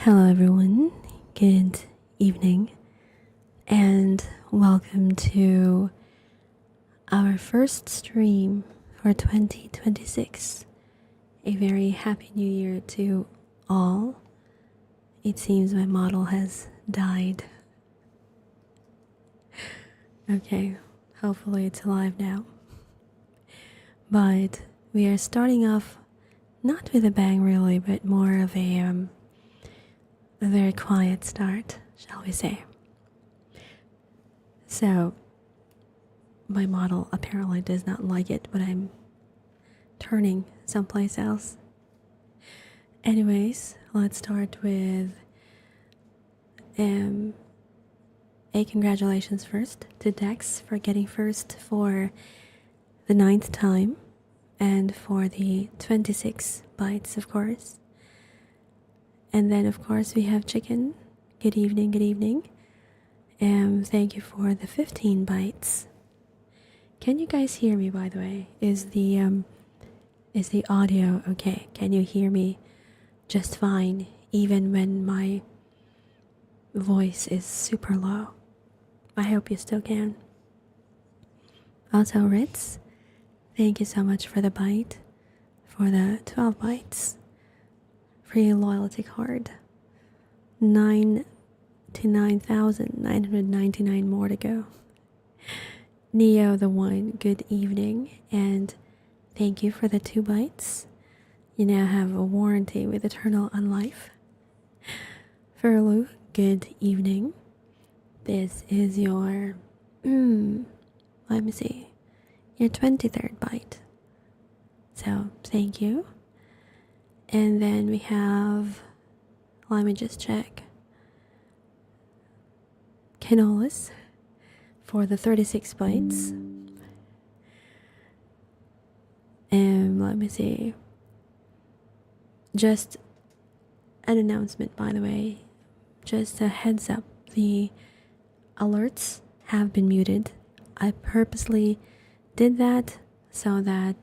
Hello everyone, good evening, and welcome to our first stream for 2026. A very happy new year to all. It seems my model has died. Okay, hopefully it's alive now. But we are starting off not with a bang really, but more of a very quiet start, shall we say. So, my model apparently does not like it, but I'm turning someplace else. Anyways, let's start with a congratulations first to Dex for getting first for the 9th time and for the 26 bites, of course. And then, of course, we have Chicken. Good evening, good evening. Thank you for the 15 bites. Can you guys hear me, by the way? Is the audio okay? Can you hear me just fine, even when my voice is super low? I hope you still can. Also, Ritz, thank you so much for the bite, for the 12 bites. Free loyalty card. 99,999 more to go. Neo the One, good evening, and thank you for the 2 bites. You now have a warranty with Eternal Unlife. Furlu, good evening. This is your, let me see, your 23rd bite. So, thank you. And then we have, let me just check, Canolis for the 36 bites. And let me see, just an announcement, by the way, just a heads up, the alerts have been muted. I purposely did that so that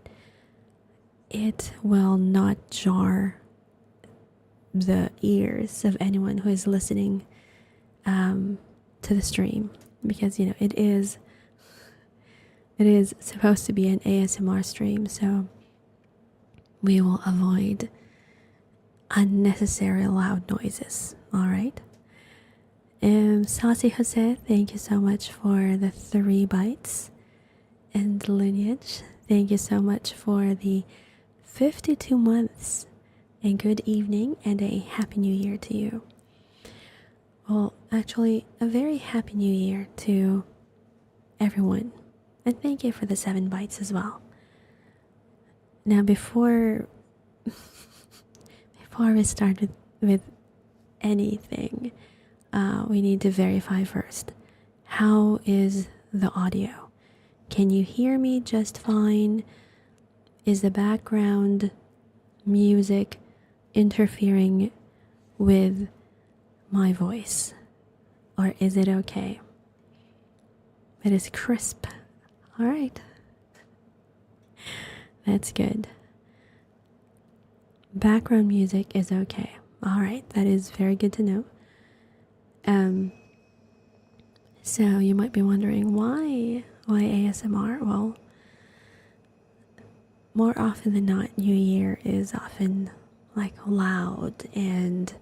it will not jar the ears of anyone who is listening to the stream, because it is supposed to be an ASMR stream, so we will avoid unnecessary loud noises. All right. Saucy Jose, thank you so much for the 3 bites. And Lineage, thank you so much for the 52 months. And good evening and a happy new year to you. Well, actually, a very happy new year to everyone. And thank you for the 7 bites as well. Now, before we start with anything, we need to verify first. How is the audio? Can you hear me just fine? Is the background music interfering with my voice? Or is it okay? It is crisp. All right. That's good. Background music is okay. All right, that is very good to know. So you might be wondering why ASMR? Well, more often than not, New Year is often like loud and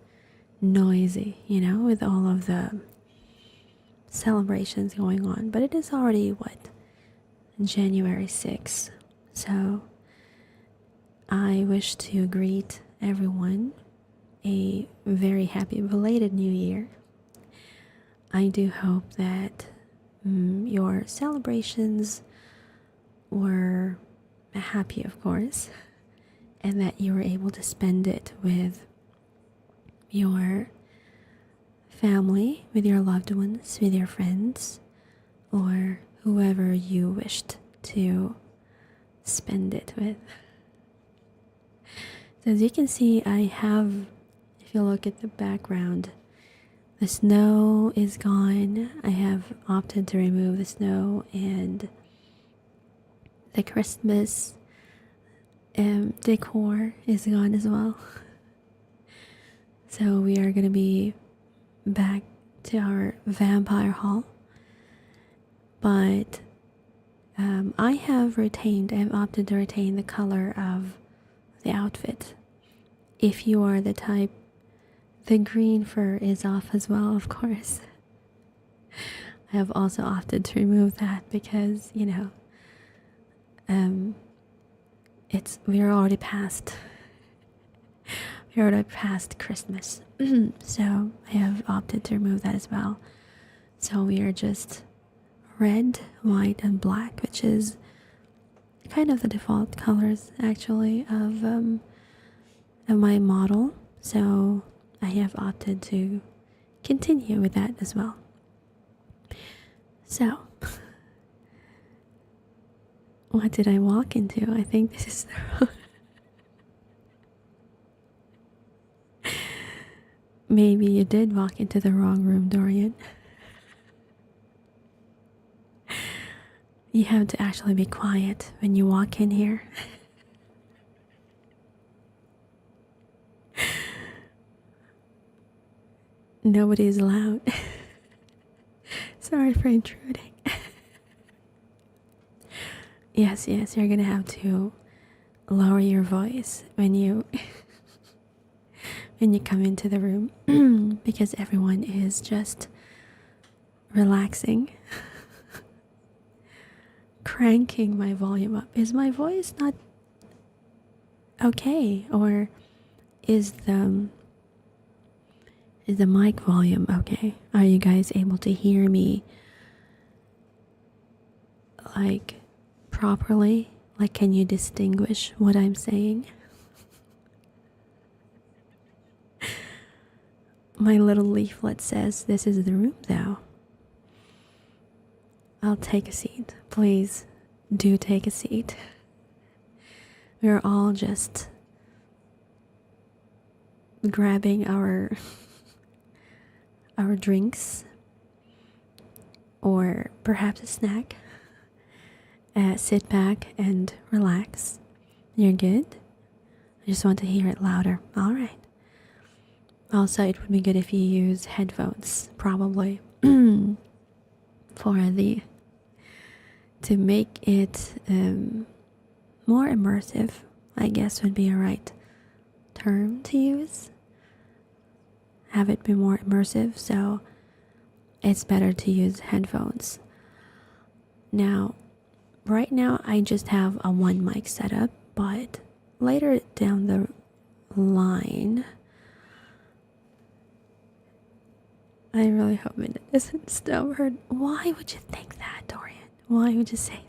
noisy, with all of the celebrations going on. But it is already January 6th. So I wish to greet everyone a very happy belated New Year. I do hope that your celebrations were happy, of course, and that you were able to spend it with your family, with your loved ones, with your friends, or whoever you wished to spend it with. So as you can see, I have, if you look at the background, the snow is gone. I have opted to remove the snow, and the Christmas decor is gone as well. So we are going to be back to our vampire hall. But I have opted to retain the color of the outfit. If you are the type, the green fur is off as well, of course. I have also opted to remove that because, we're already past Christmas. So I have opted to remove that as well. So we are just red, white, and black, which is kind of the default colors actually of my model. So I have opted to continue with that as well. So what did I walk into? I think this is the Maybe you did walk into the wrong room, Dorian. You have to actually be quiet when you walk in here. Nobody is allowed. Sorry for intruding. Yes, you're gonna have to lower your voice when you come into the room because everyone is just relaxing. Cranking my volume up. Is my voice not okay, or is the mic volume okay? Are you guys able to hear me like properly? Like, can you distinguish what I'm saying? My little leaflet says this is the room though. I'll take a seat. Please do take a seat. We're all just grabbing our drinks or perhaps a snack. Sit back and relax. You're good? I just want to hear it louder. All right. Also, it would be good if you use headphones, probably, to make it more immersive, I guess would be a right term to use. Have it be more immersive, so it's better to use headphones. Now, right now I just have a one mic setup, but later down the line I really hope it doesn't stub her. Why would you think that, Dorian? Why would you say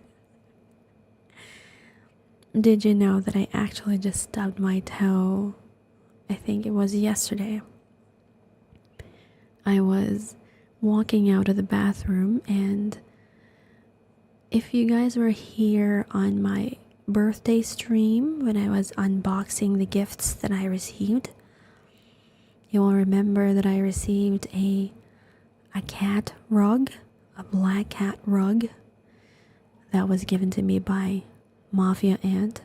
that? Did you know that I actually just stubbed my toe? I think it was yesterday. I was walking out of the bathroom, and if you guys were here on my birthday stream when I was unboxing the gifts that I received, you will remember that I received a cat rug, a black cat rug that was given to me by Mafia Aunt.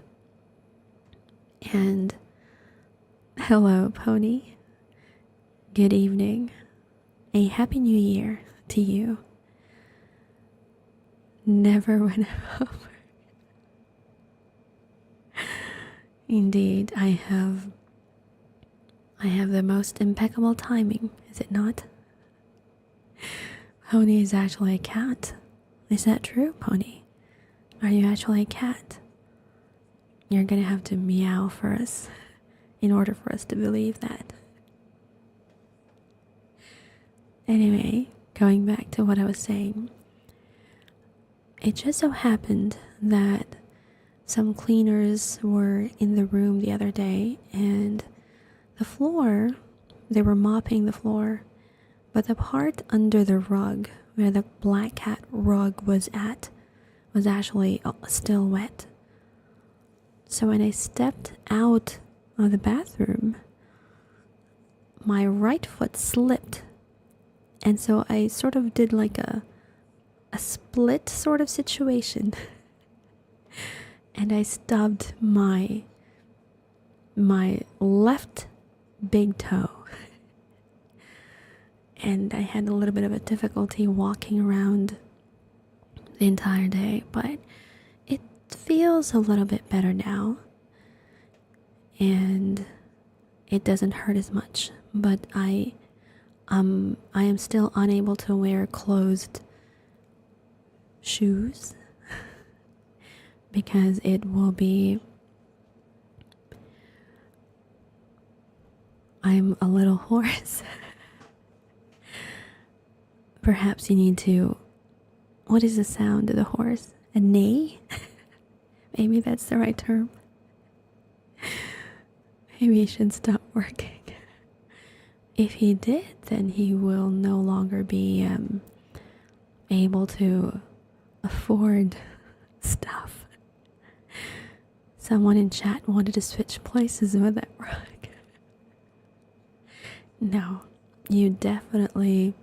And hello, Pony. Good evening. A happy new year to you. Never went over. Indeed, I have the most impeccable timing, is it not? Pony is actually a cat. Is that true, Pony? Are you actually a cat? You're gonna have to meow for us in order for us to believe that. Anyway, going back to what I was saying, it just so happened that some cleaners were in the room the other day, and the floor, they were mopping the floor, but the part under the rug where the black cat rug was at was actually still wet. So when I stepped out of the bathroom, my right foot slipped, and so I sort of did like a split sort of situation. And I stubbed my left big toe. And I had a little bit of a difficulty walking around the entire day, but it feels a little bit better now. And it doesn't hurt as much, but I am still unable to wear closed shoes because it will be, I'm a little hoarse. Perhaps you need to, what is the sound of the horse? A neigh? Maybe that's the right term. Maybe he should stop working. If he did, then he will no longer be able to afford stuff. Someone in chat wanted to switch places with that rug. No, you definitely...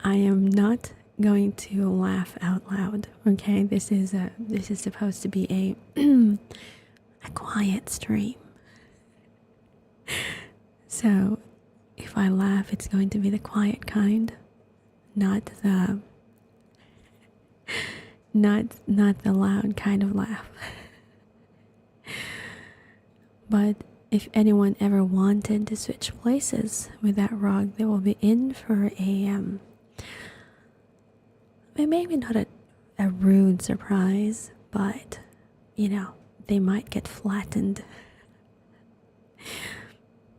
I am not going to laugh out loud, okay? This is supposed to be a a quiet stream. So if I laugh, it's going to be the quiet kind, not the loud kind of laugh. But if anyone ever wanted to switch places with that rug, they will be in for a maybe not a rude surprise, but you know, they might get flattened.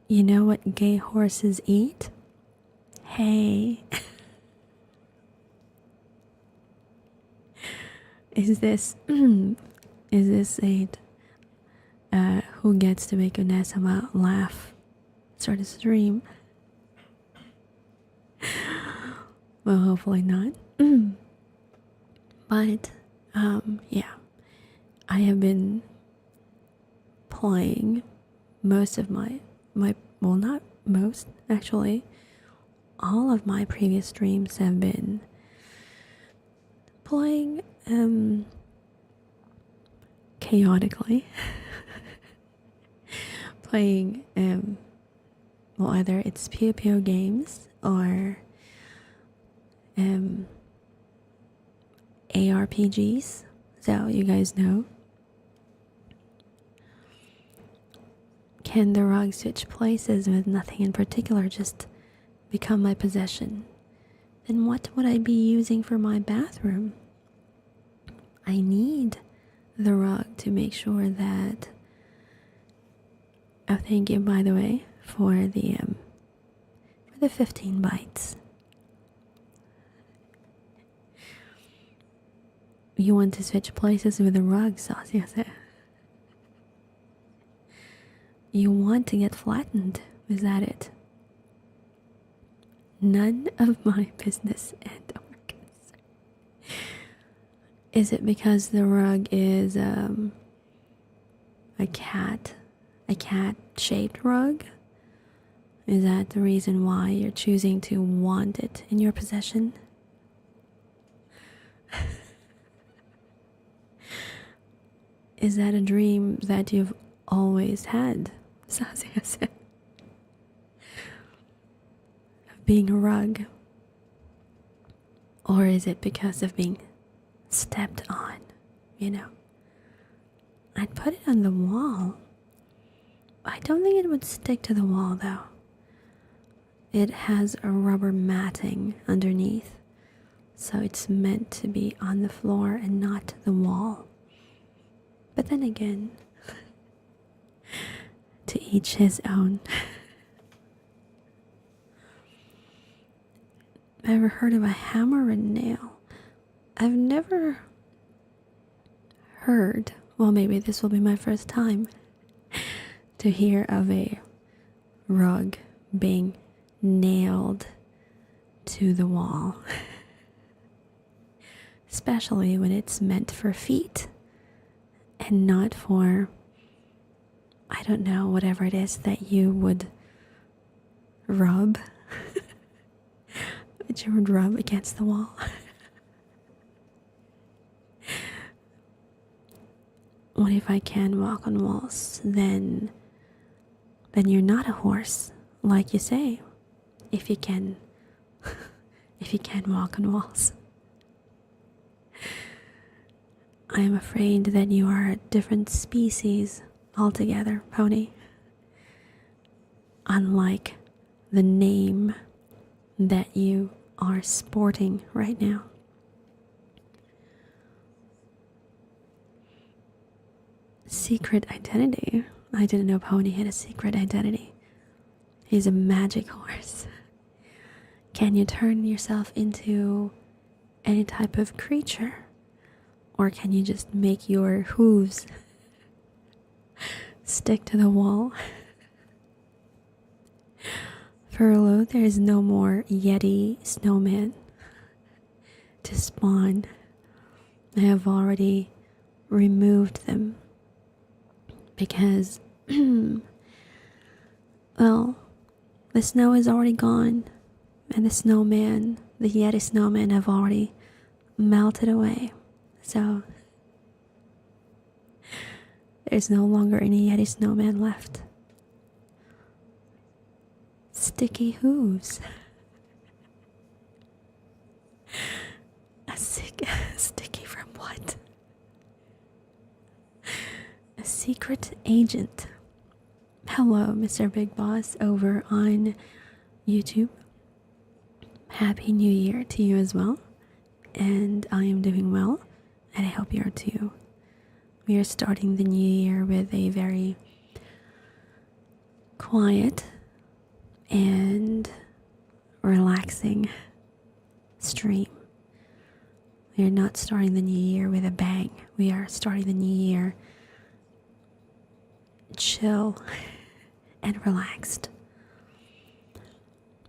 You know what gay horses eat? Hay. Is this a who gets to make Oneesama laugh sort of stream? Well, hopefully not. But yeah, I have been playing most of my well, not most, actually all of my previous streams have been playing chaotically. Playing well, either it's Puyo games or ARPGs, so you guys know. Can the rug switch places with nothing in particular, just become my possession? Then what would I be using for my bathroom? I need the rug to make sure that Oh, thank you, by the way, for the 15 bites. You want to switch places with the rug, Saucy? You want to get flattened, is that it? None of my business and or concern. Is it because the rug is a cat-shaped rug? Is that the reason why you're choosing to want it in your possession? Is that a dream that you've always had, Sazia? Of being a rug? Or is it because of being stepped on, you know? I'd put it on the wall. I don't think it would stick to the wall though. It has a rubber matting underneath, so it's meant to be on the floor and not the wall. But then again, to each his own. Ever heard of a hammer and nail? I've never heard, well, maybe this will be my first time to hear of a rug being nailed to the wall. Especially when it's meant for feet and not for, I don't know, whatever it is that you would rub. That you would rub against the wall. What if I can walk on walls? Then you're not a horse, like you say. If you can walk on walls. I am afraid that you are a different species altogether, pony. Unlike the name that you are sporting right now. Secret identity? I didn't know Pony had a secret identity. He's a magic horse. Can you turn yourself into any type of creature? Or can you just make your hooves stick to the wall? Furlough, there is no more Yeti snowman to spawn. I have already removed them because, well, the snow is already gone and the Yeti snowman have already melted away. So there's no longer any Yeti snowman left. Sticky hooves. Sticky from what? A secret agent. Hello, Mr. Big Boss over on YouTube. Happy New Year to you as well. And I am doing well, and I hope you are too. We are starting the new year with a very quiet and relaxing stream. We are not starting the new year with a bang. We are starting the new year chill and relaxed.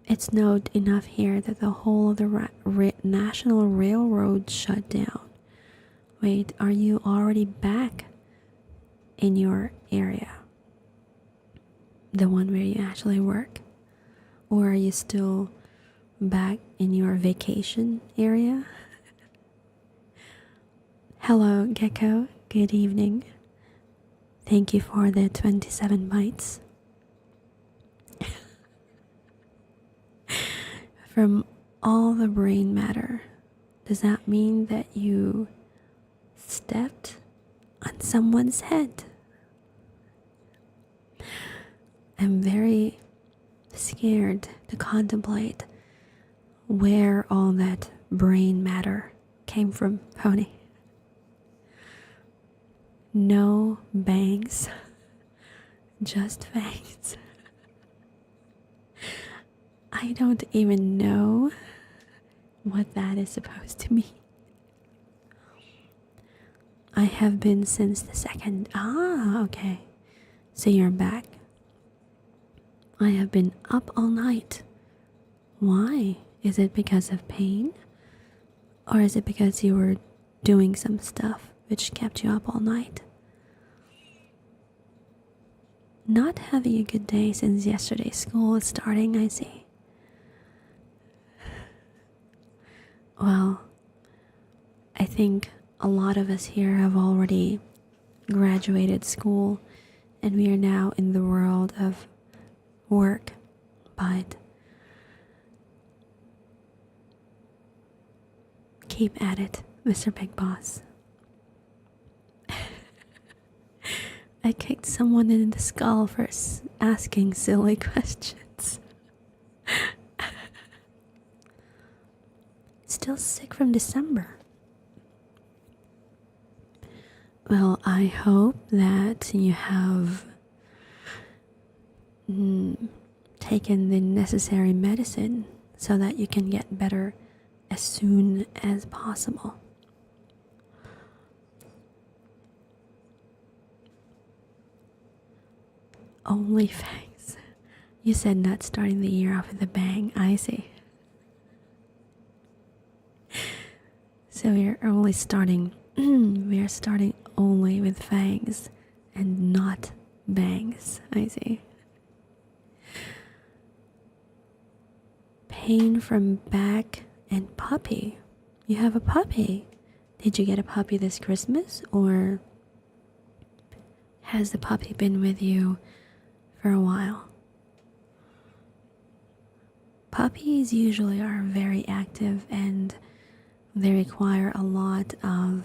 It snowed enough here that the whole of the National Railroad shut down. Wait, are you already back in your area? The one where you actually work? Or are you still back in your vacation area? Hello, Gecko. Good evening. Thank you for the 27 bites. From all the brain matter, does that mean that you stepped on someone's head? I'm very scared to contemplate where all that brain matter came from, Pony. No bangs, Just fangs. I don't even know what that is supposed to mean. I have been since the second. Ah, okay. So you're back. I have been up all night. Why? Is it because of pain? Or is it because you were doing some stuff which kept you up all night? Not having a good day since yesterday's school is starting, I see. Well, I think a lot of us here have already graduated school and we are now in the world of work, but keep at it, Mr. Big Boss. I kicked someone in the skull for asking silly questions. Still sick from December. Well, I hope that you have taken the necessary medicine so that you can get better as soon as possible. Only fangs. You said not starting the year off with a bang. I see. So we are only starting. We are starting only with fangs and not bangs. I see. Pain from back and puppy. You have a puppy. Did you get a puppy this Christmas, or has the puppy been with you for a while? Puppies usually are very active and they require a lot of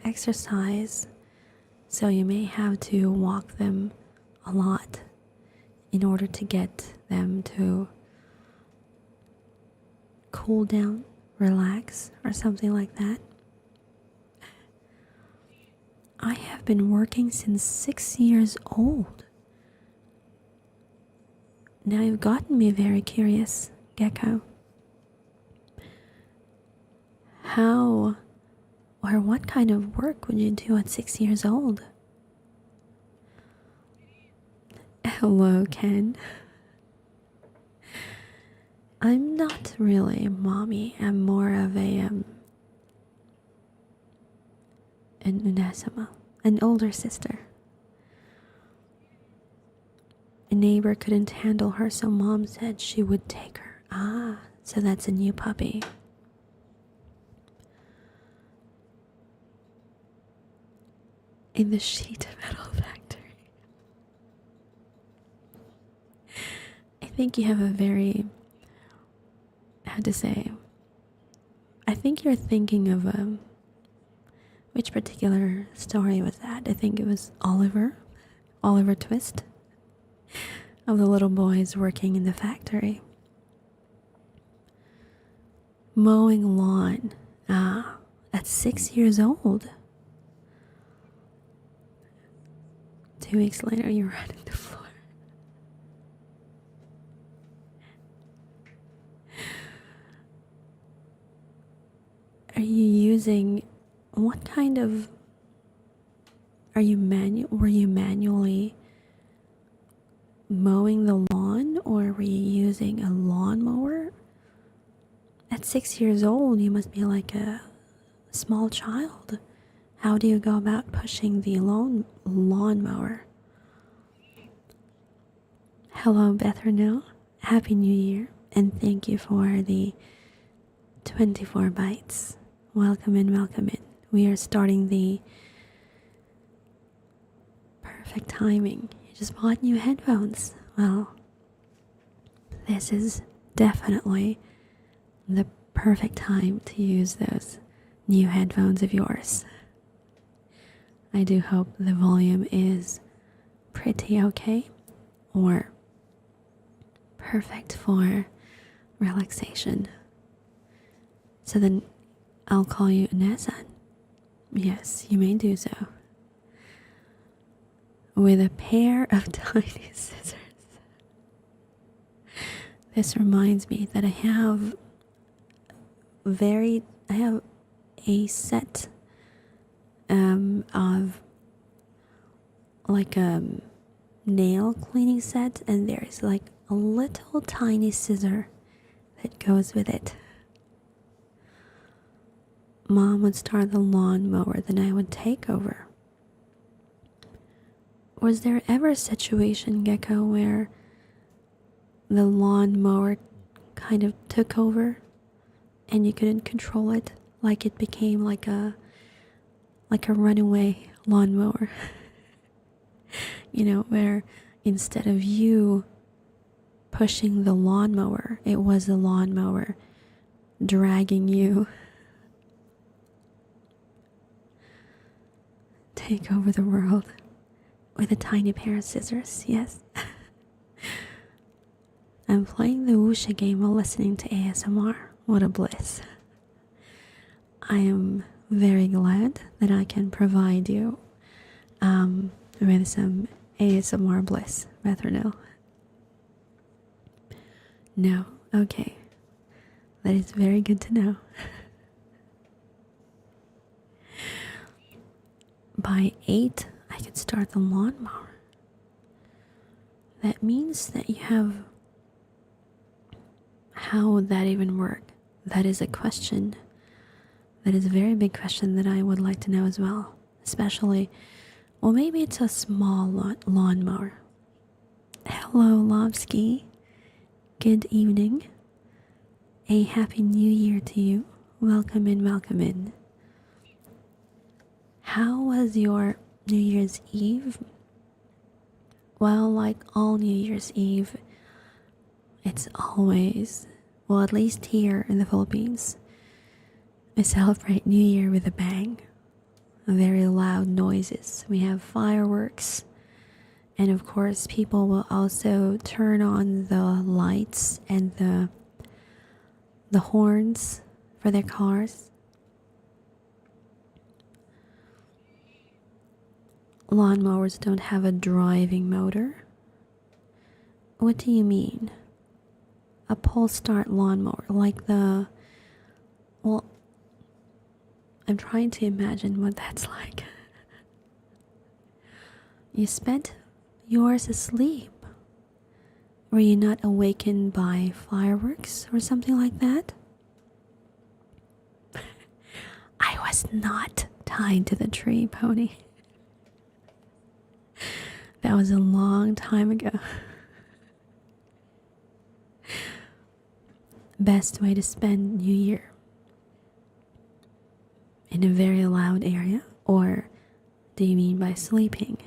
exercise, so you may have to walk them a lot in order to get them to cool down, relax, or something like that. I have been working since 6 years old. Now you've gotten me very curious, Gecko. How or what kind of work would you do at 6 years old? Hello, Ken. I'm not really a mommy. I'm more of an Oneesama, an older sister. A neighbor couldn't handle her, so mom said she would take her. Ah, so that's a new puppy. In the sheet metal factory. I think you have a very, how to say, I think you're thinking of which particular story was that? I think it was Oliver Twist, of the little boys working in the factory. Mowing lawn. Ah, at 6 years old. 2 weeks later, you're running the floor. Are you using, what kind of, were you manually mowing the lawn, or were you using a lawnmower? At 6 years old, you must be like a small child. How do you go about pushing the lawnmower? Hello, Bethernil. Happy New Year, and thank you for the 24 bytes. Welcome in, welcome in. We are starting the perfect timing. You just bought new headphones. Well, this is definitely the perfect time to use those new headphones of yours. I do hope the volume is pretty okay, or perfect for relaxation. So then I'll call you Nesan. Yes, you may do so. with a pair of tiny scissors. This reminds me that I have a set of like a nail cleaning set, and there's like a little tiny scissor that goes with it. Mom would start the lawnmower, then I would take over. Was there ever a situation, Gecko, where the lawnmower kind of took over and you couldn't control it? Like it became like a runaway lawnmower. You know, where instead of you pushing the lawnmower, it was the lawnmower dragging you. Take over the world with a tiny pair of scissors, yes. I'm playing the Wuxia game while listening to ASMR. What a bliss. I am very glad that I can provide you with some ASMR bliss, Bethernil. No, okay. That is very good to know. By 8, I could start the lawnmower. That means that you have... How would that even work? That is a question. That is a very big question that I would like to know as well. Especially, well, maybe it's a small lawnmower. Hello, Lobski. Good evening. A happy new year to you. Welcome in, welcome in. How was your New Year's Eve? Well, like all New Year's Eve, it's always, well, at least here in the Philippines, we celebrate New Year with a bang. Very loud noises. We have fireworks. And of course, people will also turn on the lights and the horns for their cars. Lawnmowers don't have a driving motor. What do you mean? A pull start lawnmower, like the... Well, I'm trying to imagine what that's like. You spent yours asleep. Were you not awakened by fireworks or something like that? I was not tied to the tree, Pony. That was a long time ago. Best way to spend New Year? In a very loud area? Or do you mean by sleeping?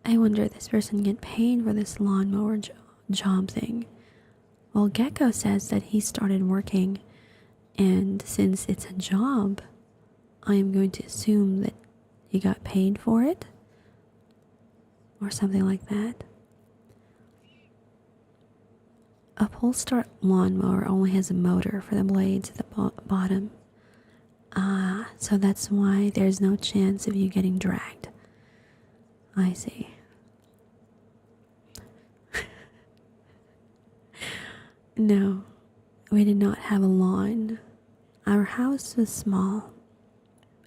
I wonder if this person get paid for this lawnmower job thing. Well, Gecko says that he started working, and since it's a job, I am going to assume that he got paid for it, or something like that. A pull start lawnmower only has a motor for the blades at the bottom. So that's why there's no chance of you getting dragged. I see. No, we did not have a lawn. Our house was small,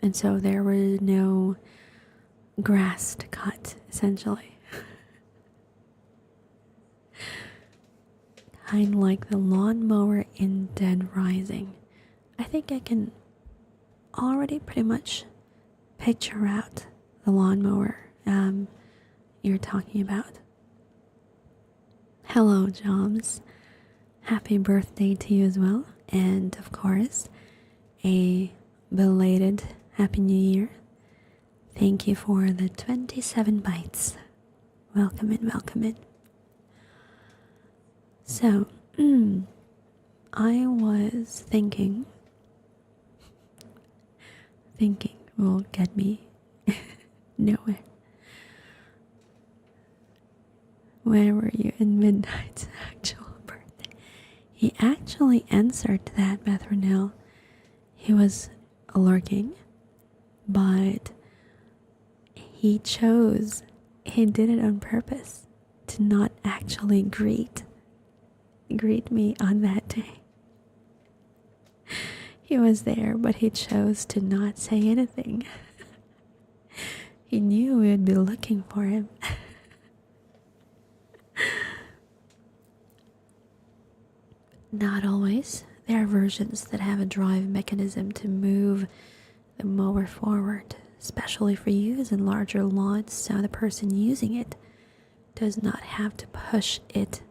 and so there was no grass to cut, essentially. Kind of like the lawnmower in Dead Rising. I think I can already pretty much picture out the lawnmower you're talking about. Hello, Joms. Happy birthday to you as well. And of course, a belated Happy New Year. Thank you for the 27 bites. Welcome in, welcome in. So, I was thinking will get me nowhere. Where were you in Midnight's actual birthday? He actually answered that, Beth Renell. He was lurking, but he did it on purpose to not actually greet me on that day. He was there, but he chose to not say anything. He knew we would be looking for him. Not always. There are versions that have a drive mechanism to move the mower forward, especially for use in larger lawns, so the person using it does not have to push it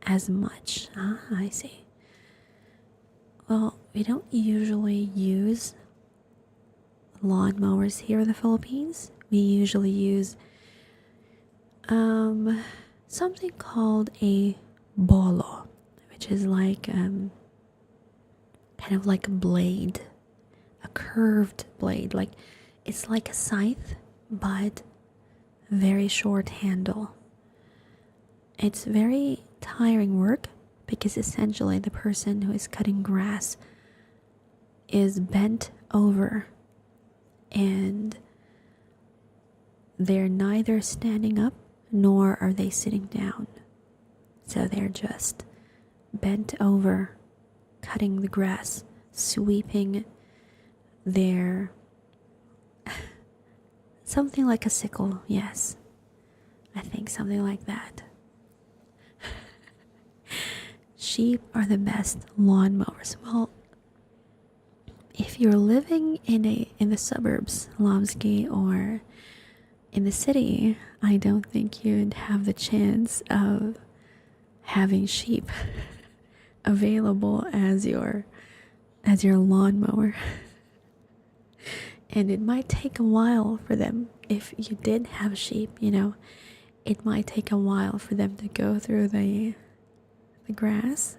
as much. Ah, I see. Well, we don't usually use lawn mowers here in the Philippines. We usually use something called a bolo, which is like kind of like a blade, a curved blade. Like it's like a scythe, but very short handle. It's very tiring work because essentially the person who is cutting grass is bent over and they're neither standing up nor are they sitting down. So they're just bent over, cutting the grass, sweeping their something like a sickle, yes. I think something like that. Sheep are the best lawn mowers. Well, if you're living in the suburbs, Lomsky, or in the city, I don't think you'd have the chance of having sheep available as your lawnmower. And it might take a while for them. If you did have sheep, it might take a while for them to go through the grass,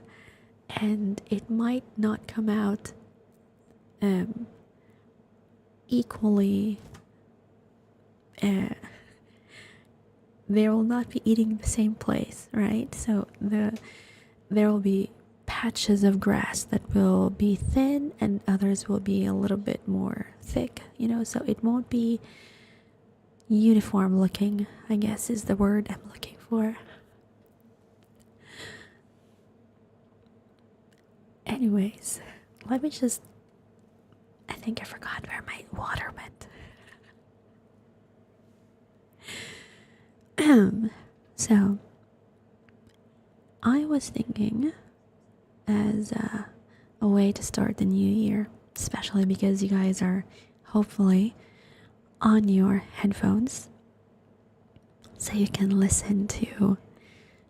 and it might not come out equally. They will not be eating the same place, right? So there will be patches of grass that will be thin and others will be a little bit more thick, so it won't be uniform looking, I guess is the word I'm looking for. Anyways, I think I forgot where my water went. So I was thinking, as a way to start the new year, especially because you guys are hopefully on your headphones, so you can listen to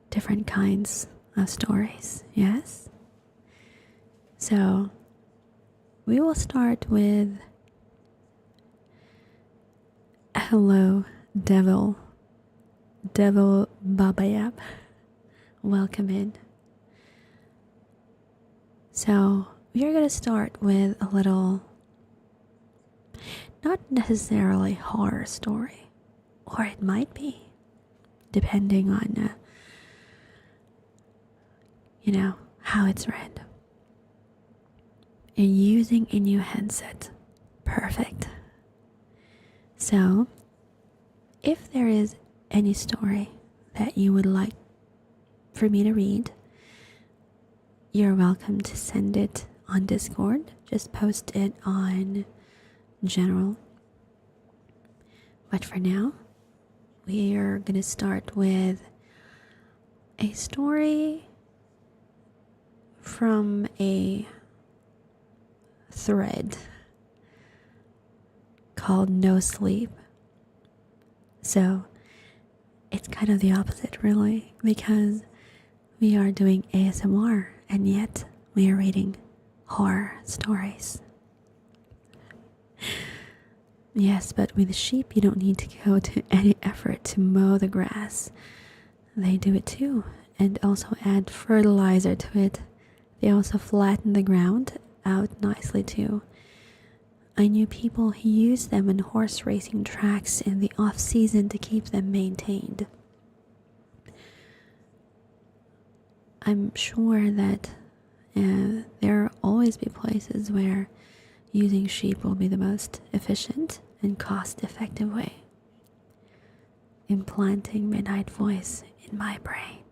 different kinds of stories, yes? So we will start with Hello Devil Babayab. Welcome in. So we are going to start with a little, not necessarily horror story, or it might be, depending on, how it's read. You're using a new headset. Perfect. So, if there is any story that you would like for me to read, you're welcome to send it on Discord. Just post it on general. But for now, we are going to start with a story from a thread called No Sleep. So it's kind of the opposite, really, because we are doing ASMR and yet we are reading horror stories. Yes, but with sheep you don't need to go to any effort to mow the grass. They do it too, and also add fertilizer to it. They also flatten the ground out nicely too. I knew people who used them in horse racing tracks in the off season to keep them maintained. I'm sure that there will always be places where using sheep will be the most efficient and cost-effective way. implanting midnight voice in my brain.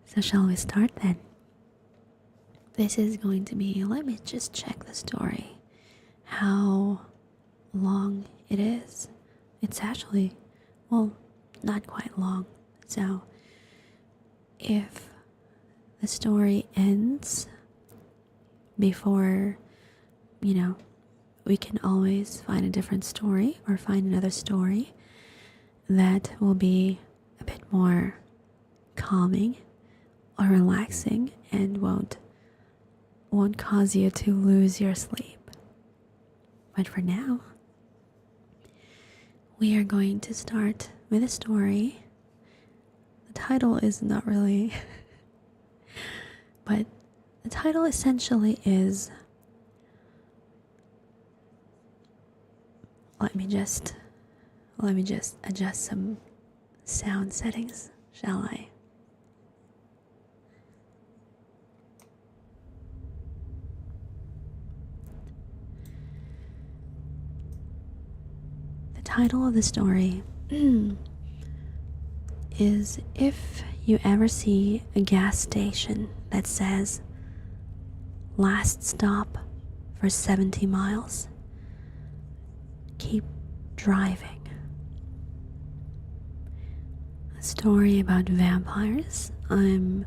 So shall we start then? This is going to be, let me just check the story, how long it is. It's actually, well, not quite long. So if the story ends before, we can always find a different story or find another story that will be a bit more calming or relaxing and won't cause you to lose your sleep. But for now, we are going to start with a story. The title is not really but the title essentially is, let me just adjust some sound settings, shall I? The title of the story is, if you ever see a gas station that says last stop for 70 miles, keep driving. A story about vampires? I'm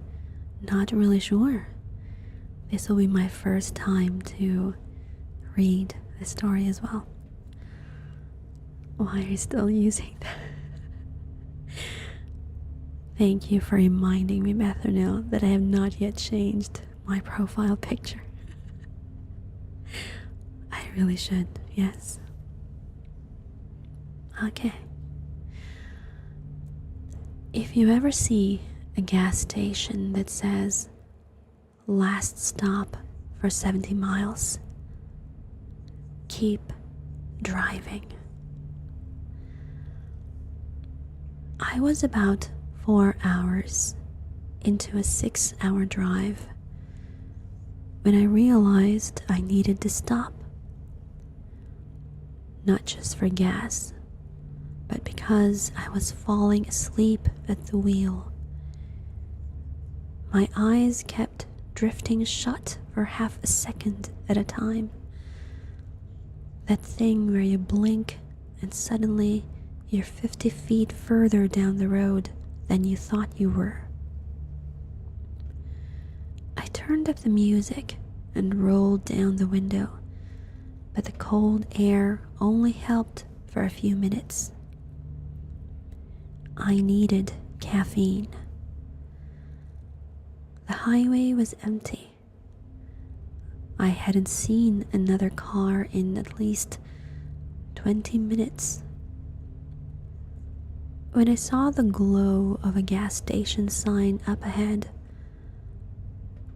not really sure. This will be my first time to read the story as well. Why are you still using that? Thank you for reminding me, Bethernil, that I have not yet changed my profile picture. I really should, yes. Okay. If you ever see a gas station that says last stop for 70 miles, keep driving. I was about 4 hours into a 6-hour drive when I realized I needed to stop. Not just for gas, but because I was falling asleep at the wheel. My eyes kept drifting shut for half a second at a time. That thing where you blink and suddenly you're 50 feet further down the road than you thought you were. I turned up the music and rolled down the window, but the cold air only helped for a few minutes. I needed caffeine. The highway was empty. I hadn't seen another car in at least 20 minutes. When I saw the glow of a gas station sign up ahead,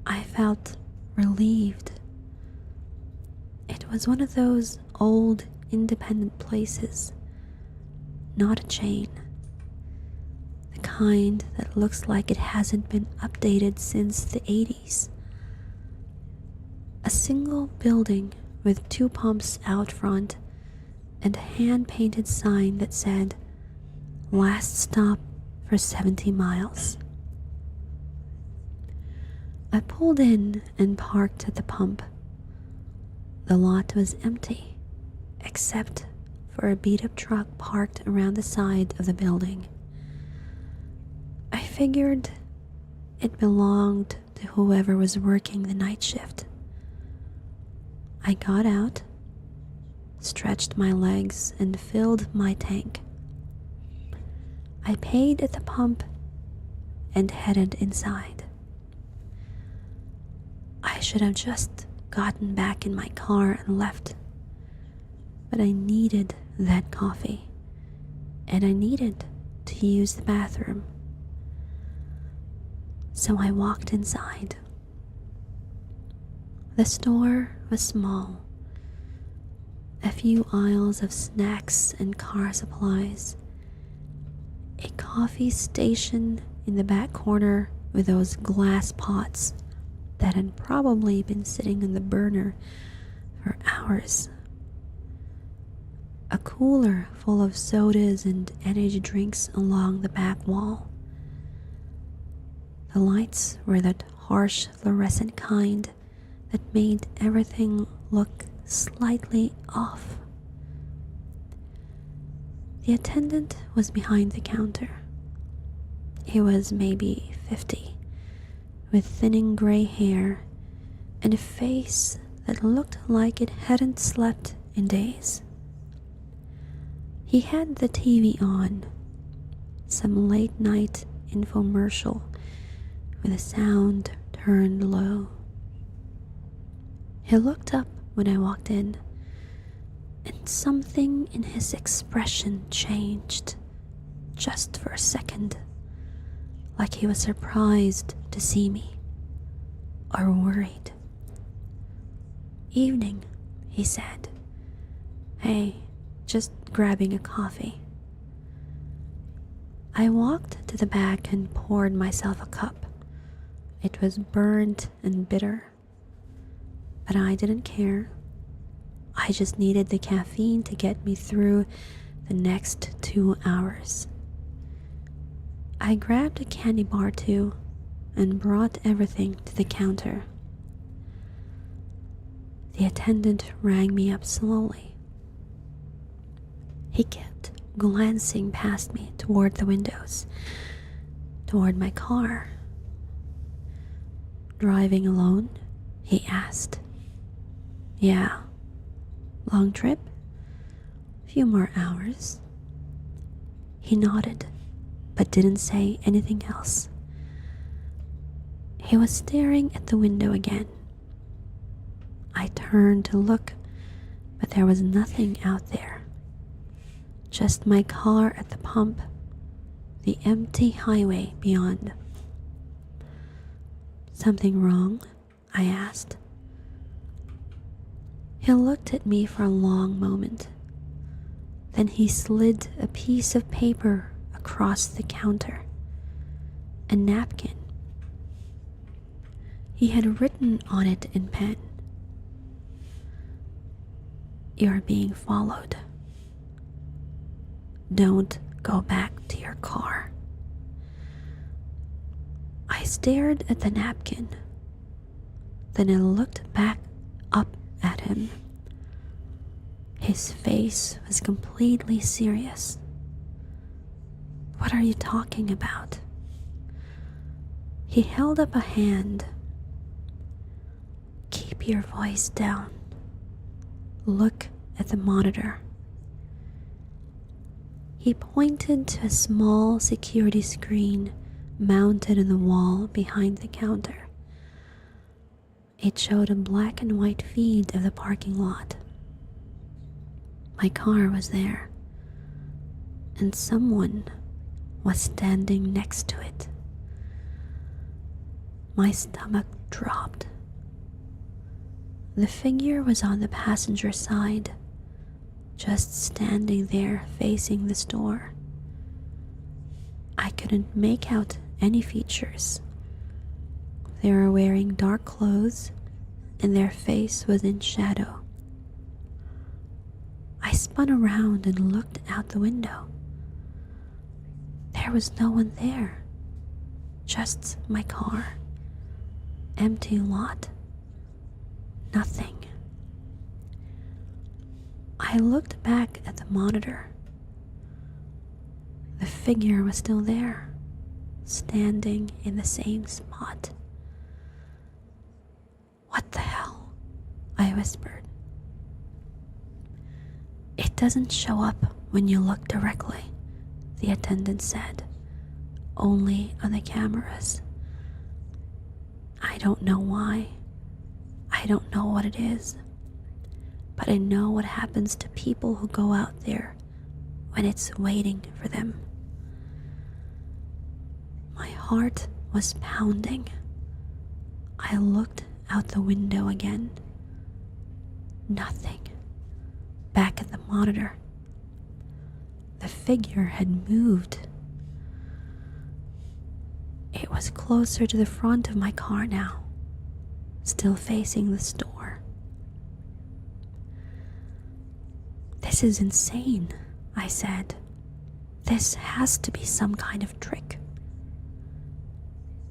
I felt relieved. It was one of those old independent places, not a chain. The kind that looks like it hasn't been updated since the 80s. A single building with 2 pumps out front and a hand-painted sign that said, last stop for 70 miles. I pulled in and parked at the pump. The lot was empty, except for a beat-up truck parked around the side of the building. I figured it belonged to whoever was working the night shift. I got out, stretched my legs, and filled my tank. I paid at the pump and headed inside. I should have just gotten back in my car and left, but I needed that coffee, and I needed to use the bathroom. So I walked inside. The store was small. A few aisles of snacks and car supplies. A coffee station in the back corner with those glass pots that had probably been sitting in the burner for hours. a cooler full of sodas and energy drinks along the back wall. The lights were that harsh fluorescent kind that made everything look slightly off. The attendant was behind the counter. He was maybe 50, with thinning gray hair and a face that looked like it hadn't slept in days. He had the TV on, some late night infomercial with the sound turned low. He looked up when I walked in, and something in his expression changed just for a second, like he was surprised to see me or worried. "Evening," he said. "Hey, just grabbing a coffee." I walked to the back and poured myself a cup. It was burnt and bitter, but I didn't care. I just needed the caffeine to get me through the next 2 hours. I grabbed a candy bar too and brought everything to the counter. The attendant rang me up slowly. He kept glancing past me toward the windows, toward my car. "Driving alone?" he asked. "Yeah." "Long trip?" "Few more hours." He nodded, but didn't say anything else. He was staring at the window again. I turned to look, but there was nothing out there. Just my car at the pump, the empty highway beyond. "Something wrong?" I asked. He looked at me for a long moment. Then he slid a piece of paper across the counter. A napkin. He had written on it in pen, "You're being followed. Don't go back to your car." I stared at the napkin. Then I looked back up at him. His face was completely serious. "What are you talking about?" He held up a hand. "Keep your voice down. Look at the monitor." He pointed to a small security screen mounted on the wall behind the counter. It showed a black and white feed of the parking lot. My car was there, and someone was standing next to it. My stomach dropped. The figure was on the passenger side, just standing there facing the store. I couldn't make out any features. They were wearing dark clothes, and their face was in shadow. I spun around and looked out the window. There was no one there. Just my car. Empty lot. Nothing. I looked back at the monitor. The figure was still there, standing in the same spot. "What the hell?" I whispered. "It doesn't show up when you look directly," the attendant said. "Only on the cameras. I don't know why. I don't know what it is. But I know what happens to people who go out there when it's waiting for them." My heart was pounding. I looked out the window again. Nothing. Back at the monitor. The figure had moved. It was closer to the front of my car now, still facing the store. "This is insane," I said. "This has to be some kind of trick."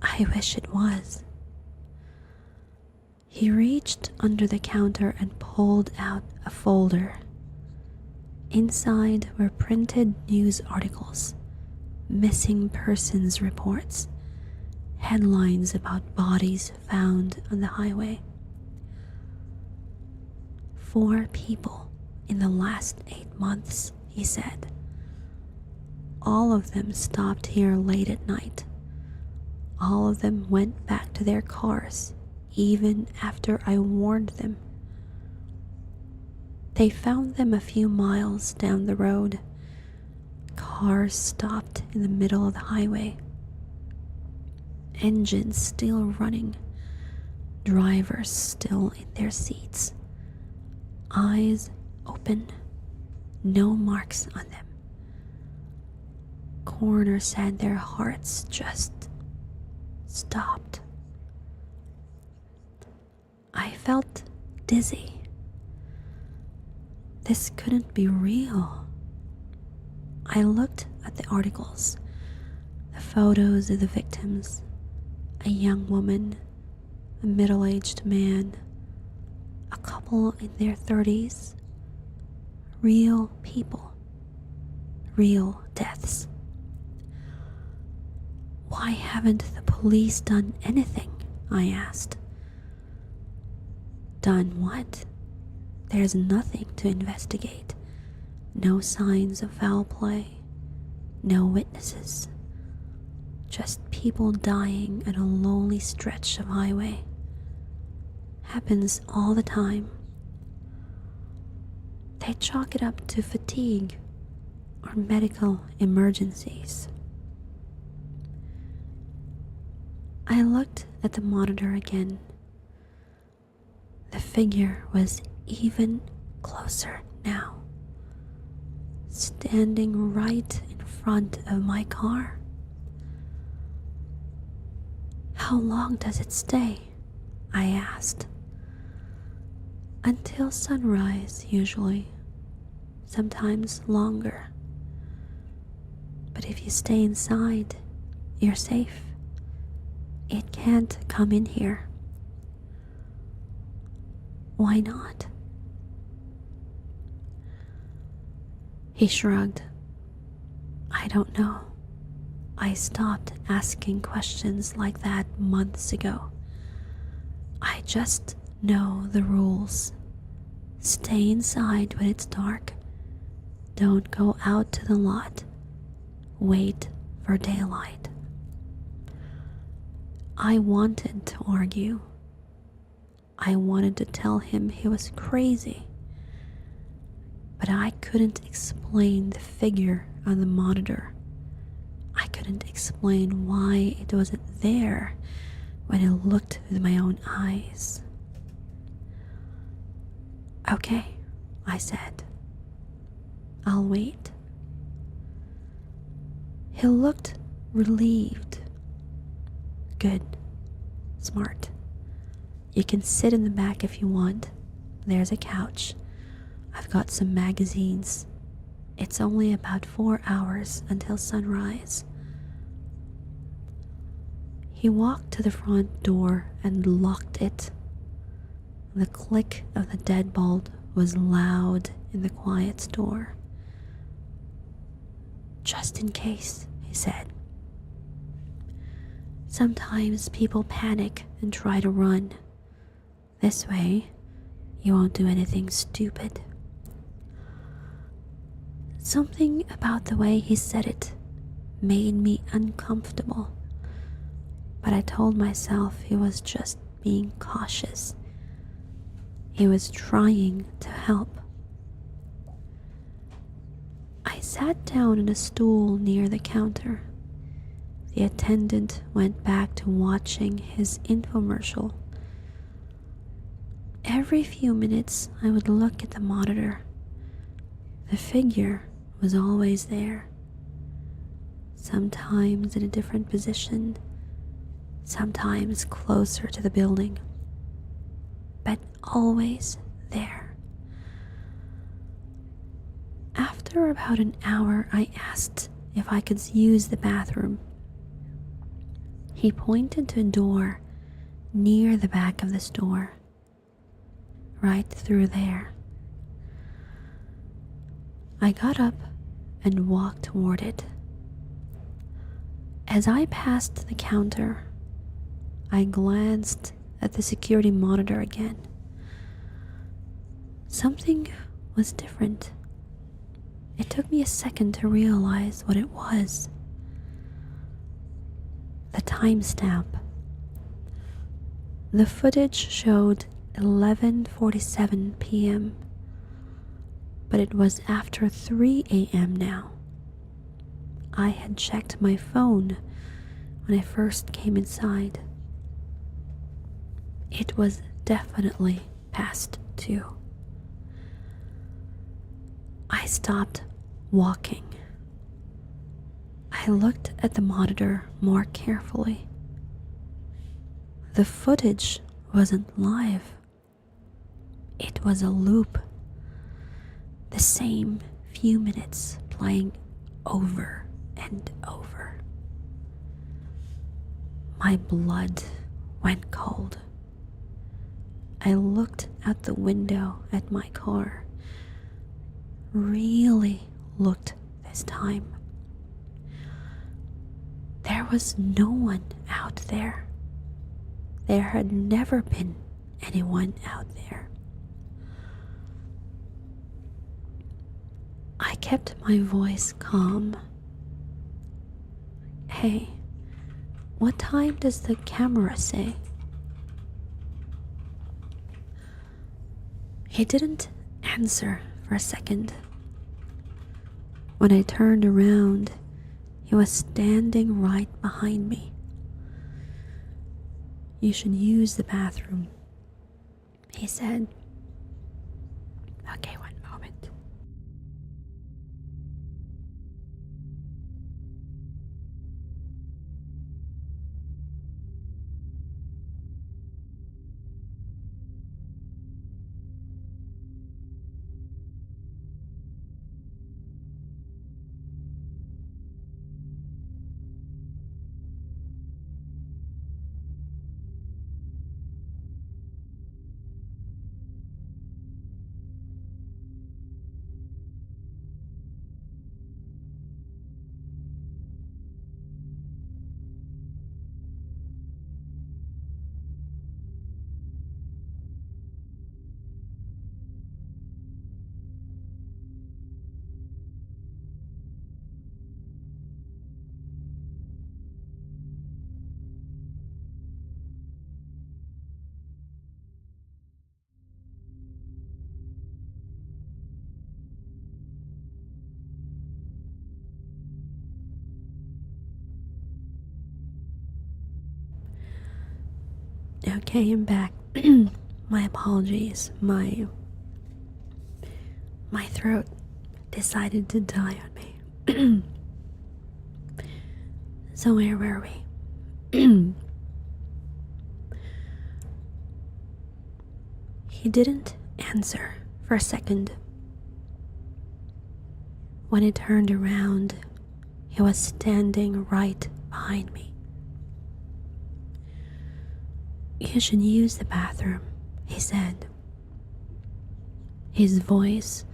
"I wish it was." He reached under the counter and pulled out a folder. Inside were printed news articles, missing persons reports, headlines about bodies found on the highway. 4 people in the last 8 months, he said. All of them stopped here late at night. All of them went back to their cars, even after I warned them. They found them a few miles down the road. Cars stopped in the middle of the highway. Engines still running. Drivers still in their seats. Eyes open. No marks on them. Coroner said their hearts just stopped. I felt dizzy. This couldn't be real. I looked at the articles, the photos of the victims, a young woman, a middle-aged man, a couple in their 30s, real people, real deaths. Why haven't the police done anything? I asked. Done what? There's nothing to investigate. No signs of foul play. No witnesses. Just people dying on a lonely stretch of highway. Happens all the time. They chalk it up to fatigue or medical emergencies. I looked at the monitor again. The figure was even closer now, standing right in front of my car. How long does it stay? I asked. Until sunrise, usually. Sometimes longer. But if you stay inside, you're safe. It can't come in here. Why not? He shrugged. I don't know. I stopped asking questions like that months ago. I just know the rules. Stay inside when it's dark. Don't go out to the lot. Wait for daylight. I wanted to argue. I wanted to tell him he was crazy. But I couldn't explain the figure on the monitor. I couldn't explain why it wasn't there when I looked with my own eyes. Okay, I said. I'll wait. He looked relieved. Good. Smart. You can sit in the back if you want. There's a couch. I've got some magazines. It's only about 4 hours until sunrise. He walked to the front door and locked it. The click of the deadbolt was loud in the quiet store. Just in case, he said. Sometimes people panic and try to run. This way, you won't do anything stupid. Something about the way he said it made me uncomfortable, but I told myself he was just being cautious. He was trying to help. I sat down on a stool near the counter. The attendant went back to watching his infomercial. Every few minutes, I would look at the monitor. The figure was always there. Sometimes in a different position, sometimes closer to the building, but always there. After about an hour, I asked if I could use the bathroom. He pointed to a door near the back of the store. Right through there. I got up and walked toward it. As I passed the counter, I glanced at the security monitor again. Something was different. It took me a second to realize what it was. The timestamp. The footage showed 11:47 p.m., but it was after 3 a.m. now. I had checked my phone when I first came inside. It was definitely past 2. I stopped walking. I looked at the monitor more carefully. The footage wasn't live. It was a loop. The same few minutes playing over and over. My blood went cold. I looked out the window at my car. Really looked this time. There was no one out there. There had never been anyone out there. I kept my voice calm. Hey, what time does the camera say? He didn't answer for a second. When I turned around, he was standing right behind me. You should use the bathroom, he said. Okay, one moment. Okay, I'm back. My apologies. My throat decided to die on me. So where were we? He didn't answer for a second. When I turned around, he was standing right behind me. You should use the bathroom, he said. His voice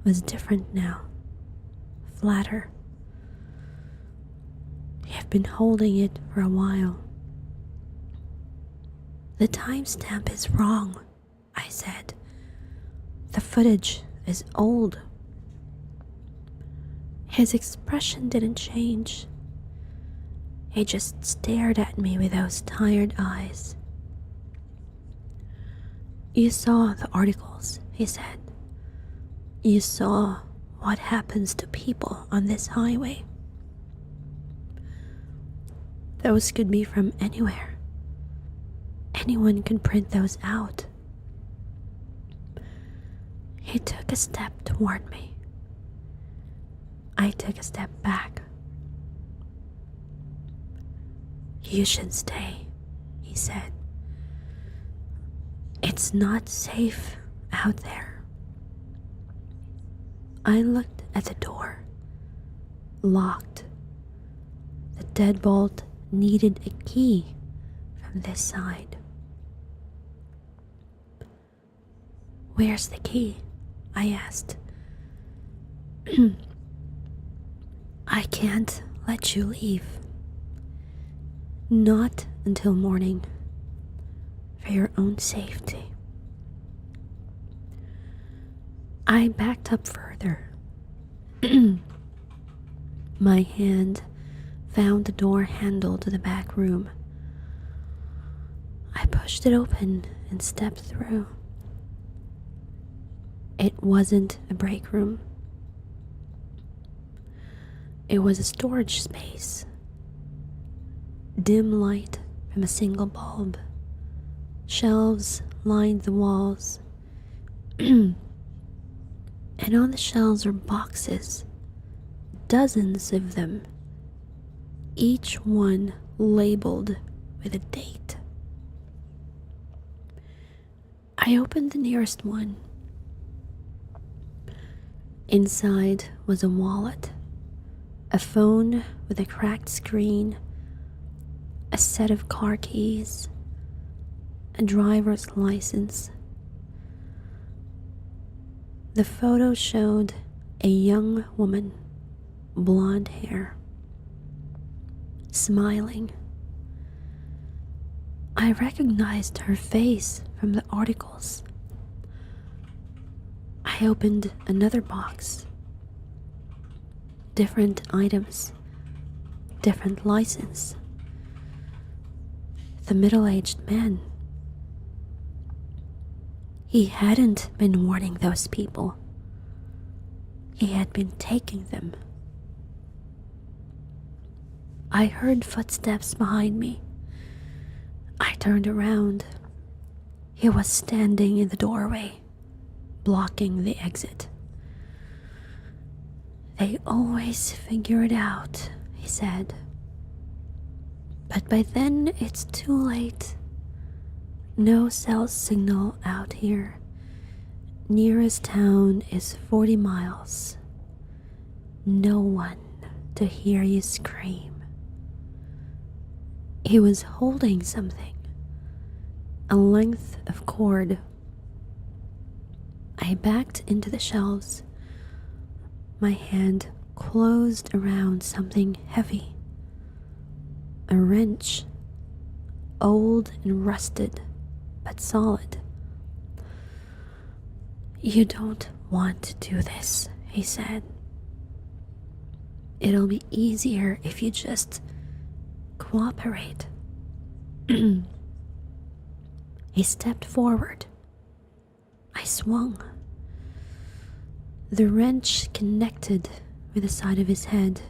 was different now, flatter. You've been holding it for a while. The timestamp is wrong, I said. The footage is old. His expression didn't change. He just stared at me with those tired eyes. You saw the articles, he said. You saw what happens to people on this highway. Those could be from anywhere. Anyone can print those out. He took a step toward me. I took a step back. You should stay, he said. It's not safe out there. I looked at the door. Locked. The deadbolt needed a key from this side. "Where's the key?" I asked. "I can't let you leave. Not until morning. For your own safety." I backed up further. My hand found the door handle to the back room. I pushed it open and stepped through. It wasn't a break room. It was a storage space. Dim light from a single bulb. Shelves lined the walls. And on the shelves were boxes, dozens of them, each one labeled with a date. I opened the nearest one. Inside was a wallet, a phone with a cracked screen, a set of car keys, a driver's license. The photo showed a young woman, blonde hair, smiling. I recognized her face from the articles. I opened another box. Different items, different license. The middle-aged man. He hadn't been warning those people. He had been taking them. I heard footsteps behind me. I turned around. He was standing in the doorway, blocking the exit. "They always figure it out," he said. "But by then it's too late. No cell signal out here. Nearest town is 40 miles. No one to hear you scream." He was holding something, a length of cord. I backed into the shelves. My hand closed around something heavy. A wrench, old and rusted, but solid. "You don't want to do this," he said. "It'll be easier if you just cooperate." He stepped forward. I swung. The wrench connected with the side of his head.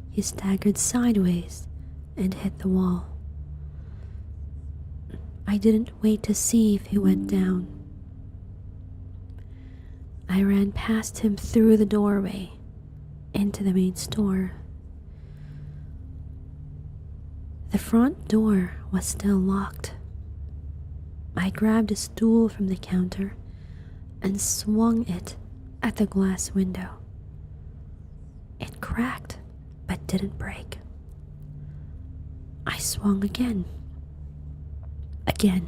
He staggered sideways and hit the wall. I didn't wait to see if he went down. I ran past him through the doorway into the main store. The front door was still locked. I grabbed a stool from the counter and swung it at the glass window. It cracked but didn't break. I swung again. Again.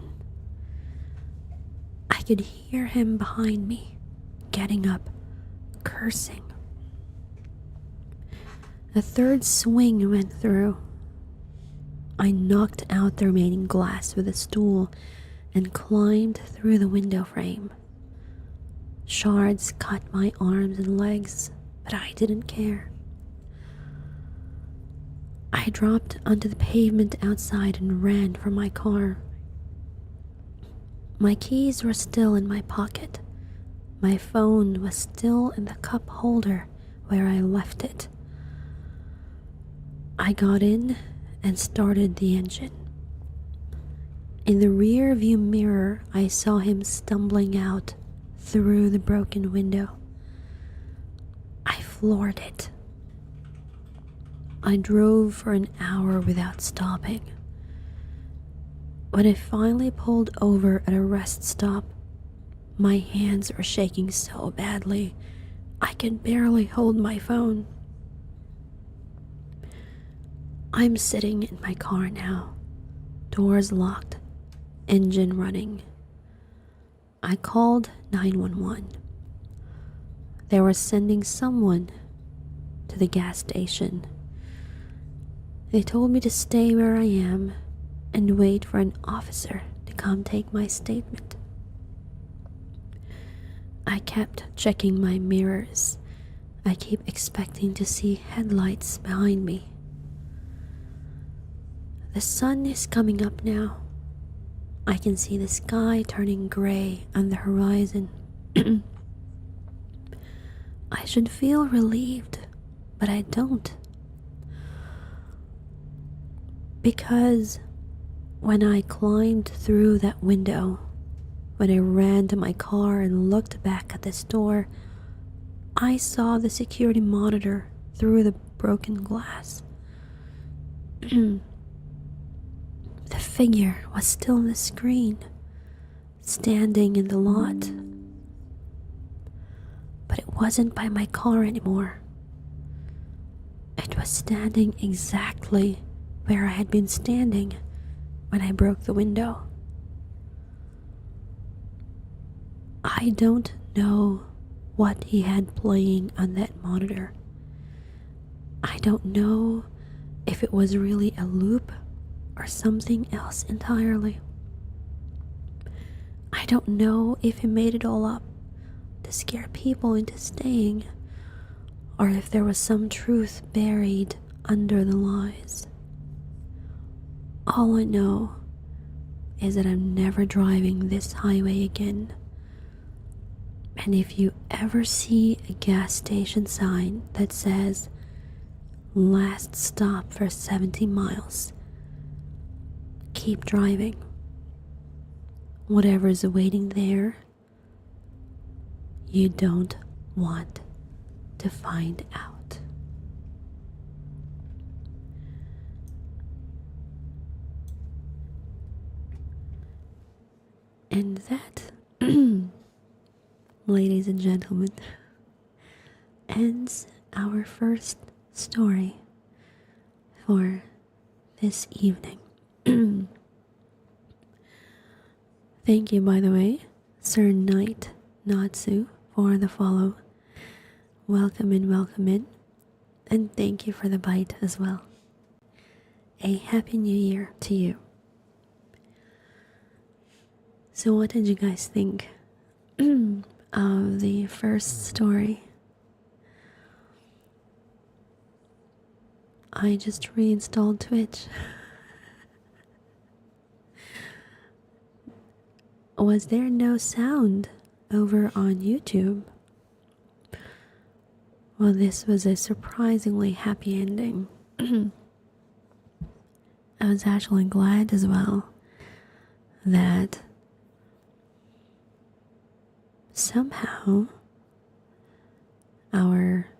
I could hear him behind me, getting up, cursing. A third swing went through. I knocked out the remaining glass with a stool and climbed through the window frame. Shards cut my arms and legs, but I didn't care. I dropped onto the pavement outside and ran for my car. My keys were still in my pocket. My phone was still in the cup holder where I left it. I got in and started the engine. In the rear view mirror, I saw him stumbling out through the broken window. I floored it. I drove for an hour without stopping. When I finally pulled over at a rest stop, my hands were shaking so badly I can barely hold my phone. I'm sitting in my car now, doors locked, engine running. I called 911. They were sending someone to the gas station. They told me to stay where I am and wait for an officer to come take my statement. I kept checking my mirrors. I keep expecting to see headlights behind me. The sun is coming up now. I can see the sky turning gray on the horizon. I should feel relieved, but I don't. Because when I climbed through that window, when I ran to my car and looked back at the store, I saw the security monitor through the broken glass. The figure was still on the screen, standing in the lot. But it wasn't by my car anymore. It was standing exactly where I had been standing when I broke the window. I don't know what he had playing on that monitor. I don't know if it was really a loop or something else entirely. I don't know if he made it all up to scare people into staying, or if there was some truth buried under the lies. All I know is that I'm never driving this highway again. And if you ever see a gas station sign that says last stop for 70 miles, keep driving. Whatever is waiting there, you don't want to find out. And that, ladies and gentlemen, ends our first story for this evening. Thank you, by the way, Sir Knight Natsu, for the follow. Welcome in, and thank you for the bite as well. A happy new year to you. So what did you guys think of the first story? I just reinstalled Twitch. Was there no sound over on YouTube? Well, this was a surprisingly happy ending. I was actually glad as well that somehow our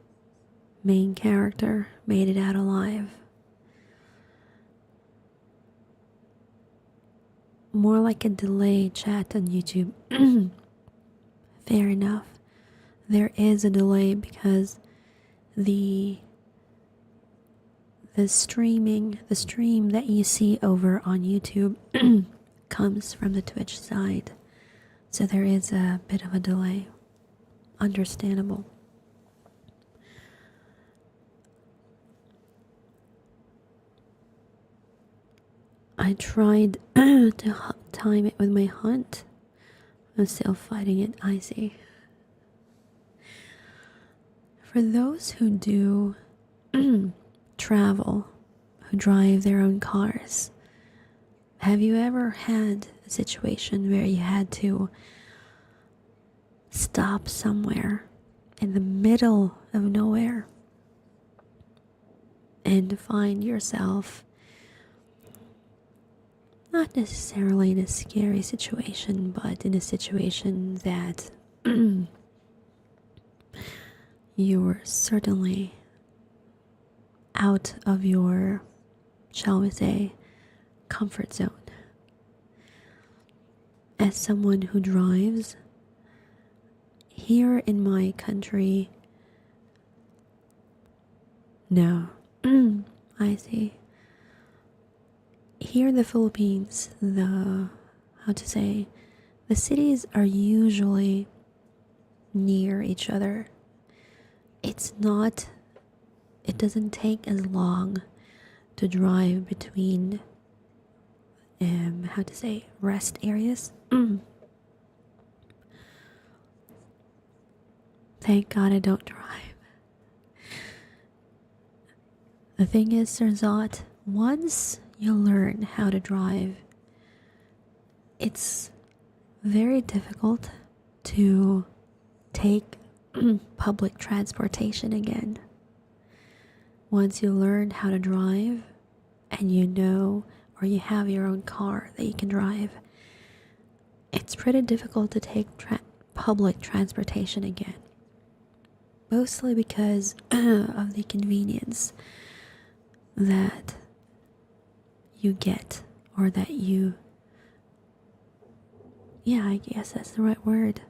main character made it out alive. More like a delayed chat on YouTube. Fair enough. There is a delay because the stream that you see over on YouTube comes from the Twitch side. So there is a bit of a delay. Understandable. I tried to time it with my hunt. I'm still fighting it, I see. For those who do travel, who drive their own cars, have you ever had a situation where you had to stop somewhere in the middle of nowhere and find yourself not necessarily in a scary situation, but in a situation that you were certainly out of your, shall we say, comfort zone? As someone who drives, here in my country, No. I see. Here in the Philippines, how to say, the cities are usually near each other. It's not, it doesn't take as long to drive between, how to say, rest areas. Thank God I don't drive. The thing is, Sirzat, once you learn how to drive, it's very difficult to take public transportation again. Once you learn how to drive and you know, or you have your own car that you can drive, it's pretty difficult to take public transportation again. Mostly because of the convenience that you get, or that you, yeah, I guess that's the right word.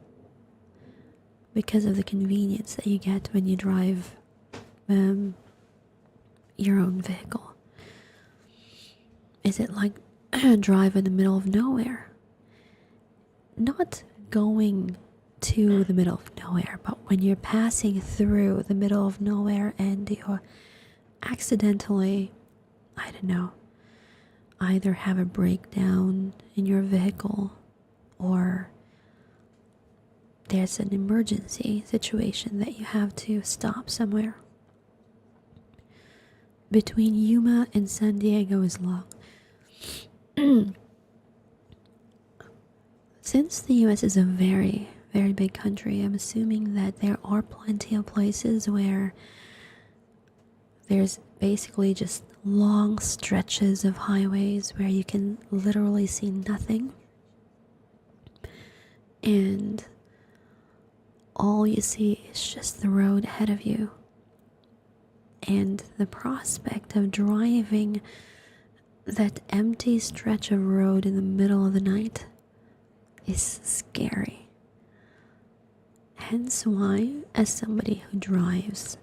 Because of the convenience that you get when you drive your own vehicle. Is it like drive in the middle of nowhere? Not going to the middle of nowhere, but when you're passing through the middle of nowhere and you accidentally, I don't know, either have a breakdown in your vehicle, or there's an emergency situation that you have to stop somewhere. Between Yuma and San Diego is long. Since the US is a very, very big country, I'm assuming that there are plenty of places where there's basically just long stretches of highways where you can literally see nothing. And all you see is just the road ahead of you. And the prospect of driving that empty stretch of road in the middle of the night is scary. Hence why, as somebody who drives,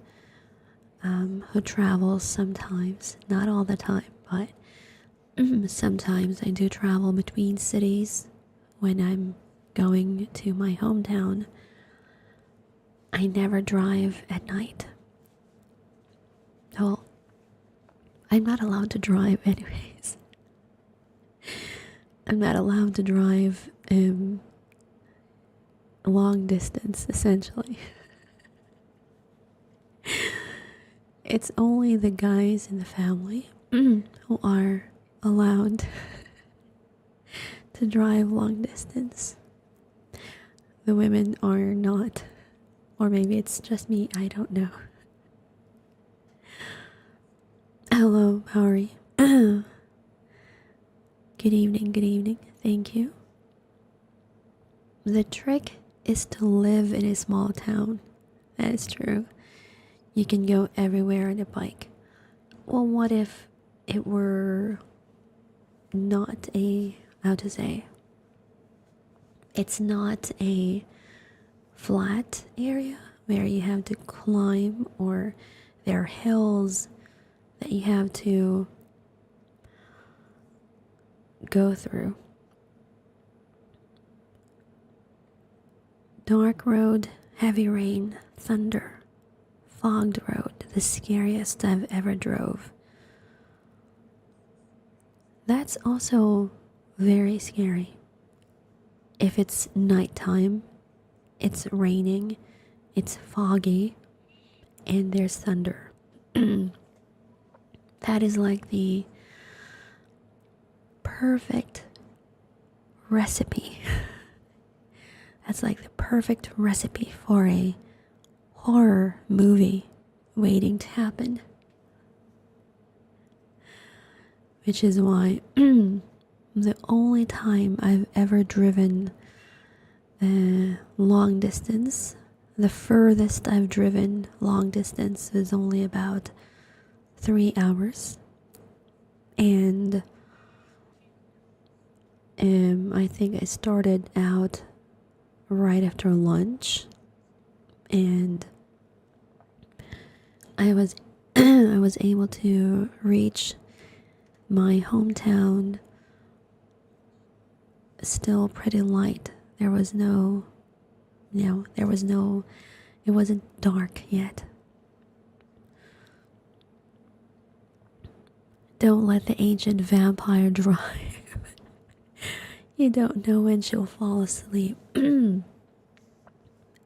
who travels sometimes, not all the time, but sometimes I do travel between cities when I'm going to my hometown, I never drive at night. Well, I'm not allowed to drive anyways. I'm not allowed to drive long distance, essentially. It's only the guys in the family who are allowed to drive long distance. The women are not. Or maybe it's just me, I don't know. Hello, how are you? Good evening, thank you. The trick is to live in a small town. That is true. You can go everywhere on a bike. Well, what if it were not a, how to say, it's not a flat area where you have to climb, or there are hills that you have to go through. Dark road, heavy rain, thunder, fogged road, the scariest I've ever drove. That's also very scary. If it's nighttime, it's raining, it's foggy, and there's thunder. That is like the perfect recipe. That's like the perfect recipe for a horror movie waiting to happen. Which is why the only time I've ever driven long distance, the furthest I've driven long distance was only about 3 hours. And I think I started out right after lunch, and I was I was able to reach my hometown still pretty light. There was no, it wasn't dark yet. Don't let the ancient vampire drive. You don't know when she'll fall asleep.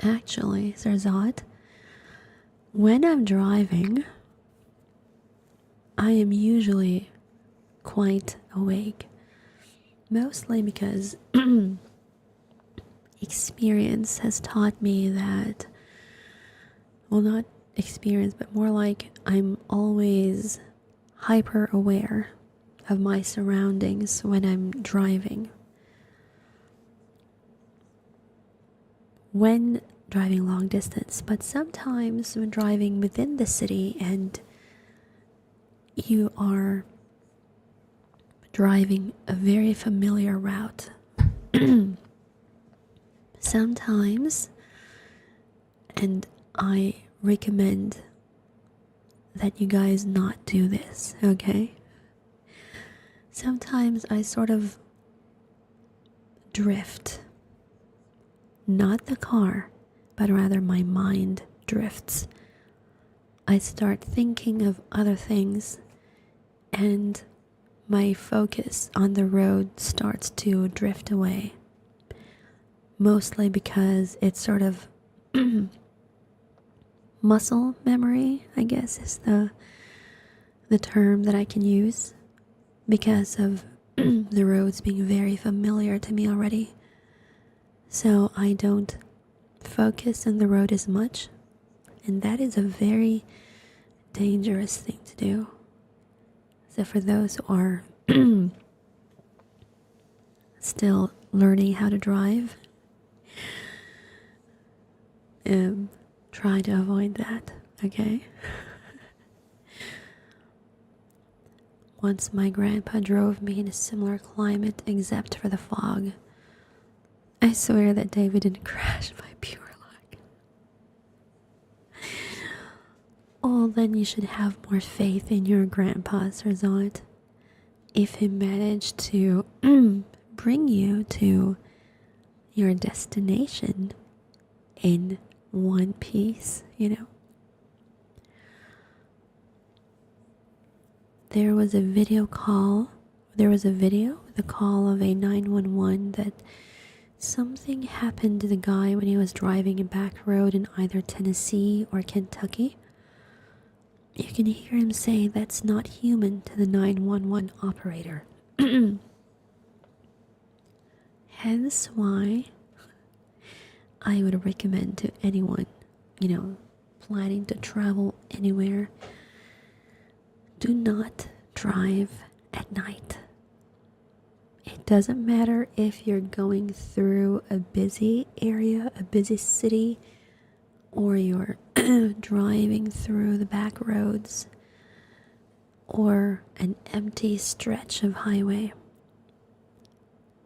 Actually, Sarzat, when I'm driving, I am usually quite awake. Mostly because experience has taught me that, well, not experience, but more like I'm always hyper aware of my surroundings when I'm driving. When driving long distance, but sometimes when driving within the city and you are driving a very familiar route, sometimes, and I recommend that you guys not do this, okay? Sometimes I sort of drift. Not the car, but rather my mind drifts. I start thinking of other things, and my focus on the road starts to drift away. Mostly because it's sort of muscle memory, I guess is the term that I can use, because of the roads being very familiar to me already. So I don't focus on the road as much, and that is a very dangerous thing to do. So for those who are still learning how to drive, try to avoid that, okay? Once my grandpa drove me in a similar climate except for the fog. I swear that David didn't crash by pure luck. Oh, then you should have more faith in your grandpa, Sarzat. If he managed to bring you to your destination in one piece, you know. There was a video, the call of a 911 that something happened to the guy when he was driving a back road in either Tennessee or Kentucky. You can hear him say that's not human to the 911 operator. Hence why I would recommend to anyone, planning to travel anywhere, do not drive at night. It doesn't matter if you're going through a busy area, a busy city, or you're driving through the back roads or an empty stretch of highway.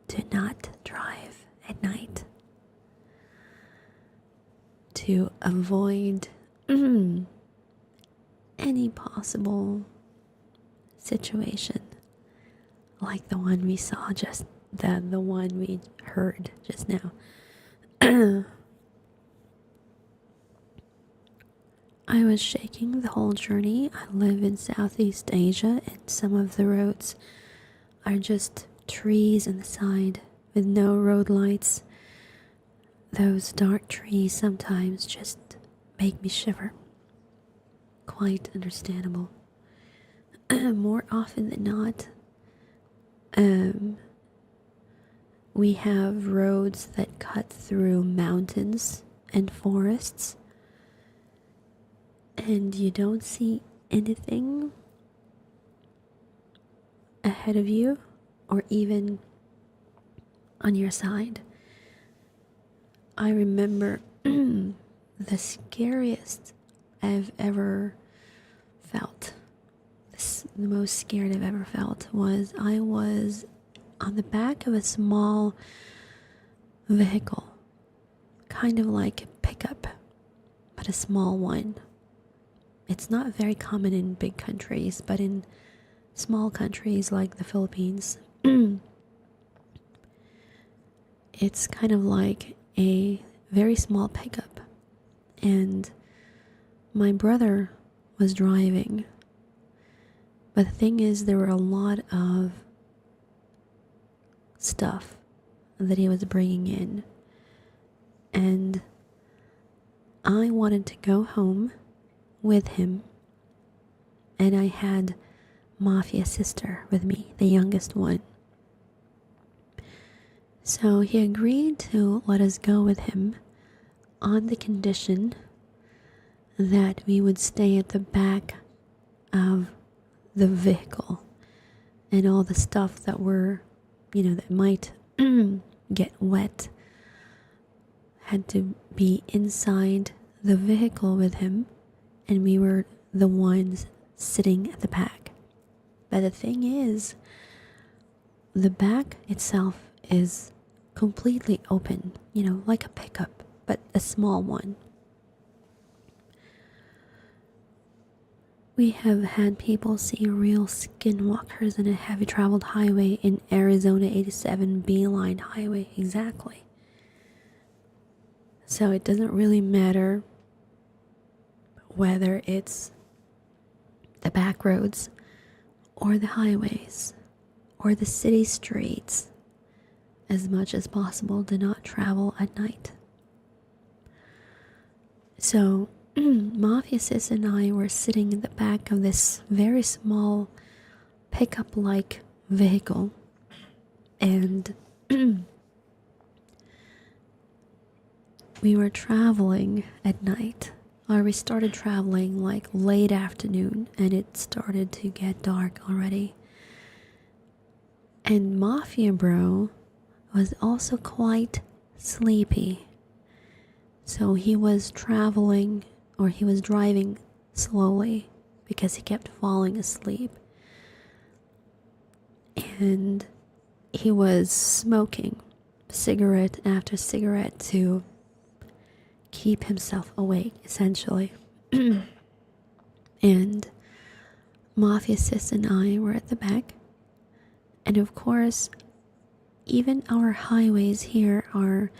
Do not drive at night to avoid any possible situation like the one we saw the one we heard just now. I was shaking the whole journey. I live in Southeast Asia, and some of the roads are just trees on the side with no road lights. Those dark trees sometimes just make me shiver. Quite understandable. More often than not, we have roads that cut through mountains and forests, and you don't see anything ahead of you or even on your side. I remember the scariest I've ever felt, the most scared I've ever felt was I was on the back of a small vehicle, kind of like a pickup, but a small one. It's not very common in big countries, but in small countries like the Philippines, it's kind of like a very small pickup. And my brother was driving. But the thing is, there were a lot of stuff that he was bringing in. And I wanted to go home with him. And I had Mafia sister with me, the youngest one. So he agreed to let us go with him on the condition that we would stay at the back of the vehicle, and all the stuff that that might get wet had to be inside the vehicle with him, and we were the ones sitting at the back. But the thing is, the back itself is completely open, like a pickup, but a small one. We have had people see real skinwalkers in a heavy traveled highway in Arizona 87 Beeline Highway, exactly. So it doesn't really matter whether it's the back roads or the highways or the city streets. As much as possible, do not travel at night. So Mafia Sis and I were sitting in the back of this very small pickup-like vehicle, and we were traveling at night. Or we started traveling like late afternoon, and it started to get dark already. And Mafia Bro was also quite sleepy. So he was driving slowly because he kept falling asleep. And he was smoking cigarette after cigarette to keep himself awake, essentially. And Mafia Sis and I were at the back. And of course, even our highways here are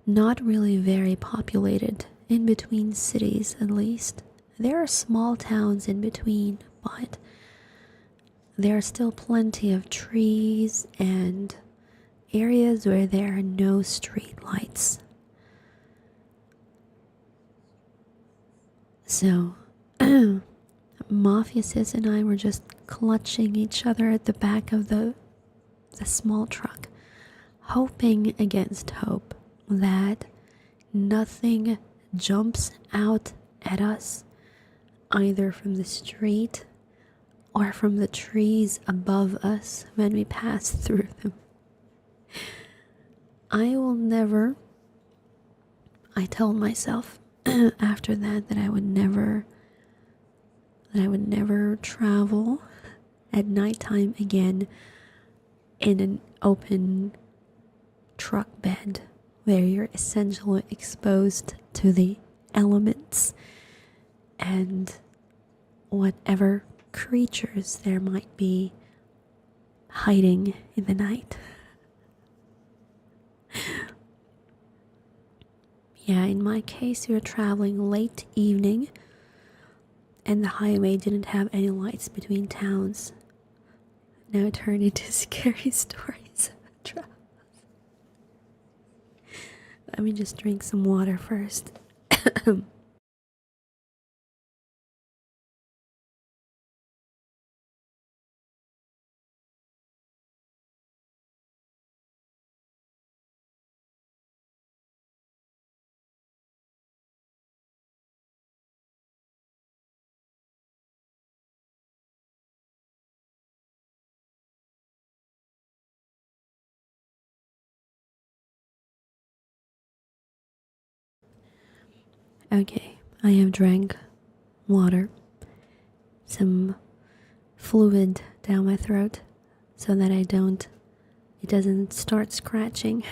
not really very populated, in between cities at least. There are small towns in between, but there are still plenty of trees and areas where there are no street lights. So, Mafia Sis and I were just clutching each other at the back of the small truck, hoping against hope that nothing jumps out at us, either from the street or from the trees above us when we pass through them. I told myself after that I would never travel at nighttime again in an open truck bed where you're essentially exposed to the elements and whatever creatures there might be hiding in the night. Yeah, in my case, we were traveling late evening and the highway didn't have any lights between towns. Now it turned into scary stories of travel. Let me just drink some water first. Okay, I have drank water, some fluid down my throat so that it doesn't start scratching.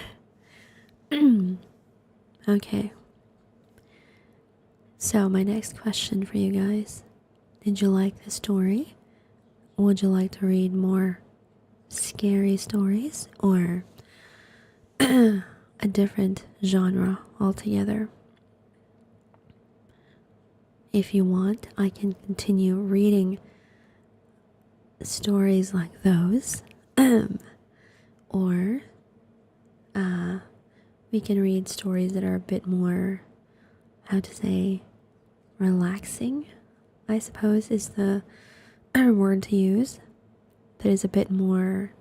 Okay. So, my next question for you guys, did you like the story? Would you like to read more scary stories or a different genre altogether? If you want, I can continue reading stories like those, or we can read stories that are a bit more, how to say, relaxing, I suppose is the word to use. That is a bit more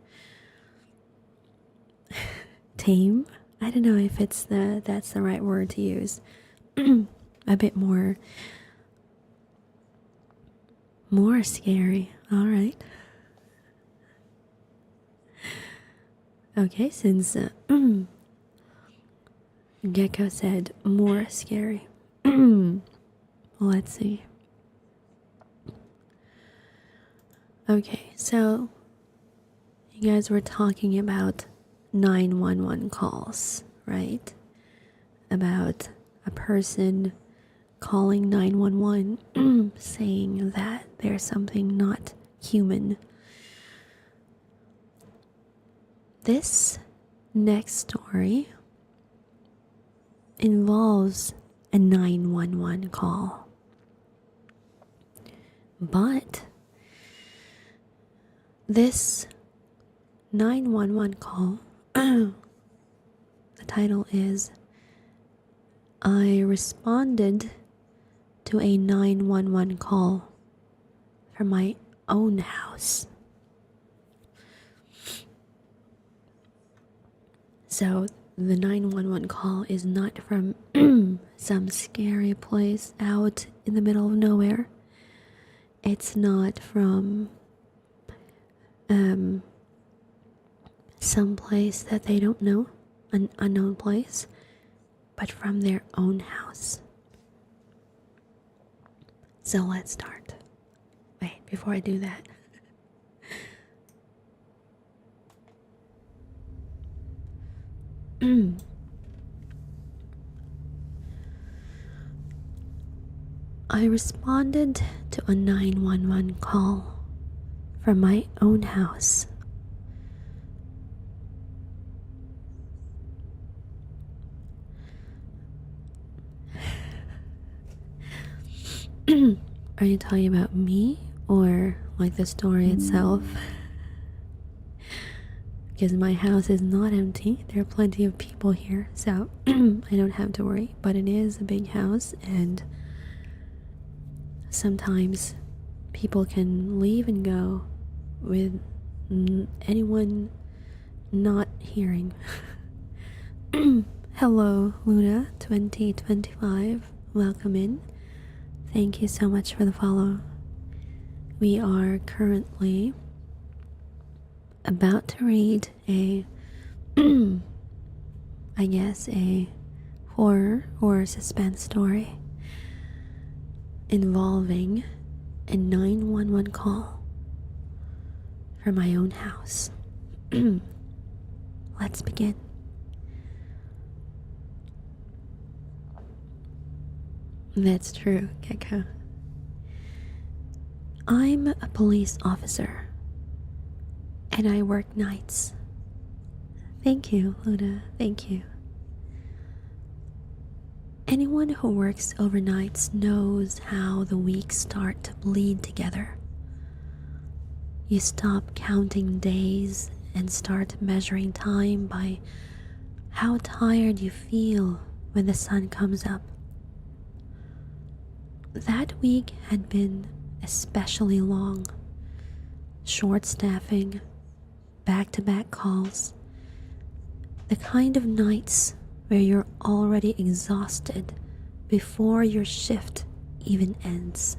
tame. I don't know if that's the right word to use. A bit more scary. All right. Okay, since Gecko said more scary. Let's see. Okay, so you guys were talking about 911 calls, right? About a person calling 911 saying that there's something not human. This next story involves a 911 call. But this 911 call, the title is I responded to a 911 call from my own house. So the 911 call is not from some scary place out in the middle of nowhere. It's not from some place that they don't know, an unknown place, but from their own house. So let's start. Wait, before I do that. I responded to a 911 call from my own house. Are you talking about me or like the story itself? Because my house is not empty. There are plenty of people here, so I don't have to worry. But it is a big house, and sometimes people can leave and go with anyone not hearing. Hello, Luna 2025. Welcome in. Thank you so much for the follow. We are currently about to read a I guess a horror or suspense story involving a 911 call from my own house. Let's begin. That's true, Gecko. I'm a police officer, and I work nights. Thank you, Luna. Thank you. Anyone who works overnights knows how the weeks start to bleed together. You stop counting days and start measuring time by how tired you feel when the sun comes up. That week had been especially long. Short staffing, back-to-back calls, the kind of nights where you're already exhausted before your shift even ends.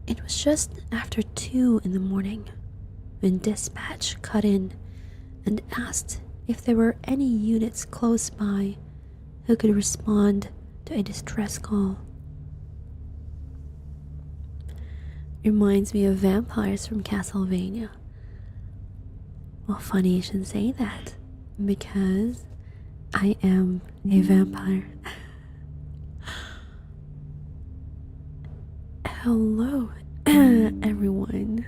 It was just after 2 in the morning when dispatch cut in and asked if there were any units close by who could respond to a distress call. Reminds me of vampires from Castlevania. Well, funny you should say that, because I am a vampire. Hello, everyone.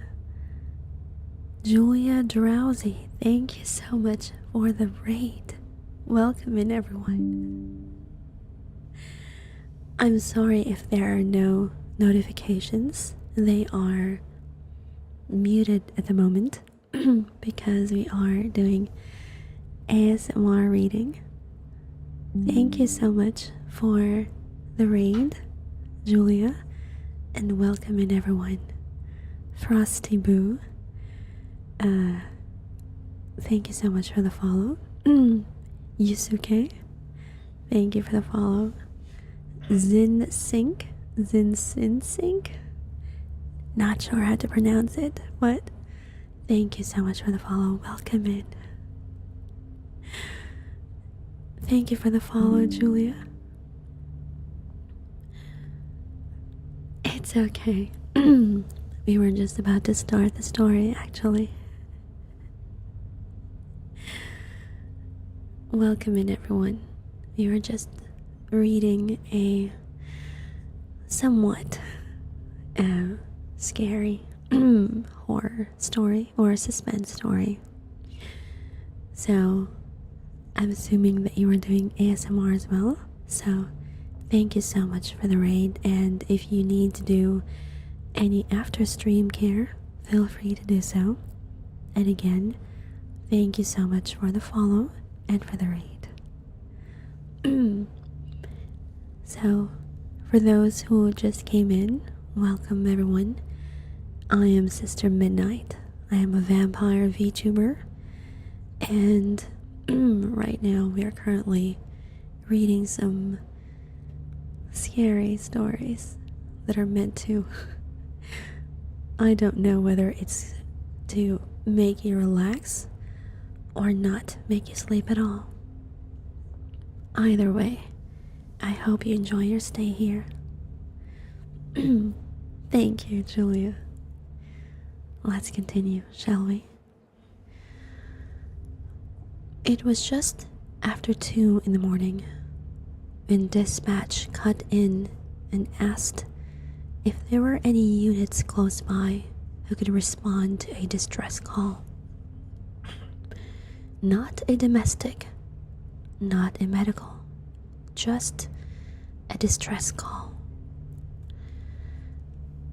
Julia Drowsy, thank you so much for the raid. Welcome in, everyone. I'm sorry if there are no notifications. They are muted at the moment because we are doing ASMR reading. Thank you so much for the raid, Julia, and welcome in, everyone. Frosty Boo, thank you so much for the follow. Yusuke, thank you for the follow. Zin Sync, not sure how to pronounce it, but thank you so much for the follow. Welcome in. Thank you for the follow, Julia. It's okay. We were just about to start the story, actually. Welcome in, everyone. We were just reading a somewhat scary horror story or suspense story. So I'm assuming that you were doing ASMR as well. So thank you so much for the raid, and if you need to do any after stream care, feel free to do so. And again, thank you so much for the follow and for the raid. So, for those who just came in, welcome everyone. I am Sister Midnight. I am a vampire VTuber, and right now we are currently reading some scary stories that are meant to I don't know whether it's to make you relax or not make you sleep at all. Either way, I hope you enjoy your stay here. Thank you, Julia. Let's continue, shall we? It was just after 2 in the morning when dispatch cut in and asked if there were any units close by who could respond to a distress call. Not a domestic, not a medical, just a distress call.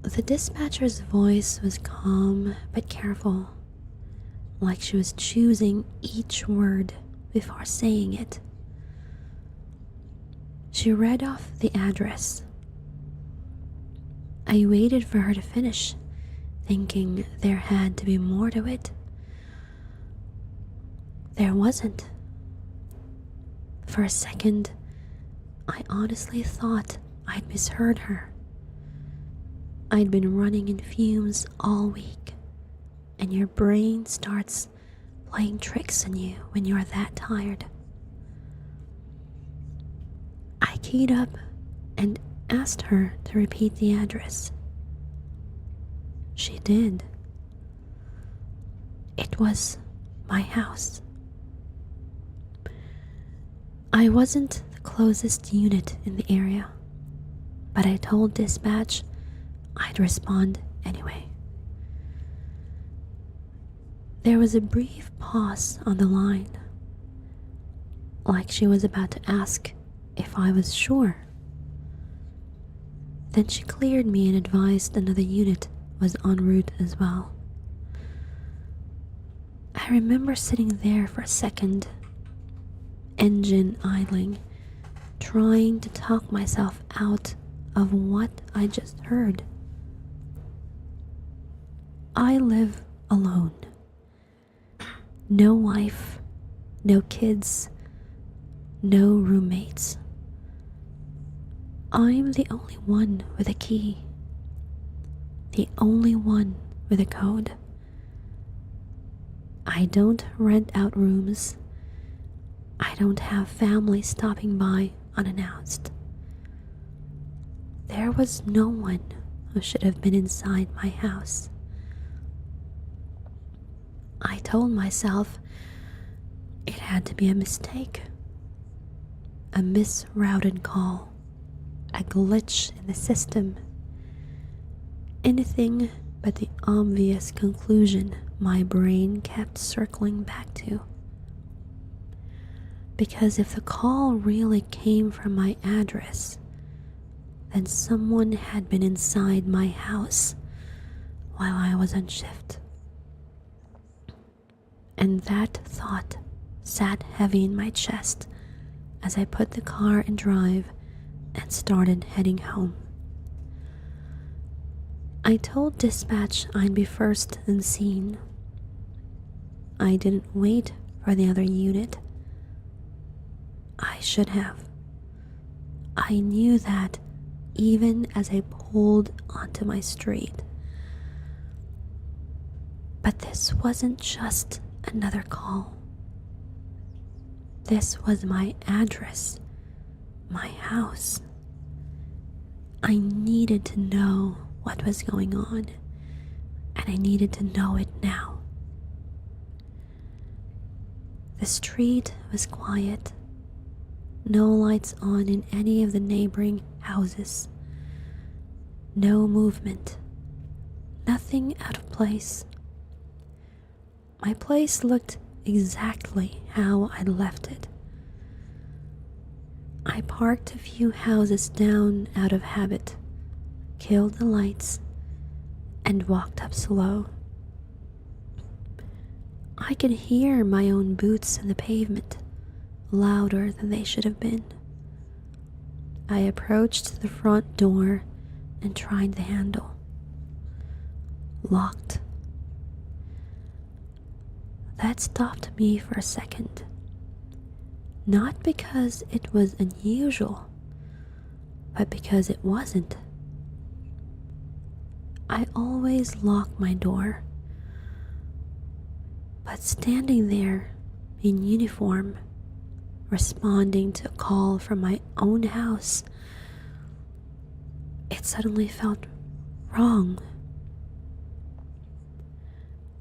The dispatcher's voice was calm but careful, like she was choosing each word before saying it. She read off the address. I waited for her to finish, thinking there had to be more to it. There wasn't. For a second, I honestly thought I'd misheard her. I'd been running in fumes all week, and your brain starts playing tricks on you when you're that tired. I keyed up and asked her to repeat the address. She did. It was my house. I wasn't the closest unit in the area, but I told dispatch I'd respond anyway. There was a brief pause on the line, like she was about to ask if I was sure. Then she cleared me and advised another unit was en route as well. I remember sitting there for a second, engine idling, trying to talk myself out of what I just heard. I live alone. No wife, no kids, no roommates. I'm the only one with a key. The only one with a code. I don't rent out rooms. I don't have family stopping by unannounced. There was no one who should have been inside my house. I told myself it had to be a mistake, a misrouted call, a glitch in the system, anything but the obvious conclusion my brain kept circling back to. Because if the call really came from my address, then someone had been inside my house while I was on shift. And that thought sat heavy in my chest as I put the car in drive and started heading home. I told dispatch I'd be first on scene. I didn't wait for the other unit. I should have. I knew that even as I pulled onto my street. But this wasn't just another call. This was my address, my house. I needed to know what was going on, and I needed to know it now. The street was quiet. No lights on in any of the neighboring houses. No movement. Nothing out of place. My place looked exactly how I'd left it. I parked a few houses down out of habit, killed the lights, and walked up slow. I could hear my own boots in the pavement, louder than they should have been. I approached the front door and tried the handle. Locked. That stopped me for a second. Not because it was unusual, but because it wasn't. I always lock my door. But standing there in uniform, responding to a call from my own house, it suddenly felt wrong.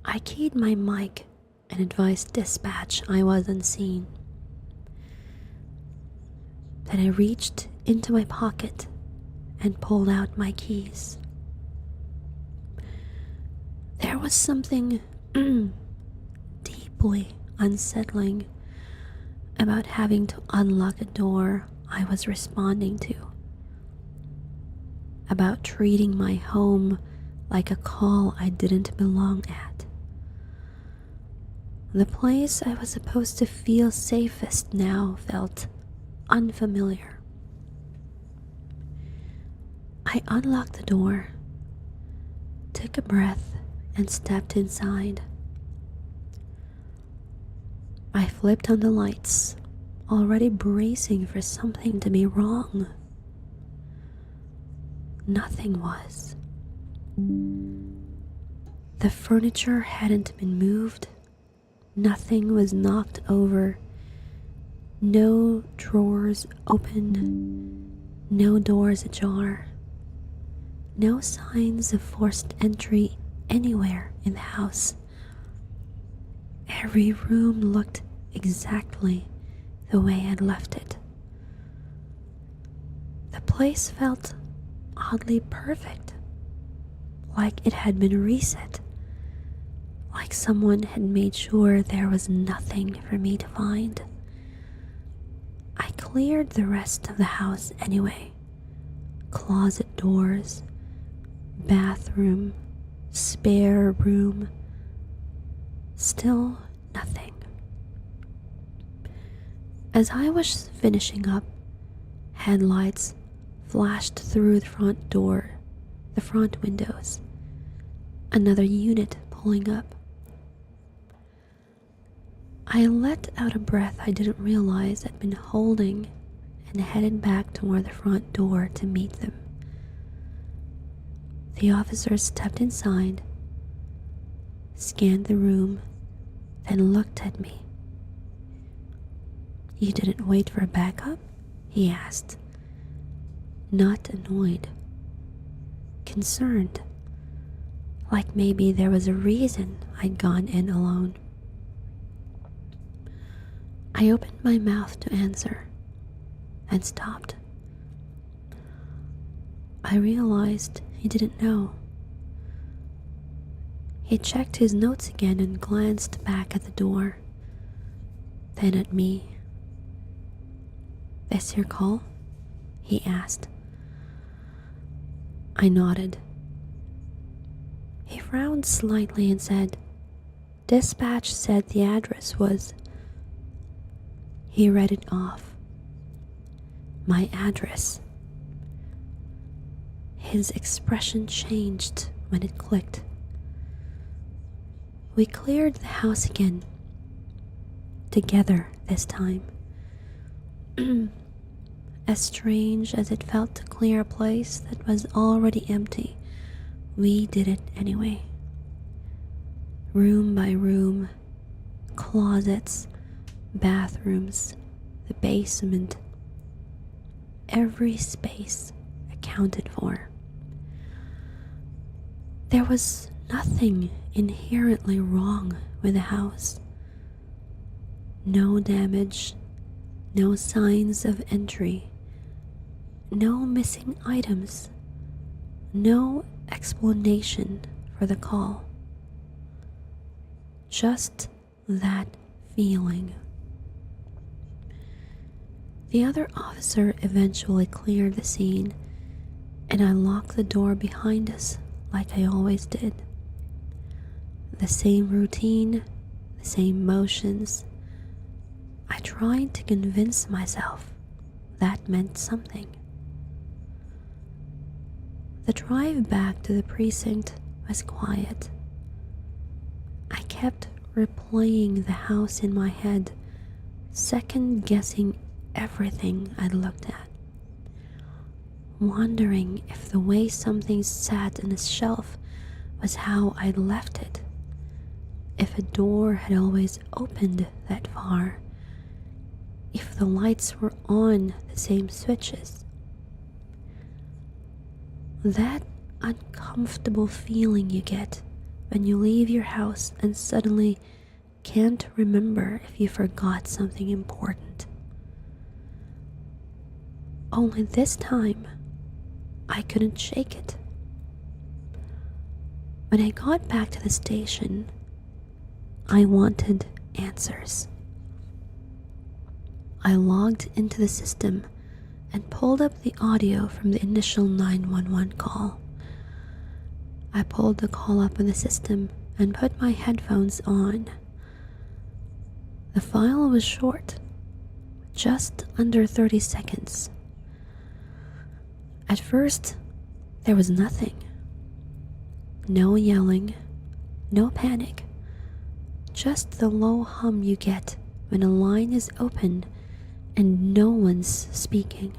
I keyed my mic and advised dispatch I was unseen. Then I reached into my pocket and pulled out my keys. There was something deeply unsettling about having to unlock a door I was responding to, about treating my home like a call I didn't belong at. The place I was supposed to feel safest now felt unfamiliar. I unlocked the door, took a breath, and stepped inside. I flipped on the lights, already bracing for something to be wrong. Nothing was. The furniture hadn't been moved. Nothing was knocked over. No drawers open. No doors ajar. No signs of forced entry anywhere in the house. Every room looked exactly the way I'd left it. The place felt oddly perfect, like it had been reset, like someone had made sure there was nothing for me to find. I cleared the rest of the house anyway. Closet doors, bathroom, spare room. Still nothing. As I was finishing up, headlights flashed through the front door, the front windows. Another unit pulling up. I let out a breath I didn't realize I'd been holding and headed back toward the front door to meet them. The officer stepped inside, scanned the room, then looked at me. "You didn't wait for a backup?" he asked. Not annoyed. Concerned. Like maybe there was a reason I'd gone in alone. I opened my mouth to answer, and stopped. I realized he didn't know. He checked his notes again and glanced back at the door, then at me. "This your call?" he asked. I nodded. He frowned slightly and said, "Dispatch said the address was..." He read it off. My address. His expression changed when it clicked. We cleared the house again. Together this time. As strange as it felt to clear a place that was already empty, we did it anyway. Room by room, closets, bathrooms, the basement. Every space accounted for. There was nothing inherently wrong with the house. No damage, no signs of entry, no missing items, no explanation for the call. Just that feeling. The other officer eventually cleared the scene, and I locked the door behind us like I always did. The same routine, the same motions. I tried to convince myself that meant something. The drive back to the precinct was quiet. I kept replaying the house in my head, second-guessing everything I'd looked at, wondering if the way something sat on a shelf was how I'd left it, if a door had always opened that far, if the lights were on the same switches. That uncomfortable feeling you get when you leave your house and suddenly can't remember if you forgot something important. Only this time, I couldn't shake it. When I got back to the station, I wanted answers. I logged into the system and pulled up the audio from the initial 911 call. I pulled the call up in the system and put my headphones on. The file was short, just under 30 seconds. At first, there was nothing. No yelling, no panic, just the low hum you get when a line is open and no one's speaking.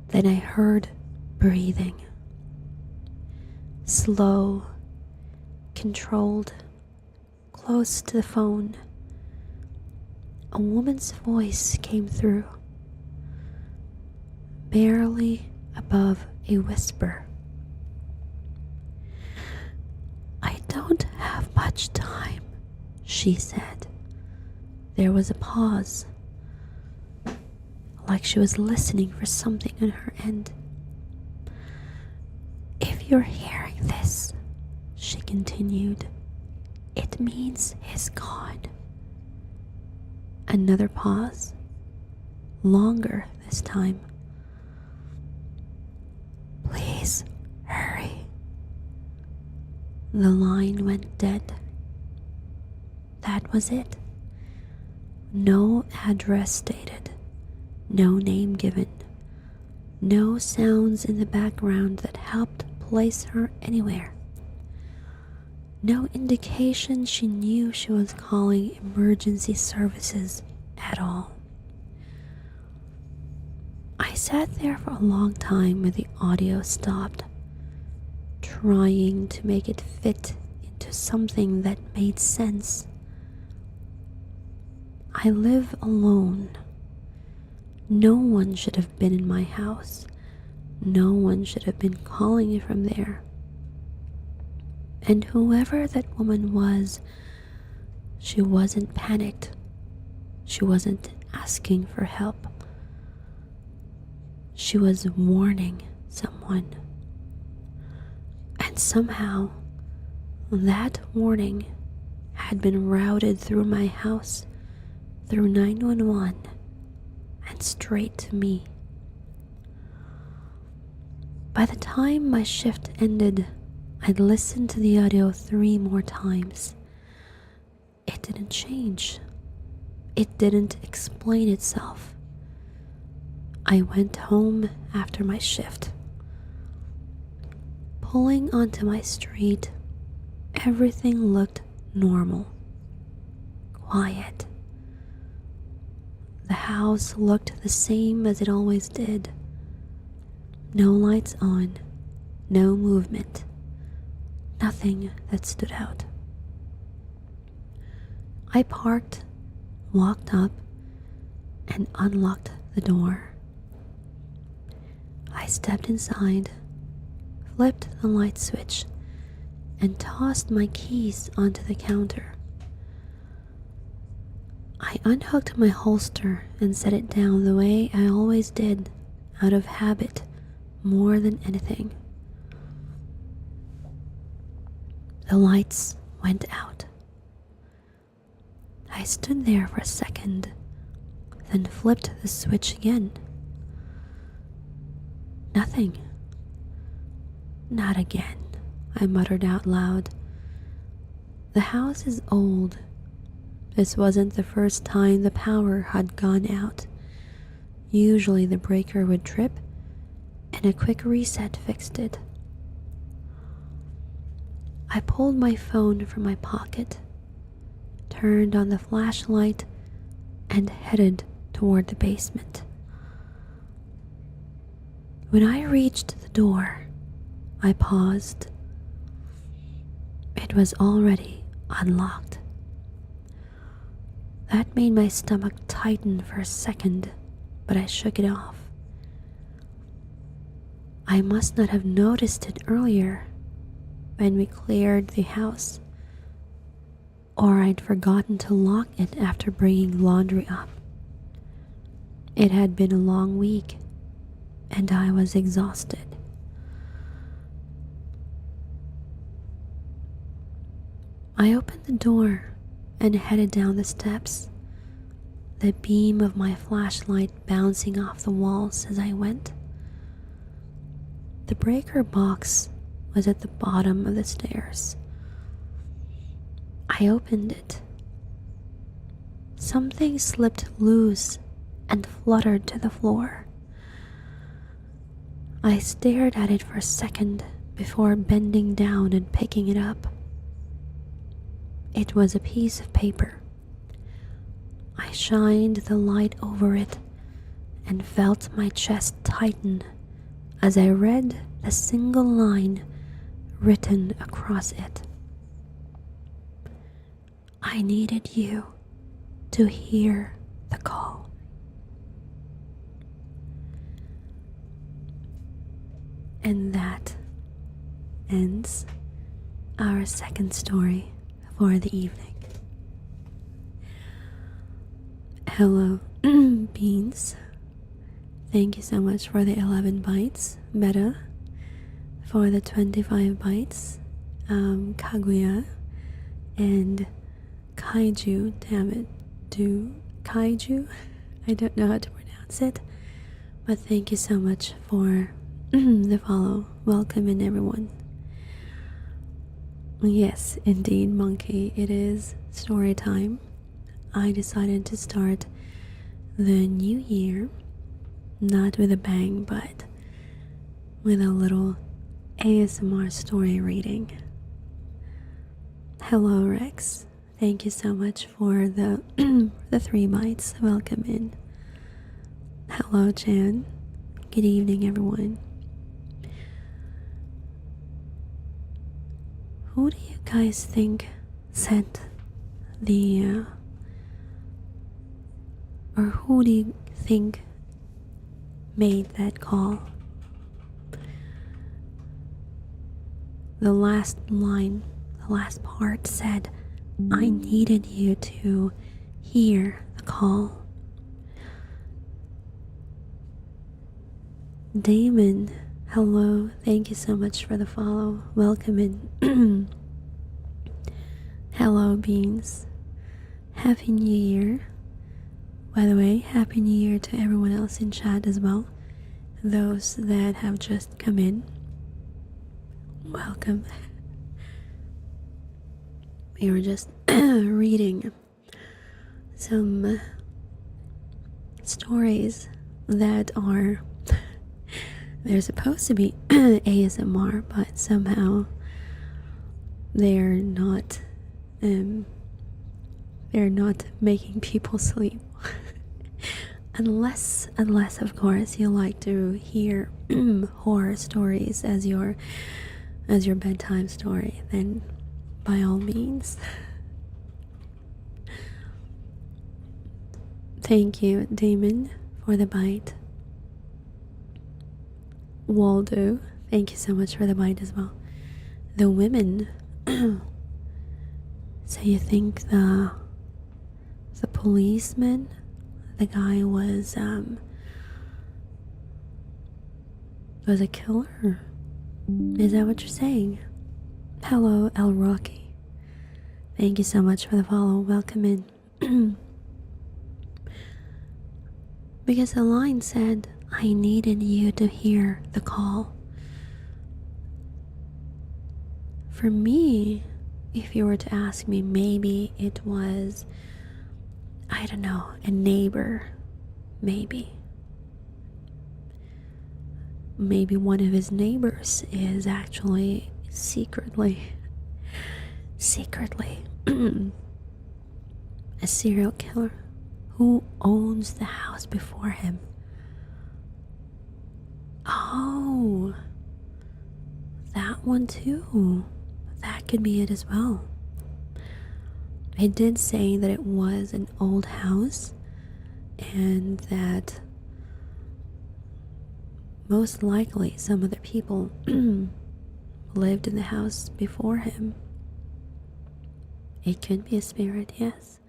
Then I heard breathing. Slow, controlled, close to the phone. A woman's voice came through, barely above a whisper. "I don't have much time," she said. There was a pause, like she was listening for something on her end. "If you're hearing this," she continued, "it means he's gone." Another pause, longer this time. "Please hurry." The line went dead. That was it. No address stated, no name given, no sounds in the background that helped place her anywhere. No indication she knew she was calling emergency services at all. I sat there for a long time when the audio stopped, trying to make it fit into something that made sense. I live alone. No one should have been in my house. No one should have been calling me from there. And whoever that woman was, she wasn't panicked. She wasn't asking for help. She was warning someone. And somehow, That warning had been routed through my house, through 911, and straight to me. By the time my shift ended, I'd listened to the audio 3 more times. It didn't change. It didn't explain itself. I went home after my shift. Pulling onto my street, everything looked normal, quiet. The house looked the same as it always did. No lights on, no movement, nothing that stood out. I parked, walked up, and unlocked the door. I stepped inside, flipped the light switch, and tossed my keys onto the counter. I unhooked my holster and set it down the way I always did, out of habit more than anything. The lights went out. I stood there for a second, then flipped the switch again. Nothing. Not again, I muttered out loud. The house is old. This wasn't the first time the power had gone out. Usually the breaker would trip, and a quick reset fixed it. I pulled my phone from my pocket, turned on the flashlight, and headed toward the basement. When I reached the door, I paused. It was already unlocked. That made my stomach tighten for a second, but I shook it off. I must not have noticed it earlier when we cleared the house, or I'd forgotten to lock it after bringing laundry up. It had been a long week, and I was exhausted. I opened the door and headed down the steps, the beam of my flashlight bouncing off the walls as I went. The breaker box was at the bottom of the stairs. I opened it. Something slipped loose and fluttered to the floor. I stared at it for a second before bending down and picking it up. It was a piece of paper. I shined the light over it and felt my chest tighten as I read the single line written across it. I needed you to hear the call. And that ends our second story for the evening. Hello, Beans. Thank you so much for the 11 bites. Meta for the 25 bites. Kaguya and Kaiju. Damn it. Kaiju? I don't know how to pronounce it. But thank you so much for the follow. Welcome in, everyone. Yes, indeed, Monkey. It is story time. I decided to start the new year, not with a bang, but with a little ASMR story reading. Hello, Rex. Thank you so much for the the 3 bites. Welcome in. Hello, Chan. Good evening, everyone. Who do you guys think sent the or who do you think made that call? The last line, the last part said, I needed you to hear the call. Damon, hello. Thank you so much for the follow. Welcome in. Hello, Beans. Happy New Year. By the way, Happy New Year to everyone else in chat as well. Those that have just come in, welcome. We were just reading some stories that are they're supposed to be ASMR, but somehow they're not making people sleep. unless of course you like to hear horror stories as your bedtime story, then by all means. Thank you, Damon, for the bite. Waldo, thank you so much for the bite as well. The women. So you think the policeman, the guy was a killer? Is that what you're saying? Hello, El Rocky. Thank you so much for the follow. Welcome in. Because the line said, I needed you to hear the call. For me, if you were to ask me, maybe it was, I don't know, a neighbor. Maybe one of his neighbors is actually secretly a serial killer who owns the house before him. Oh, that one too. That could be it as well. It did say that it was an old house and that most likely some other people lived in the house before him. It could be a spirit, yes.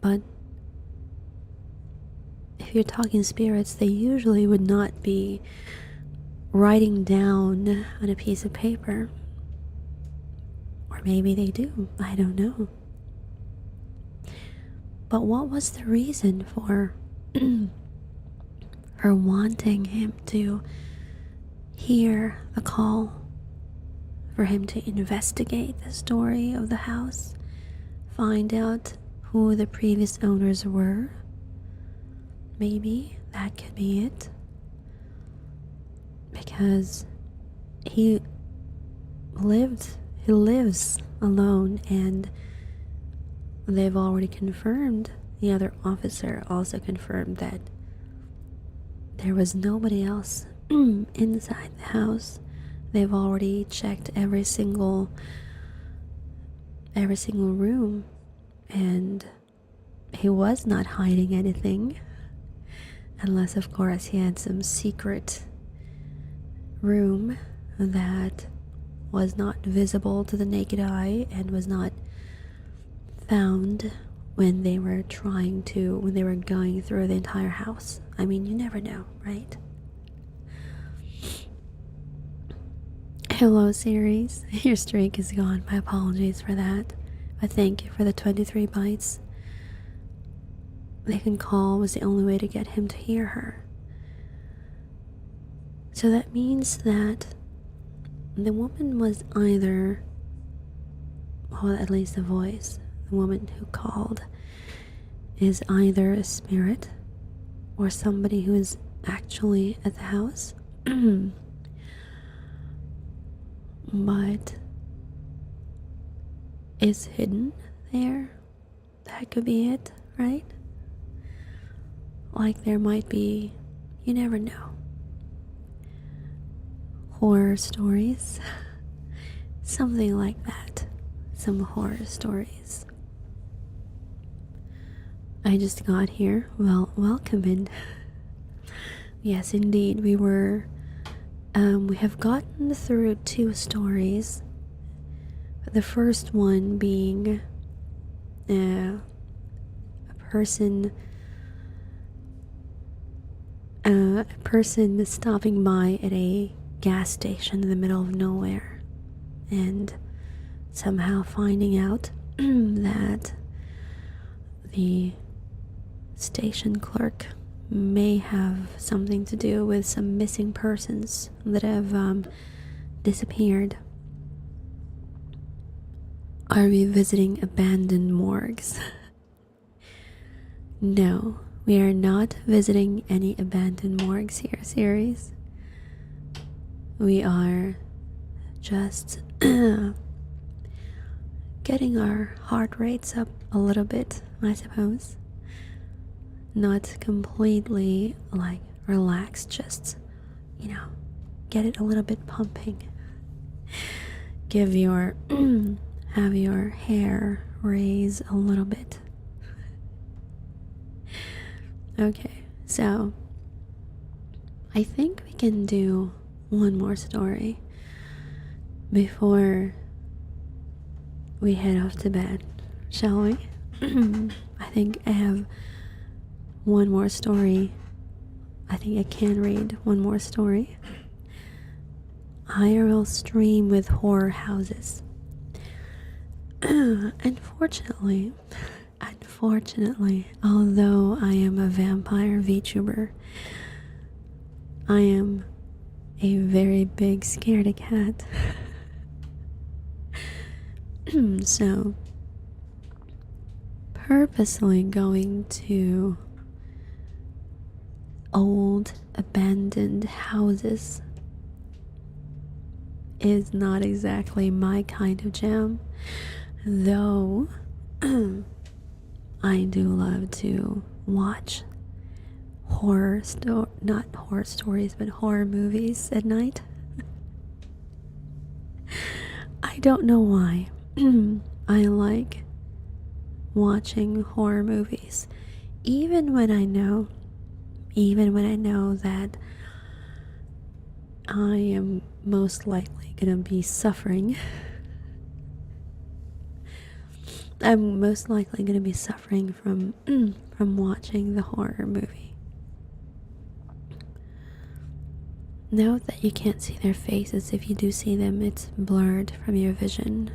But if you're talking spirits, they usually would not be writing down on a piece of paper. Or maybe they do, I don't know. But what was the reason for her wanting him to hear the call? For him to investigate the story of the house? Find out who the previous owners were? Maybe that could be it. Because he lives alone, and they've already confirmed, the other officer also confirmed that there was nobody else inside the house. They've already checked every single room, and he was not hiding anything, unless of course he had some secret room that was not visible to the naked eye and was not found when they were going through the entire house. I mean, you never know, right? Hello, series. Your streak is gone. My apologies for that. But thank you for the 23 bites. They can call was the only way to get him to hear her. So that means that the woman was either, well, at least the voice, the woman who called, is either a spirit or somebody who is actually at the house. But is hidden there. That could be it, right? Like there might be, you never know, horror stories. Something like that. Some horror stories. I just got here. Well, welcome in. Yes, indeed, we have gotten through 2 stories. The first one being a person stopping by at a gas station in the middle of nowhere and somehow finding out that the station clerk may have something to do with some missing persons that have disappeared. Are we visiting abandoned morgues? No, we are not visiting any abandoned morgues here, series. We are just getting our heart rates up a little bit, I suppose. Not completely like relaxed, just, get it a little bit pumping. Have your hair raise a little bit. Okay, so I think we can do one more story before we head off to bed, shall we? I think I have one more story. I think I can read one more story. IRL stream with horror houses. Unfortunately, although I am a vampire VTuber, I am a very big scaredy cat. So, purposely going to old abandoned houses is not exactly my kind of jam, though I do love to watch not horror stories, but horror movies at night. I don't know why. I like watching horror movies, even when I know that I am most likely gonna be suffering. I'm most likely gonna be suffering from watching the horror movie. Note that you can't see their faces. If you do see them, it's blurred from your vision.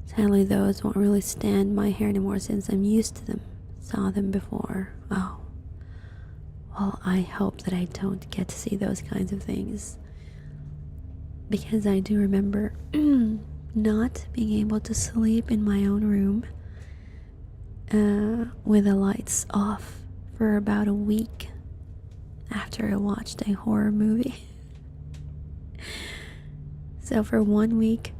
Sadly, those won't really stand my hair anymore since I'm used to them. Saw them before. Oh. Well, I hope that I don't get to see those kinds of things. Because I do remember not being able to sleep in my own room with the lights off for about a week after I watched a horror movie. So for 1 week,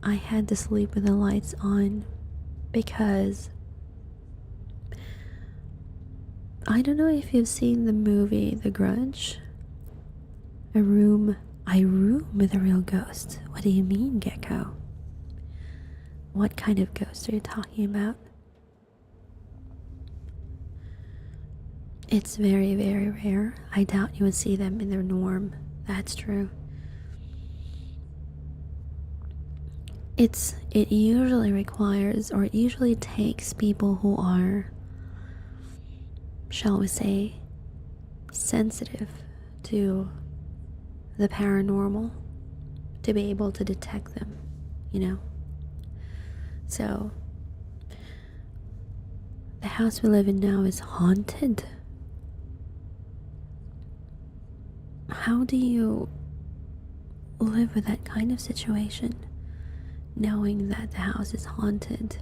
I had to sleep with the lights on because I don't know if you've seen the movie The Grudge. I room with a real ghost. What do you mean, Gecko? What kind of ghost are you talking about? It's very, very rare. I doubt you would see them in their norm. That's true. It usually requires, or it usually takes people who are, shall we say, sensitive to the paranormal to be able to detect them, So, the house we live in now is haunted. How do you live with that kind of situation, knowing that the house is haunted?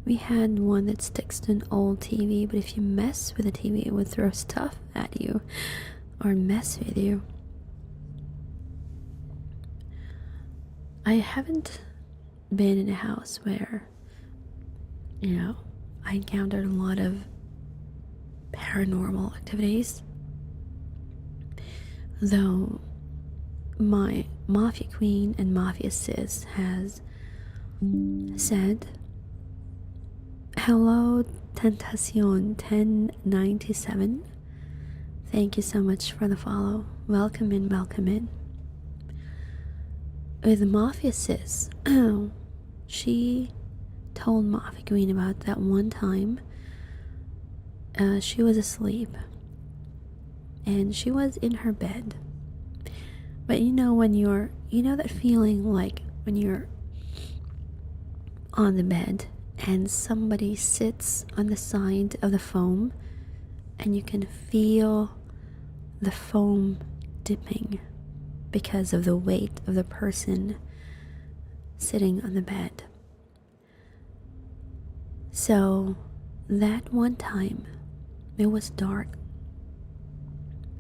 We had one that sticks to an old TV, but if you mess with the TV, it would throw stuff at you or mess with you. I haven't been in a house where, I encountered a lot of paranormal activities, though my Mafia Queen and Mafia Sis has said, hello Tentacion 1097, thank you so much for the follow. Welcome in, welcome in. With Mafia Sis, she told Mafia Queen about that one time she was asleep and she was in her bed. But when you're you know that feeling like when you're on the bed and somebody sits on the side of the foam and you can feel the foam dipping because of the weight of the person sitting on the bed. So that one time it was dark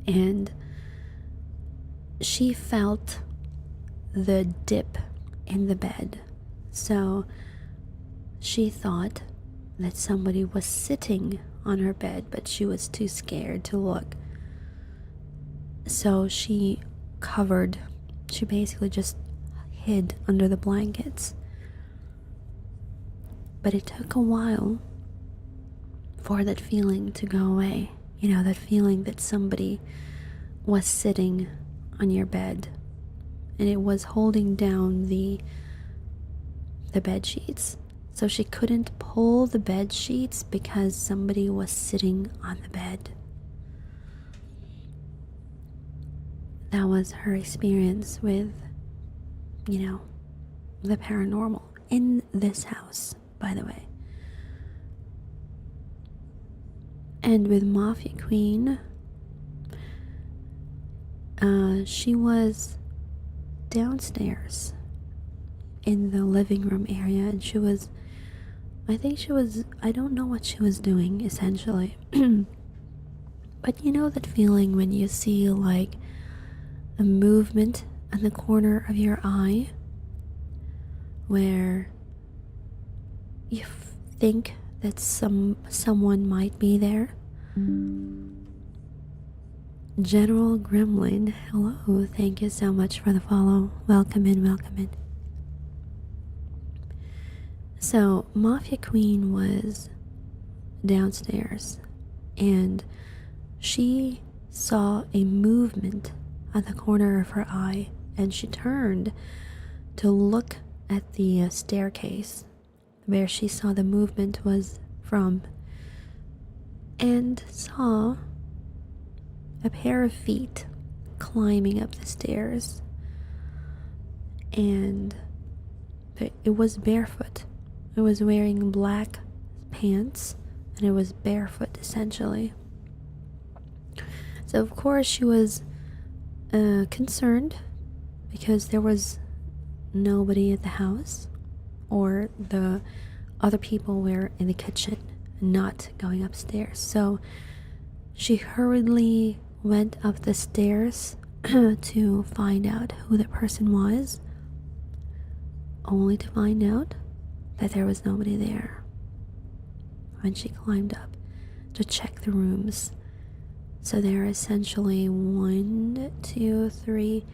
and she felt the dip in the bed. So she thought that somebody was sitting on her bed, but she was too scared to look. So she basically just hid under the blankets. But it took a while for that feeling to go away. You know, that feeling that somebody was sitting on your bed and it was holding down the bed sheets. So she couldn't pull the bed sheets because somebody was sitting on the bed. That was her experience with, the paranormal in this house, by the way. And with Mafia Queen, she was downstairs in the living room area, and I don't know what she was doing, essentially. But you know that feeling when you see like a movement in the corner of your eye where you think that someone might be there? General Gremlin, hello, thank you so much for the follow. Welcome in, welcome in. So, Mafia Queen was downstairs and she saw a movement at the corner of her eye, and she turned to look at the staircase where she saw the movement was from, and saw a pair of feet climbing up the stairs, and it was barefoot. It was wearing black pants and it was barefoot, essentially. So of course she was concerned because there was nobody at the house, or the other people were in the kitchen, not going upstairs. So she hurriedly went up the stairs to find out who the person was, only to find out that there was nobody there. When she climbed up to check the rooms, so there are essentially 1, 2, 3,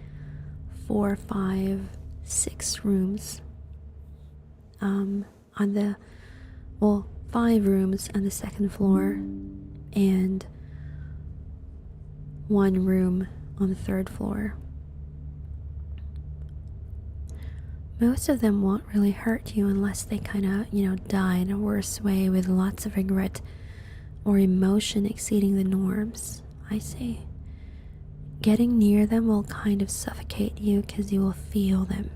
4, 5, 6 rooms. 5 rooms on the second floor and 1 room on the 3rd floor. Most of them won't really hurt you unless they kind of, die in a worse way with lots of regret or emotion exceeding the norms. I see. Getting near them will kind of suffocate you because you will feel them.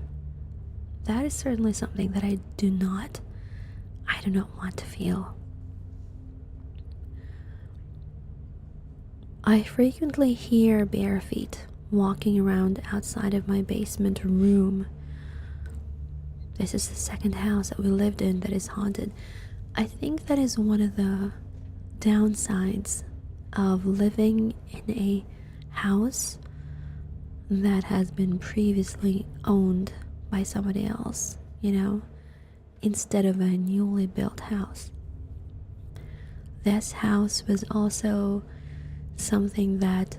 That is certainly something that I do not want to feel. I frequently hear bare feet walking around outside of my basement room. This is the second house that we lived in that is haunted. I think that is one of the downsides of living in a house that has been previously owned by somebody else, instead of a newly built house. This house was also something that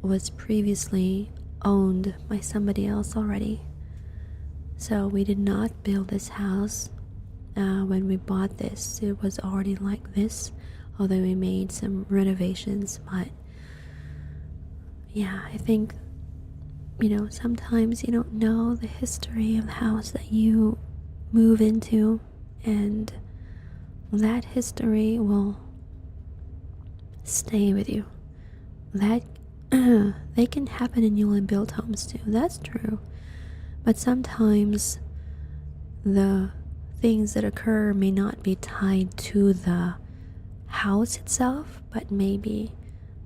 was previously owned by somebody else already. So we did not build this house when we bought this. It was already like this, although we made some renovations. But yeah, I think, sometimes you don't know the history of the house that you move into, and that history will stay with you. That they can happen in newly built homes too. That's true. But sometimes the things that occur may not be tied to the house itself, but maybe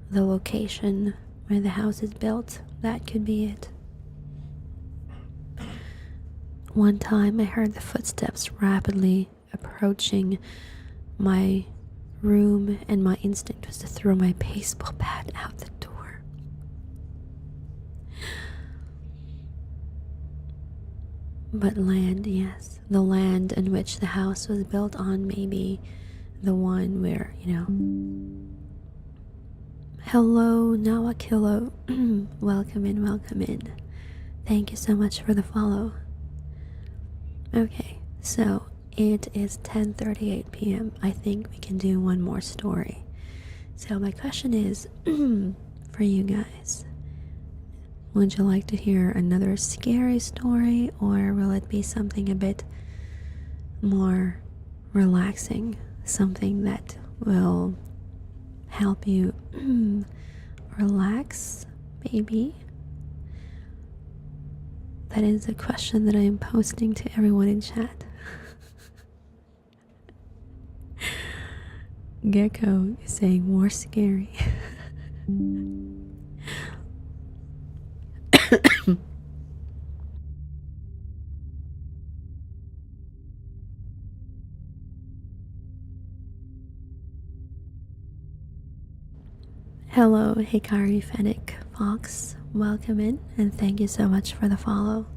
the location where the house is built. That could be it. One time I heard the footsteps rapidly approaching my room, and my instinct was to throw my baseball bat out the door. But land, yes, the land in which the house was built on may be the one where, hello, Nawakillo. Welcome in, welcome in. Thank you so much for the follow. Okay, so it is 10:38 p.m. I think we can do one more story. So my question is, for you guys, would you like to hear another scary story, or will it be something a bit more relaxing? Something that will help you relax, maybe? That is a question that I am posting to everyone in chat. Gecko is saying more scary. Hello, Hikari Fennec Fox. Welcome in, and thank you so much for the follow.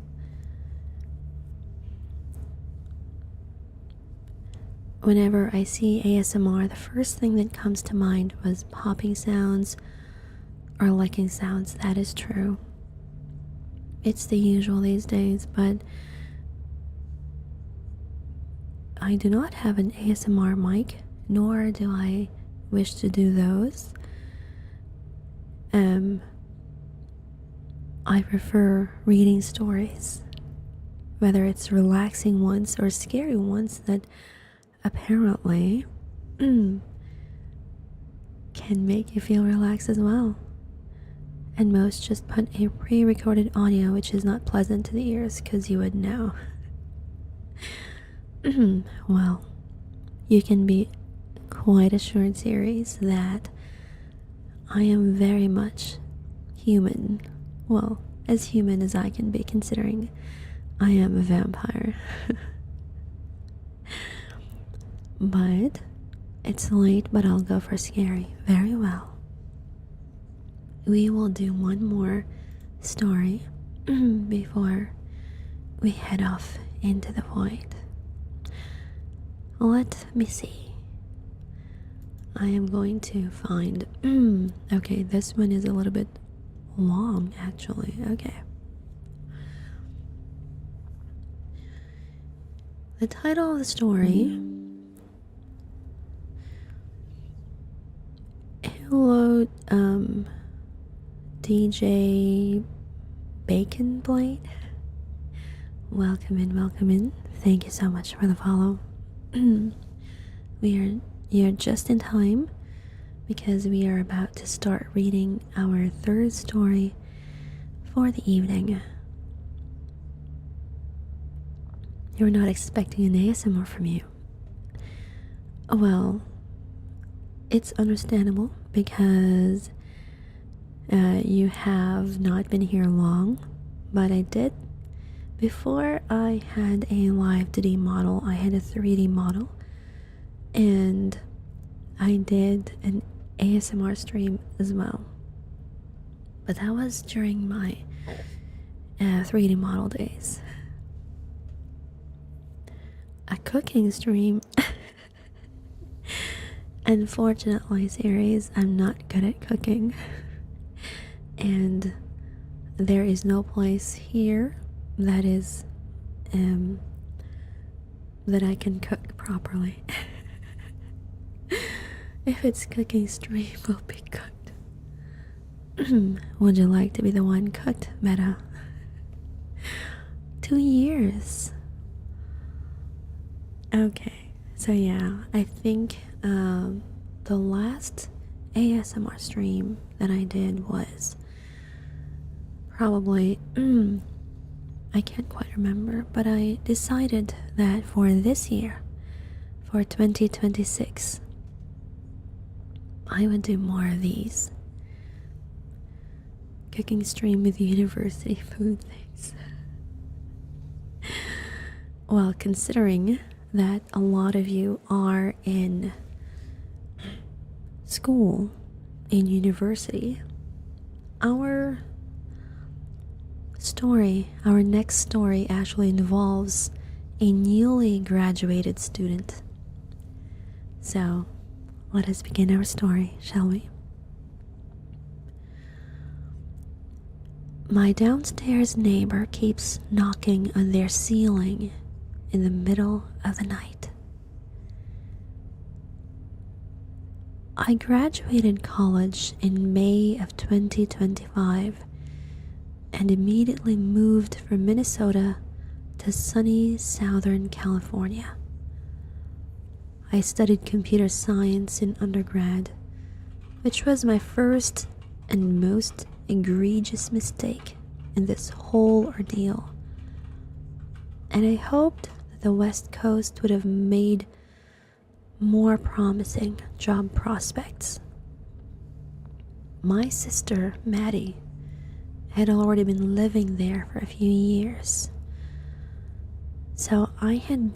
Whenever I see ASMR, the first thing that comes to mind was popping sounds or licking sounds. That is true. It's the usual these days, but I do not have an ASMR mic, nor do I wish to do those. I prefer reading stories, whether it's relaxing ones or scary ones that apparently can make you feel relaxed as well. And most just put a pre-recorded audio, which is not pleasant to the ears, because you would know. Well, you can be quite assured, series, that I am very much human. Well, as human as I can be, considering I am a vampire. But it's late, but I'll go for scary. Very well. We will do one more story before we head off into the void. Let me see. I am going to find... okay, this one is a little bit long, actually. Okay. The title of the story... Hello, DJ Bacon Blade. Welcome in, welcome in. Thank you so much for the follow. You're just in time, because we are about to start reading our third story for the evening. You're not expecting an ASMR from you. Well, it's understandable, because you have not been here long, but I did. Before I had a live 2D model, I had a 3D model, and I did an ASMR stream as well. But that was during my 3D model days. A cooking stream. Unfortunately, series, I'm not good at cooking. And there is no place here that is that I can cook properly. If it's cooking stream, will be cooked. Would you like to be the one cooked, Meta? 2 years. Okay, so yeah, I think the last ASMR stream that I did was probably I can't quite remember, but I decided that for this year, for 2026, I would do more of these cooking stream with university food things. Well, considering that a lot of you are in school, in university, our next story actually involves a newly graduated student. So, let us begin our story, shall we? My downstairs neighbor keeps knocking on their ceiling in the middle of the night. I graduated college in May of 2025 and immediately moved from Minnesota to sunny Southern California. I studied computer science in undergrad, which was my first and most egregious mistake in this whole ordeal. And I hoped that the West Coast would have made more promising job prospects. My sister, Maddie, had already been living there for a few years. So I had a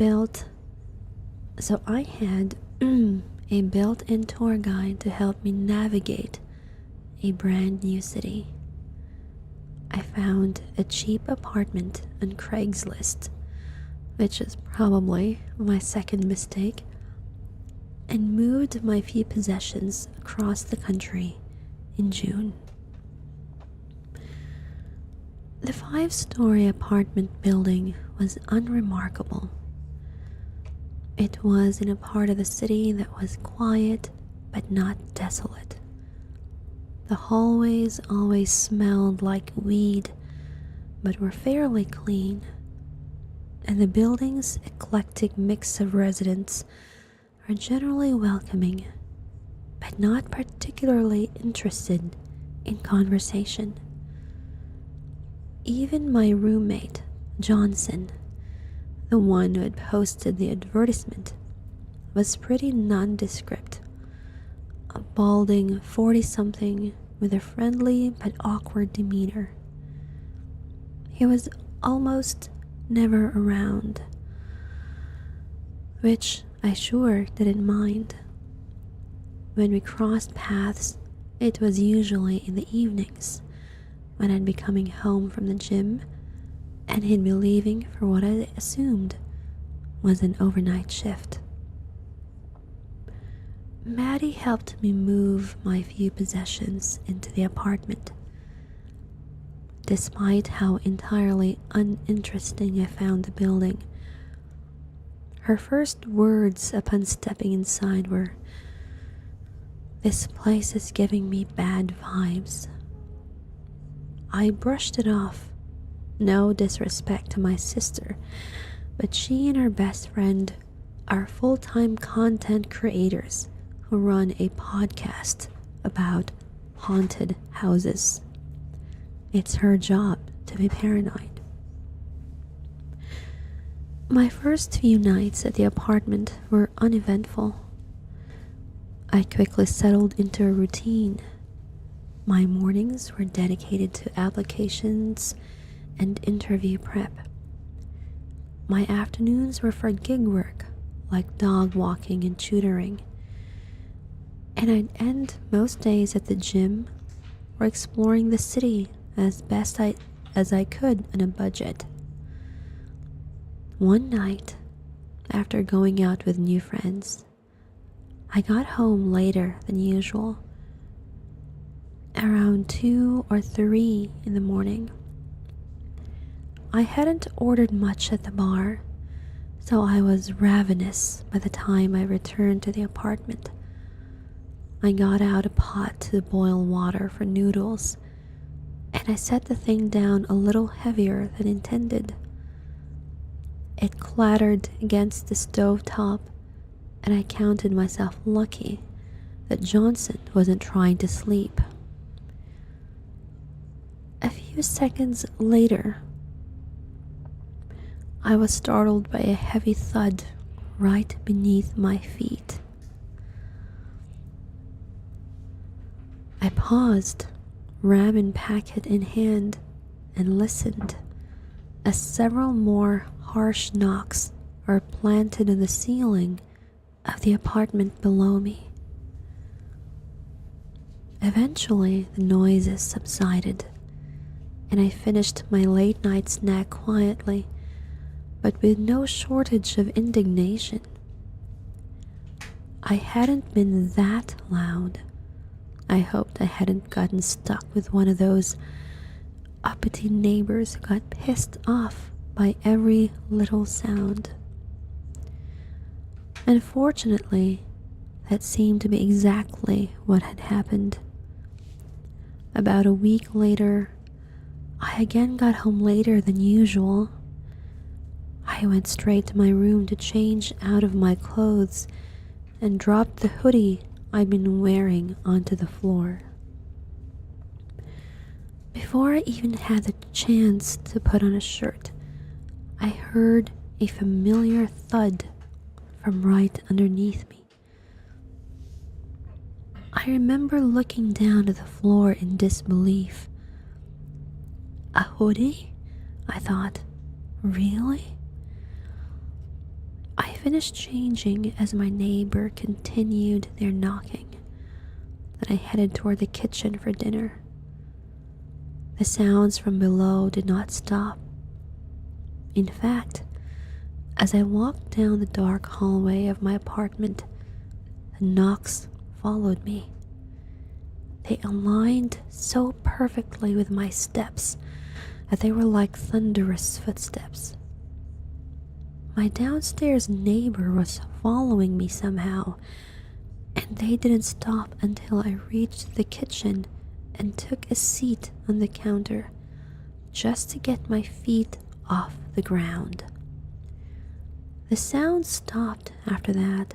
built-in tour guide to help me navigate a brand new city. I found a cheap apartment on Craigslist, which is probably my second mistake, and moved my few possessions across the country in June. The 5-story apartment building was unremarkable. It was in a part of the city that was quiet but not desolate. The hallways always smelled like weed but were fairly clean, and the building's eclectic mix of residents are generally welcoming but not particularly interested in conversation. Even my roommate, Johnson, the one who had posted the advertisement, was pretty nondescript. A balding 40-something with a friendly but awkward demeanor. He was almost never around, which I sure didn't mind. When we crossed paths, it was usually in the evenings, when I'd be coming home from the gym and he'd be leaving for what I assumed was an overnight shift. Maddie helped me move my few possessions into the apartment. Despite how entirely uninteresting I found the building, her first words upon stepping inside were, "This place is giving me bad vibes." I brushed it off. No disrespect to my sister, but she and her best friend are full-time content creators who run a podcast about haunted houses. It's her job to be paranoid. My first few nights at the apartment were uneventful. I quickly settled into a routine. My mornings were dedicated to applications and interview prep. My afternoons were for gig work, like dog walking and tutoring. And I'd end most days at the gym or exploring the city as best as I could on a budget. One night, after going out with new friends, I got home later than usual, around 2 or 3 in the morning. I hadn't ordered much at the bar, so I was ravenous by the time I returned to the apartment. I got out a pot to boil water for noodles, and I set the thing down a little heavier than intended. It clattered against the stovetop, and I counted myself lucky that Johnson wasn't trying to sleep. A few seconds later, I was startled by a heavy thud right beneath my feet. I paused, ramen packet in hand, and listened as several more harsh knocks were planted in the ceiling of the apartment below me. Eventually, the noises subsided, and I finished my late night snack quietly, but with no shortage of indignation. I hadn't been that loud. I hoped I hadn't gotten stuck with one of those uppity neighbors who got pissed off by every little sound. Unfortunately, that seemed to be exactly what had happened. About a week later, I again got home later than usual. I went straight to my room to change out of my clothes and dropped the hoodie I'd been wearing onto the floor. Before I even had the chance to put on a shirt, I heard a familiar thud from right underneath me. I remember looking down at the floor in disbelief. A hoodie? I thought. Really? I finished changing as my neighbor continued their knocking. Then I headed toward the kitchen for dinner. The sounds from below did not stop. In fact, as I walked down the dark hallway of my apartment, the knocks followed me. They aligned so perfectly with my steps that they were like thunderous footsteps. My downstairs neighbor was following me somehow, and they didn't stop until I reached the kitchen and took a seat on the counter just to get my feet off the ground. The sound stopped after that,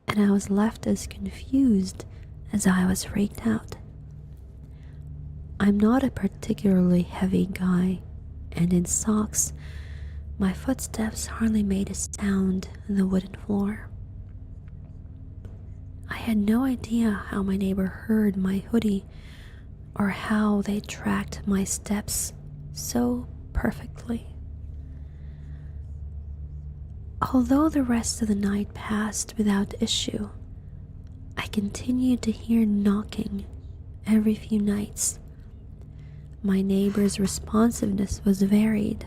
and I was left as confused as I was freaked out. I'm not a particularly heavy guy, and in socks, my footsteps hardly made a sound on the wooden floor. I had no idea how my neighbor heard my hoodie or how they tracked my steps so perfectly. Although the rest of the night passed without issue, I continued to hear knocking every few nights. My neighbor's responsiveness was varied.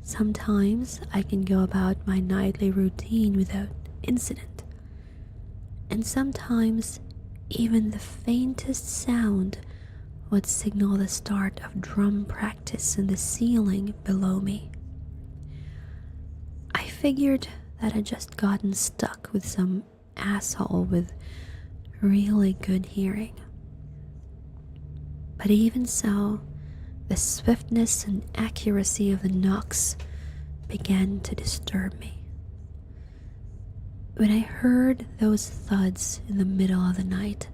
Sometimes I can go about my nightly routine without incident, and sometimes even the faintest sound would signal the start of drum practice in the ceiling below me. I figured that I'd just gotten stuck with some asshole with really good hearing. But even so, the swiftness and accuracy of the knocks began to disturb me. When I heard those thuds in the middle of the night,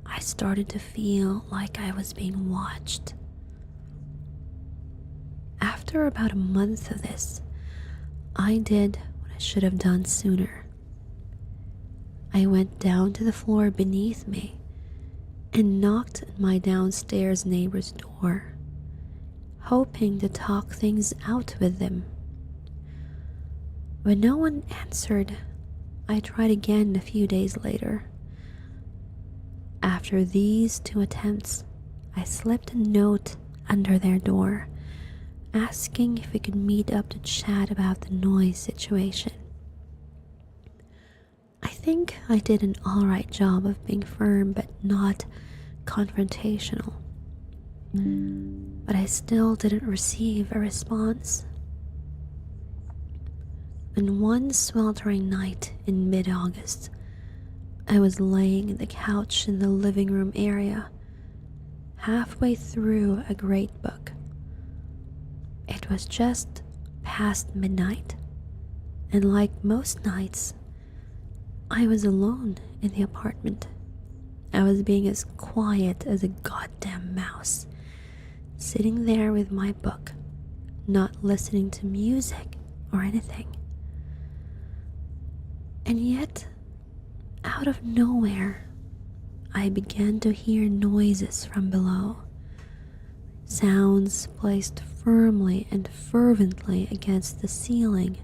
I started to feel like I was being watched. After about a month of this, I did what I should have done sooner. I went down to the floor beneath me and knocked on my downstairs neighbor's door, hoping to talk things out with them. When no one answered, I tried again a few days later. After these two attempts, I slipped a note under their door, asking if we could meet up to chat about the noise situation. I think I did an alright job of being firm but not confrontational. But I still didn't receive a response. On one sweltering night in mid-August, I was laying on the couch in the living room area, halfway through a great book. It was just past midnight, and like most nights, I was alone in the apartment. I was being as quiet as a goddamn mouse, sitting there with my book, not listening to music or anything. And yet, out of nowhere, I began to hear noises from below, sounds placed firmly and fervently against the ceiling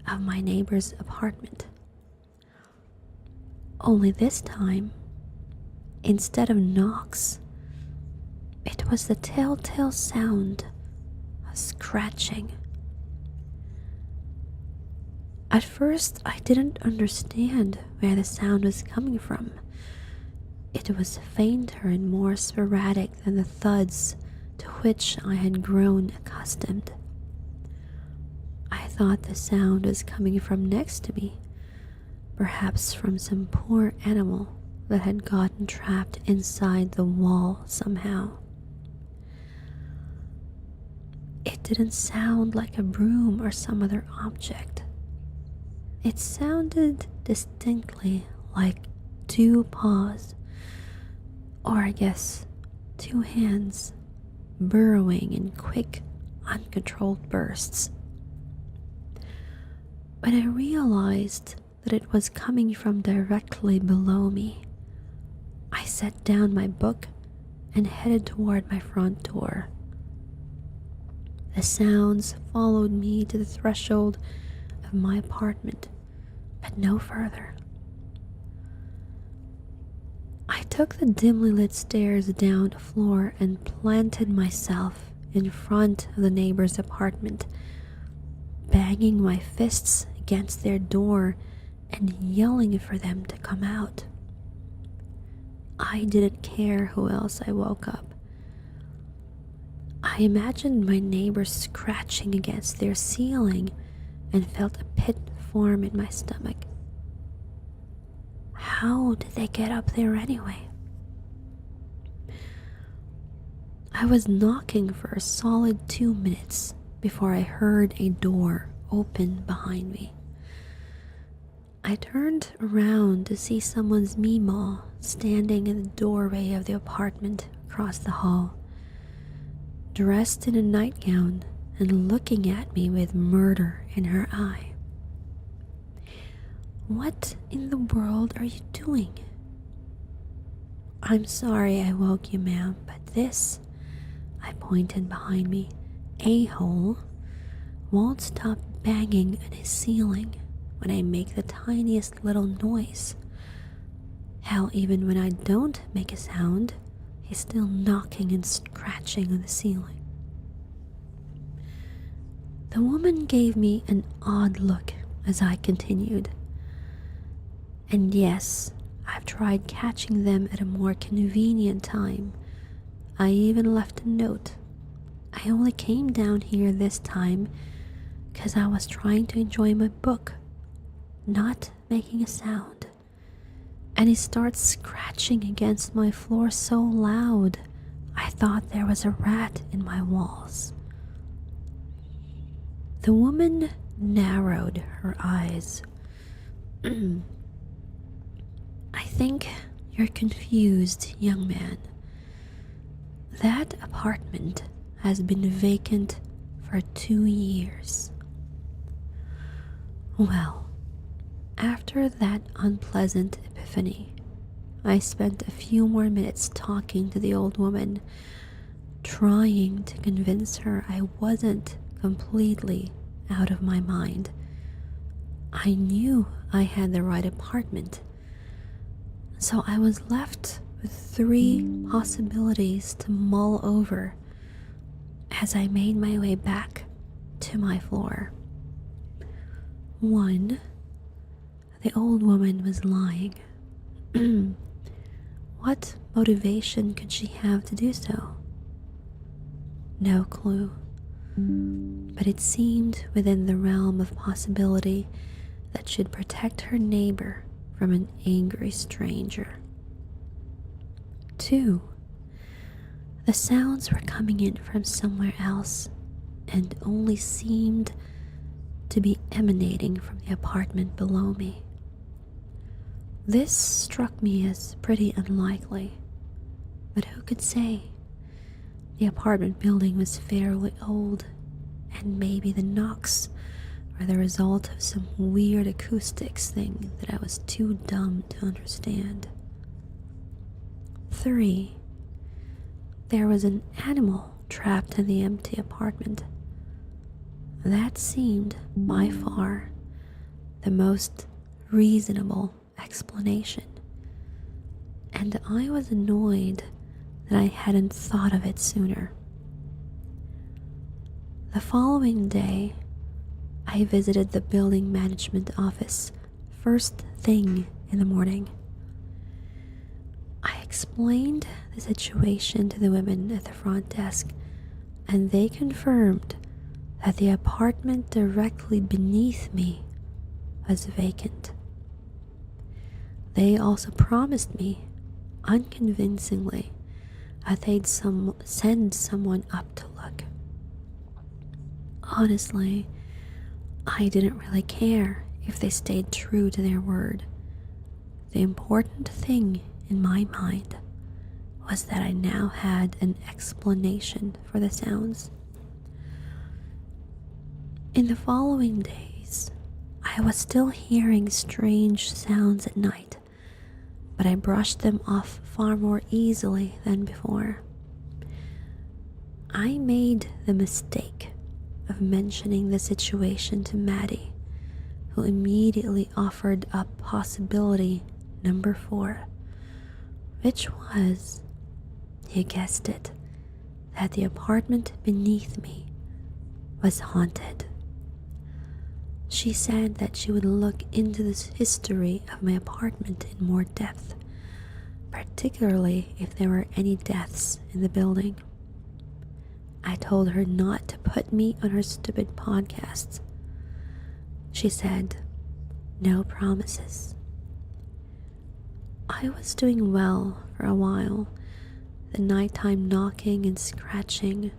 of my neighbor's apartment. Only this time, instead of knocks, it was the telltale sound of scratching. At first, I didn't understand where the sound was coming from. It was fainter and more sporadic than the thuds to which I had grown accustomed. I thought the sound was coming from next to me, perhaps from some poor animal that had gotten trapped inside the wall somehow. It didn't sound like a broom or some other object. It sounded distinctly like two paws, or I guess 2 hands, burrowing in quick, uncontrolled bursts. When I realized that it was coming from directly below me, I set down my book and headed toward my front door. The sounds followed me to the threshold of my apartment, but no further. I took the dimly lit stairs down the floor and planted myself in front of the neighbor's apartment, banging my fists against their door and yelling for them to come out. I didn't care who else I woke up. I imagined my neighbors scratching against their ceiling and felt a pit form in my stomach. How did they get up there anyway? I was knocking for a solid 2 minutes before I heard a door open behind me. I turned around to see someone's meemaw standing in the doorway of the apartment across the hall, dressed in a nightgown and looking at me with murder in her eye. What in the world are you doing? I'm sorry I woke you, ma'am, but this, I pointed behind me, a-hole won't stop banging on his ceiling when I make the tiniest little noise. Hell, even when I don't make a sound, he's still knocking and scratching on the ceiling. The woman gave me an odd look as I continued. And yes, I've tried catching them at a more convenient time. I even left a note. I only came down here this time because I was trying to enjoy my book, not making a sound. And he starts scratching against my floor so loud, I thought there was a rat in my walls. The woman narrowed her eyes. I think you're confused, young man. That apartment has been vacant for 2 years. Well, after that unpleasant epiphany, I spent a few more minutes talking to the old woman, trying to convince her I wasn't completely out of my mind. I knew I had the right apartment, so I was left with 3 possibilities to mull over as I made my way back to my floor. 1. The old woman was lying. What motivation could she have to do so? No clue. But it seemed within the realm of possibility that she'd protect her neighbor from an angry stranger. 2. The sounds were coming in from somewhere else and only seemed to be emanating from the apartment below me. This struck me as pretty unlikely, but who could say? The apartment building was fairly old, and maybe the knocks were the result of some weird acoustics thing that I was too dumb to understand. 3. There was an animal trapped in the empty apartment. That seemed, by far, the most reasonable explanation, and I was annoyed that I hadn't thought of it sooner. The following day, I visited the building management office first thing in the morning. I explained the situation to the women at the front desk, and they confirmed that the apartment directly beneath me was vacant. They also promised me, unconvincingly, that they'd send someone up to look. Honestly, I didn't really care if they stayed true to their word. The important thing in my mind was that I now had an explanation for the sounds. In the following days, I was still hearing strange sounds at night, but I brushed them off far more easily than before. I made the mistake of mentioning the situation to Maddie, who immediately offered up possibility number 4, which was, you guessed it, that the apartment beneath me was haunted. She said that she would look into the history of my apartment in more depth, particularly if there were any deaths in the building. I told her not to put me on her stupid podcasts. She said, no promises. I was doing well for a while. The nighttime knocking and scratching,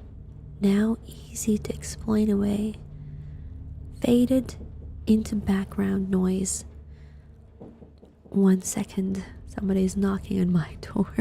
now easy to explain away, faded into background noise. 1 second, somebody's knocking on my door.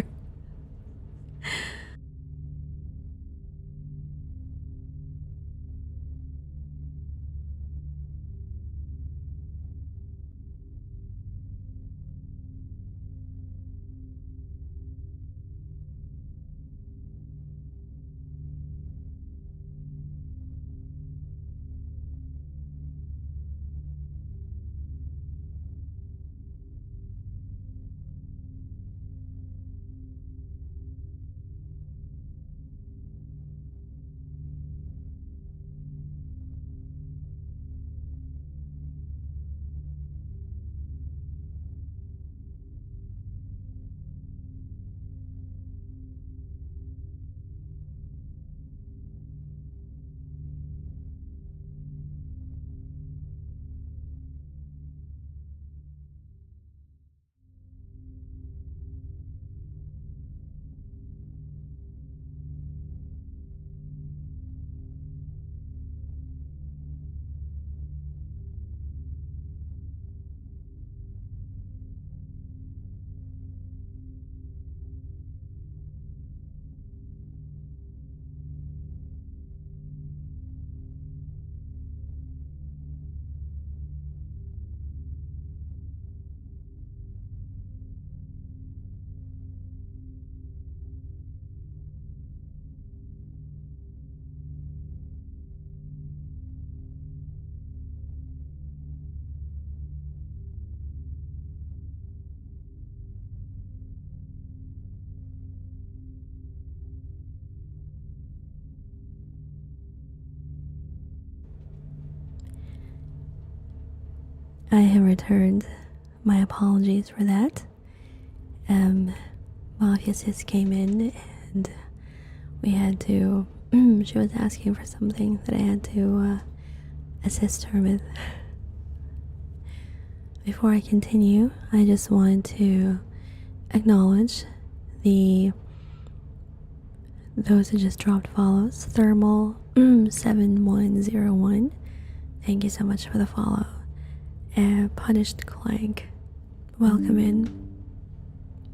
I have returned. My apologies for that. Mafia sis came in and we had to, she was asking for something that I had to assist her with. Before I continue, I just want to acknowledge those who just dropped follows. Thermal 7101, thank you so much for the follow. Punished Clank, welcome in.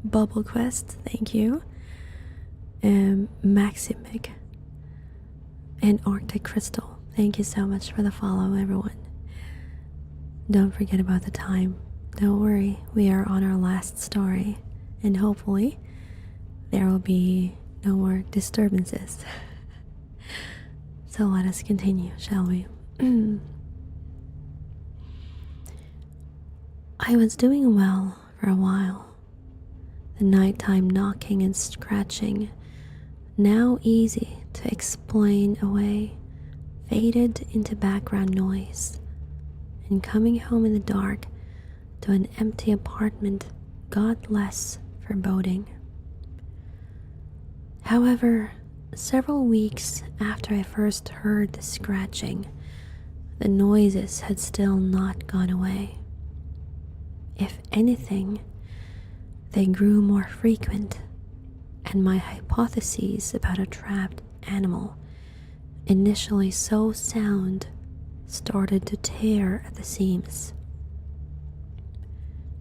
Bubble Quest, thank you. Maximic and Arctic Crystal, Thank you so much for the follow, everyone. Don't forget about the time. Don't worry, we are on our last story, and hopefully there will be no more disturbances. So let us continue, shall we? I was doing well for a while. The nighttime knocking and scratching, now easy to explain away, faded into background noise, and coming home in the dark to an empty apartment got less foreboding. However, several weeks after I first heard the scratching, the noises had still not gone away. If anything, they grew more frequent, and my hypotheses about a trapped animal, initially so sound, started to tear at the seams.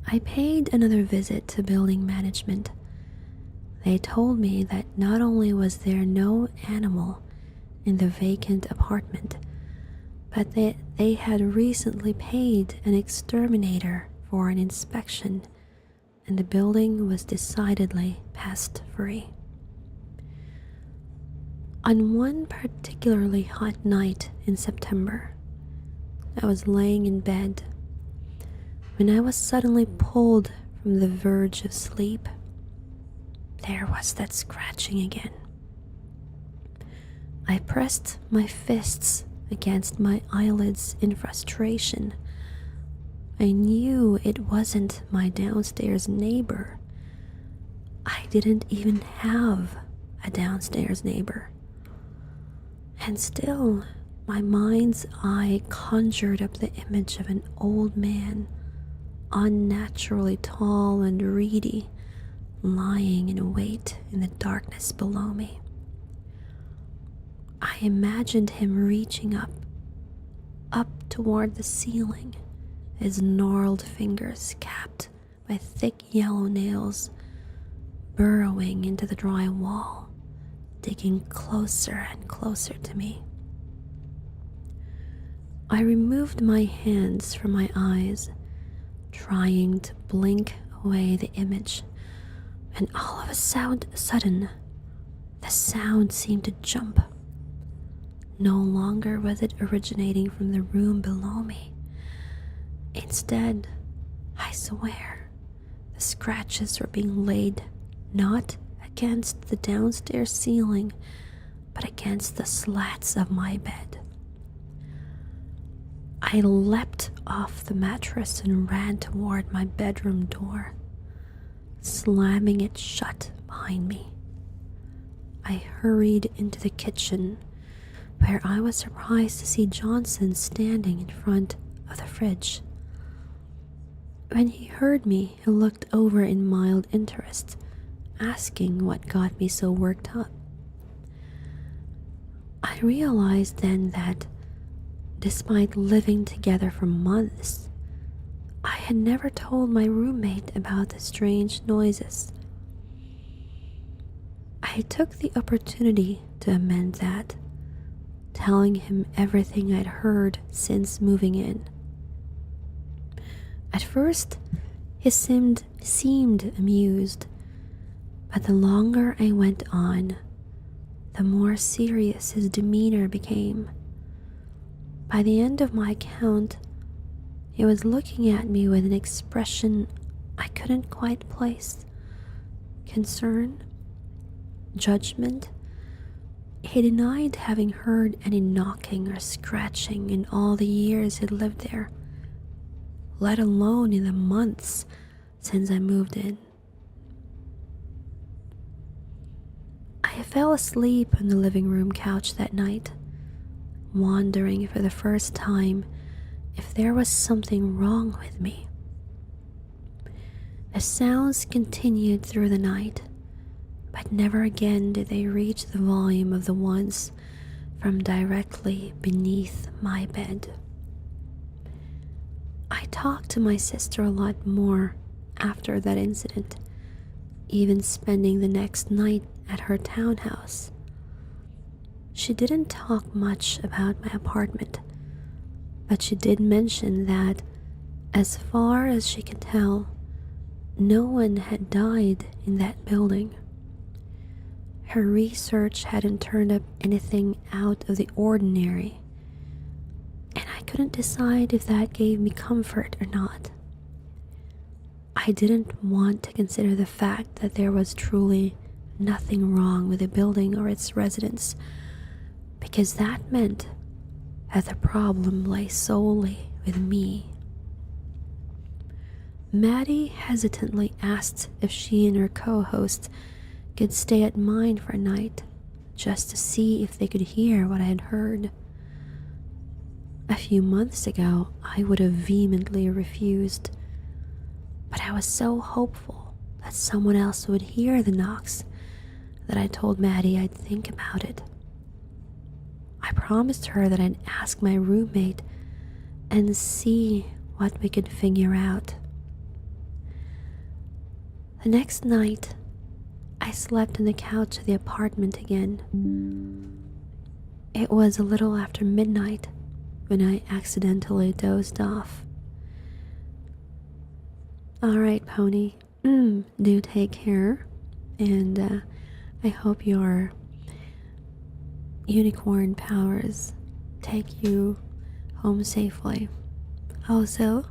I paid another visit to building management. They told me that not only was there no animal in the vacant apartment, but that they had recently paid an exterminator for an inspection, and the building was decidedly pest-free. On one particularly hot night in September, I was laying in bed when I was suddenly pulled from the verge of sleep. There was that scratching again. I pressed my fists against my eyelids in frustration. I knew it wasn't my downstairs neighbor. I didn't even have a downstairs neighbor. And still, my mind's eye conjured up the image of an old man, unnaturally tall and reedy, lying in wait in the darkness below me. I imagined him reaching up toward the ceiling, his gnarled fingers capped by thick yellow nails, burrowing into the dry wall, digging closer and closer to me. I removed my hands from my eyes, trying to blink away the image, and all of a sudden, the sound seemed to jump. No longer was it originating from the room below me. Instead, I swear, the scratches were being laid not against the downstairs ceiling, but against the slats of my bed. I leapt off the mattress and ran toward my bedroom door, slamming it shut behind me. I hurried into the kitchen, where I was surprised to see Johnson standing in front of the fridge. When he heard me, he looked over in mild interest, asking what got me so worked up. I realized then that, despite living together for months, I had never told my roommate about the strange noises. I took the opportunity to amend that, telling him everything I'd heard since moving in. At first, he seemed amused, but the longer I went on, the more serious his demeanor became. By the end of my account, he was looking at me with an expression I couldn't quite place. Concern? Judgment? He denied having heard any knocking or scratching in all the years he'd lived there, let alone in the months since I moved in. I fell asleep on the living room couch that night, wondering for the first time if there was something wrong with me. The sounds continued through the night, but never again did they reach the volume of the ones from directly beneath my bed. I talked to my sister a lot more after that incident, even spending the next night at her townhouse. She didn't talk much about my apartment, but she did mention that, as far as she could tell, no one had died in that building. Her research hadn't turned up anything out of the ordinary, and I couldn't decide if that gave me comfort or not. I didn't want to consider the fact that there was truly nothing wrong with the building or its residents, because that meant that the problem lay solely with me. Maddie hesitantly asked if she and her co-host could stay at mine for a night, just to see if they could hear what I had heard. A few months ago, I would have vehemently refused, but I was so hopeful that someone else would hear the knocks that I told Maddie I'd think about it. I promised her that I'd ask my roommate and see what we could figure out. The next night, I slept on the couch of the apartment again. It was a little after midnight when I accidentally dozed off. Alright, Pony, do take care, and I hope your unicorn powers take you home safely. Also,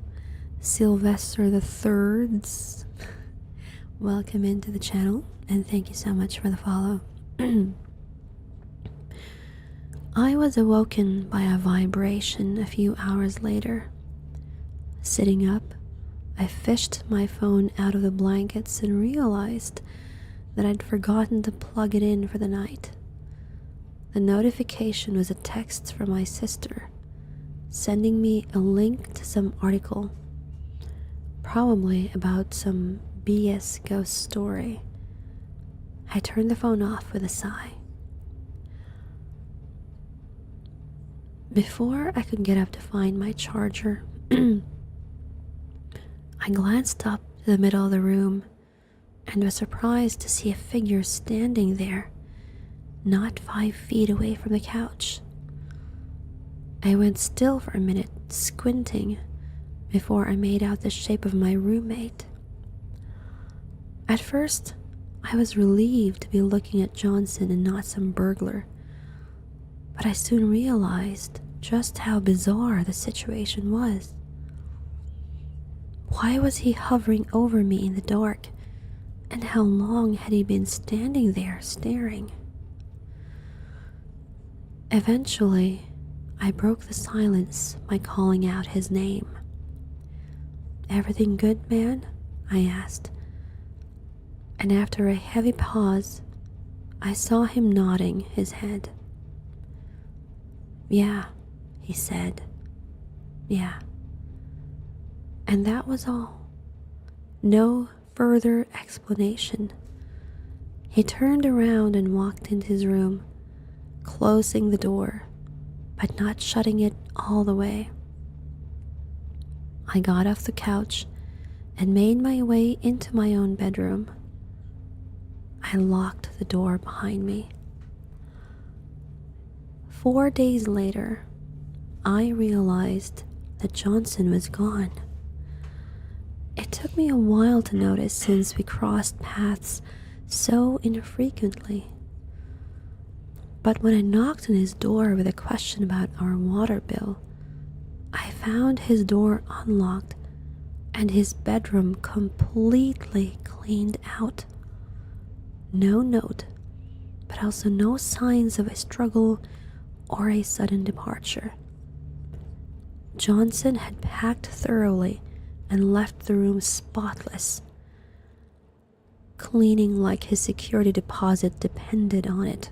Sylvester the Third's welcome into the channel, and thank you so much for the follow. I was awoken by a vibration a few hours later. Sitting up, I fished my phone out of the blankets and realized that I'd forgotten to plug it in for the night. The notification was a text from my sister, sending me a link to some article, probably about some BS ghost story. I turned the phone off with a sigh. Before I could get up to find my charger, I glanced up to the middle of the room and was surprised to see a figure standing there, not 5 feet away from the couch. I went still for a minute, squinting, before I made out the shape of my roommate. At first, I was relieved to be looking at Johnson and not some burglar, but I soon realized just how bizarre the situation was. Why was he hovering over me in the dark, and how long had he been standing there staring? Eventually, I broke the silence by calling out his name. "Everything good, man?" I asked. And after a heavy pause, I saw him nodding his head. "Yeah," he said. "Yeah." And that was all. No further explanation. He turned around and walked into his room, closing the door, but not shutting it all the way. I got off the couch and made my way into my own bedroom. I locked the door behind me. 4 days later, I realized that Johnson was gone. It took me a while to notice since we crossed paths so infrequently. But when I knocked on his door with a question about our water bill, I found his door unlocked and his bedroom completely cleaned out. No note, but also no signs of a struggle or a sudden departure. Johnson had packed thoroughly and left the room spotless, cleaning like his security deposit depended on it.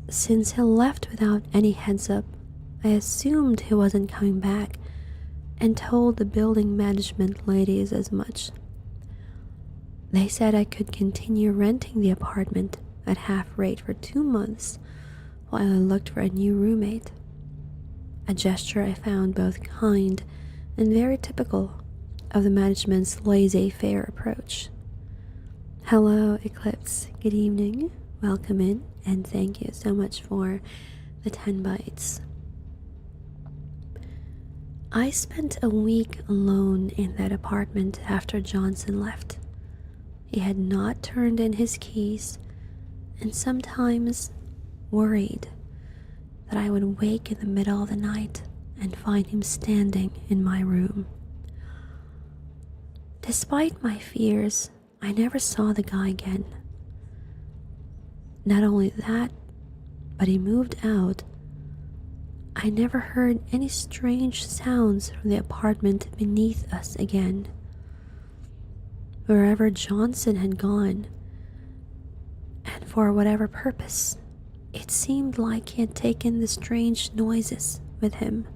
Since he left without any heads up, I assumed he wasn't coming back and told the building management ladies as much. They said I could continue renting the apartment at half rate for 2 months while I looked for a new roommate. A gesture I found both kind and very typical of the management's laissez-faire approach. "Hello, Eclipse. Good evening. welcome in, and thank you so much for the 10 bites. I spent a week alone in that apartment after Johnson left. He had not turned in his keys, and sometimes worried that I would wake in the middle of the night and find him standing in my room. Despite my fears, I never saw the guy again. Not only that, but he moved out. I never heard any strange sounds from the apartment beneath us again. Wherever Johnson had gone, and for whatever purpose, it seemed like he had taken the strange noises with him.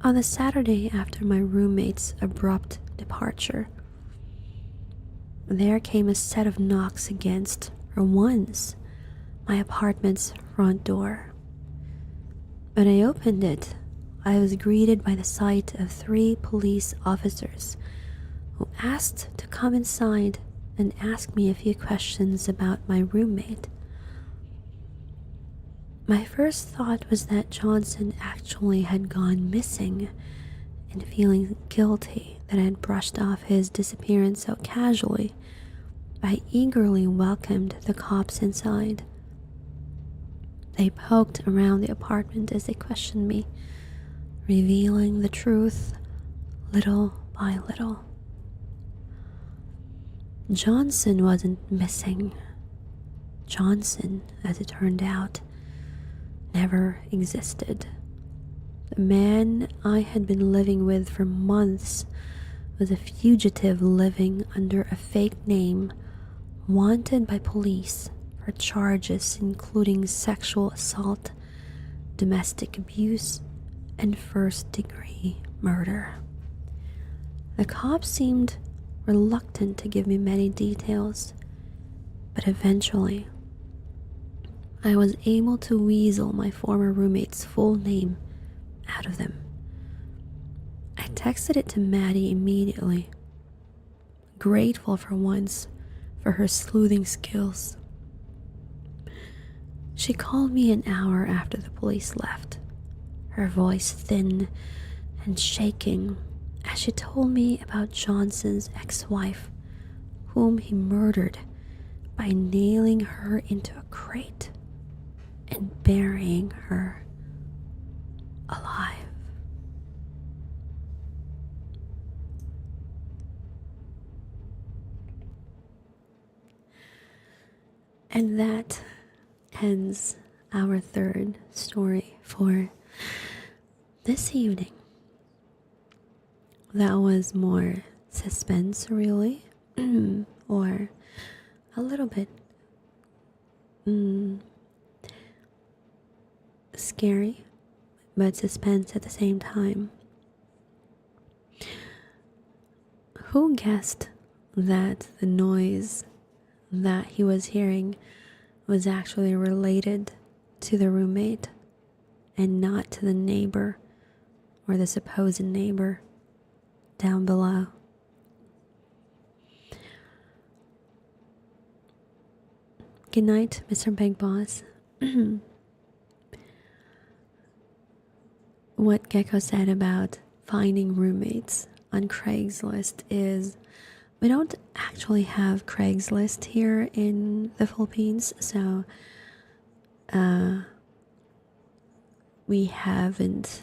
On the Saturday after my roommate's abrupt departure, there came a set of knocks against, or once, my apartment's front door. When I opened it, I was greeted by the sight of 3 police officers who asked to come inside and ask me a few questions about my roommate. My first thought was that Johnson actually had gone missing, and feeling guilty that I had brushed off his disappearance so casually, I eagerly welcomed the cops inside. They poked around the apartment as they questioned me, revealing the truth little by little. Johnson wasn't missing. Johnson, as it turned out, never existed. The man I had been living with for months was a fugitive living under a fake name, wanted by police for charges including sexual assault, domestic abuse, and first-degree murder. The cops seemed reluctant to give me many details, but eventually I was able to weasel my former roommate's full name out of them. I texted it to Maddie immediately, grateful for once for her sleuthing skills. She called me an hour after the police left, her voice thin and shaking as she told me about Johnson's ex-wife, whom he murdered by nailing her into a crate and burying her alive. And that ends our third story for this evening. That was more suspense, really, or a little bit scary, but suspense at the same time. Who guessed that the noise that he was hearing was actually related to the roommate and not to the neighbor or the supposed neighbor down below? Good night, Mr. Big Boss. What Gecko said about finding roommates on Craigslist is we don't actually have Craigslist here in the Philippines, so we haven't,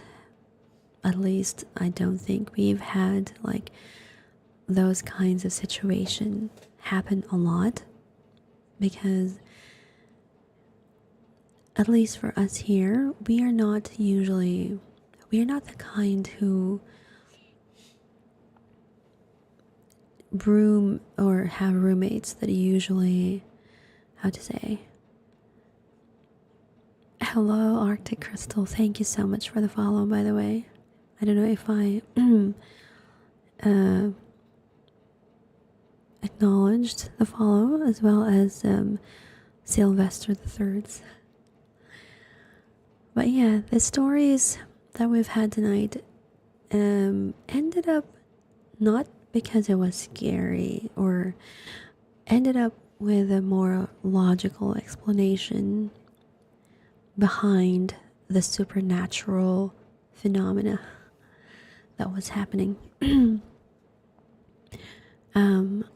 at least I don't think we've had like those kinds of situation happen a lot, because at least for us here, we are not the kind who room or have roommates that usually, how to say, hello Arctic Crystal, thank you so much for the follow, by the way. I don't know if I acknowledged the follow, as well as Sylvester the Third's. But yeah, the stories that we've had tonight ended up not because it was scary, or ended up with a more logical explanation behind the supernatural phenomena that was happening.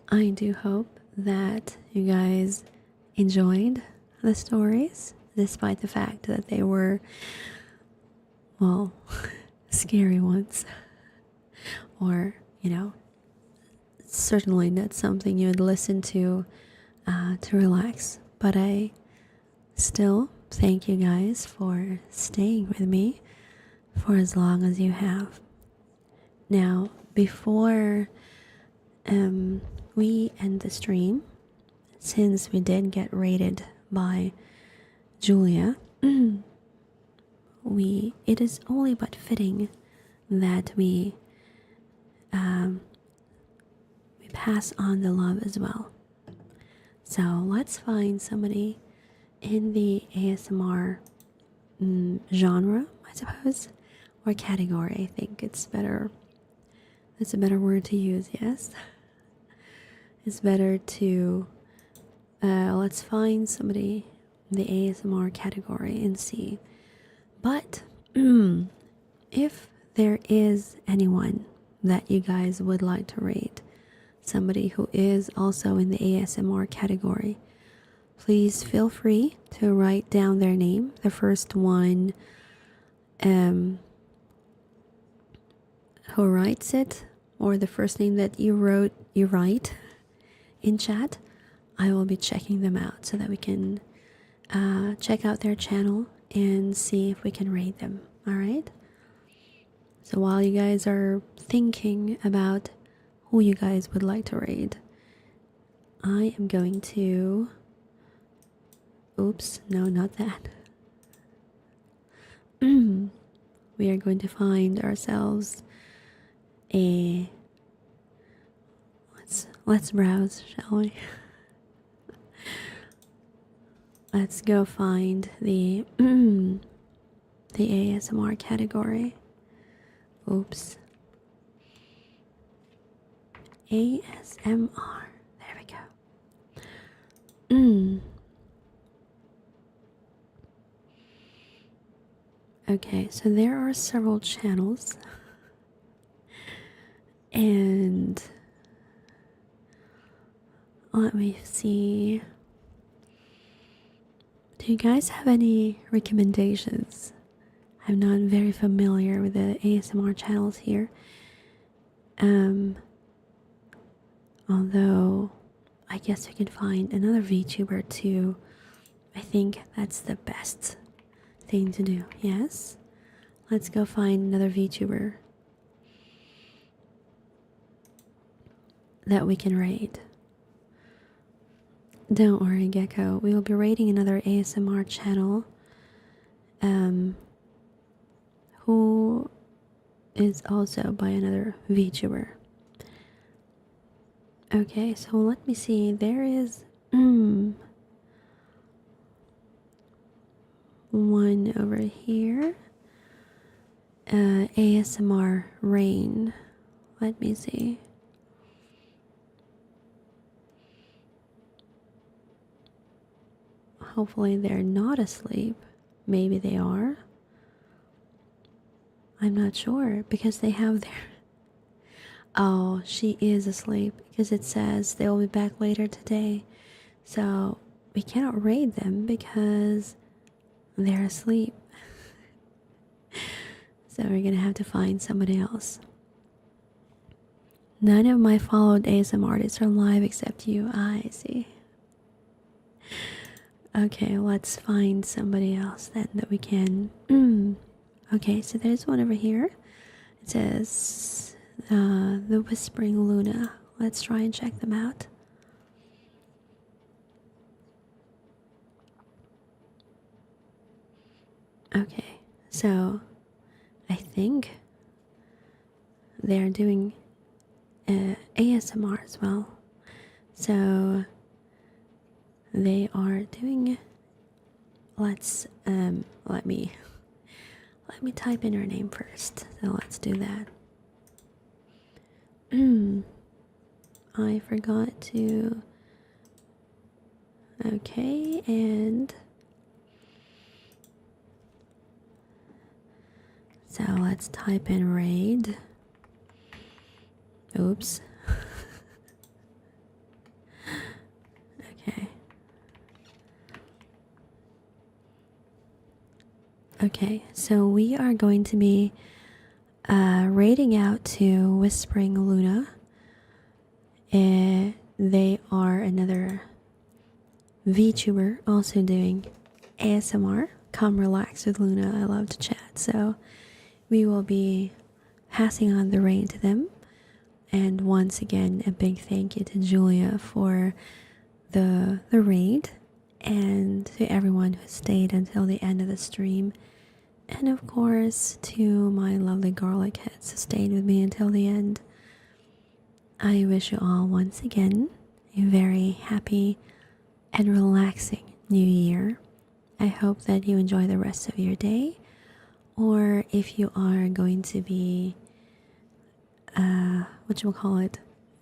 I do hope that you guys enjoyed the stories, despite the fact that they were, well, scary ones. Or, certainly not something you would listen to relax. But I still thank you guys for staying with me for as long as you have. Now, before we end the stream, since we did get rated by Julia, it is only but fitting that we pass on the love as well. So let's find somebody in the ASMR genre, I suppose, or category. I think it's better. That's a better word to use, yes. It's better to let's find somebody in the ASMR category and see. But if there is anyone that you guys would like to rate, somebody who is also in the ASMR category, please feel free to write down their name. The first one who writes it, or the first name that you write in chat, I will be checking them out so that we can check out their channel and see if we can rate them. All right? So while you guys are thinking about who you guys would like to raid, I am going to... Oops, no, not that. We are going to find ourselves a... Let's browse, shall we? Let's go find the ASMR category. Oops. ASMR. There we go. Okay, so there are several channels. And let me see. Do you guys have any recommendations? I'm not very familiar with the ASMR channels here. Although I guess we can find another VTuber too. I think that's the best thing to do. Yes? Let's go find another VTuber that we can raid. Don't worry, Gecko. We will be raiding another ASMR channel who is also by another VTuber. Okay, so let me see. There is one over here. ASMR Rain. Let me see. Hopefully they're not asleep. Maybe they are. I'm not sure because they have their... Oh, she is asleep because it says they'll be back later today. So we cannot raid them because they're asleep. So we're gonna have to find somebody else. None of my followed ASMR artists are live except you. I see. Okay, let's find somebody else then that we can... Okay, so there's one over here. It says the Whispering Luna. Let's try and check them out. Okay, so I think they're doing ASMR as well. So they are doing... Let's let me type in her name first. So let's do that. I forgot to Okay, and so let's type in raid. Oops. Okay. Okay, so we are going to be raiding out to Whispering Luna. They are another VTuber also doing ASMR. Come relax with Luna. I love to chat, so we will be passing on the raid to them. And once again, a big thank you to Julia for the raid, and to everyone who stayed until the end of the stream. And of course, to my lovely garlic heads who stayed with me until the end. I wish you all once again a very happy and relaxing new year. I hope that you enjoy the rest of your day, or if you are going to be,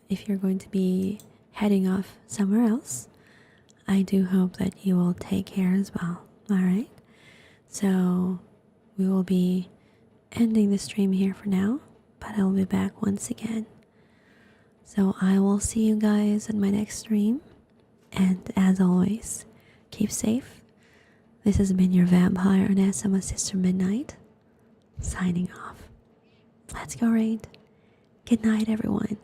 if you're going to be heading off somewhere else, I do hope that you will take care as well. Alright? So, we will be ending the stream here for now, but I will be back once again. So, I will see you guys in my next stream, and as always, keep safe. This has been your vampire Oneesama Sister Midnight, signing off. Let's go raid. Good night, everyone.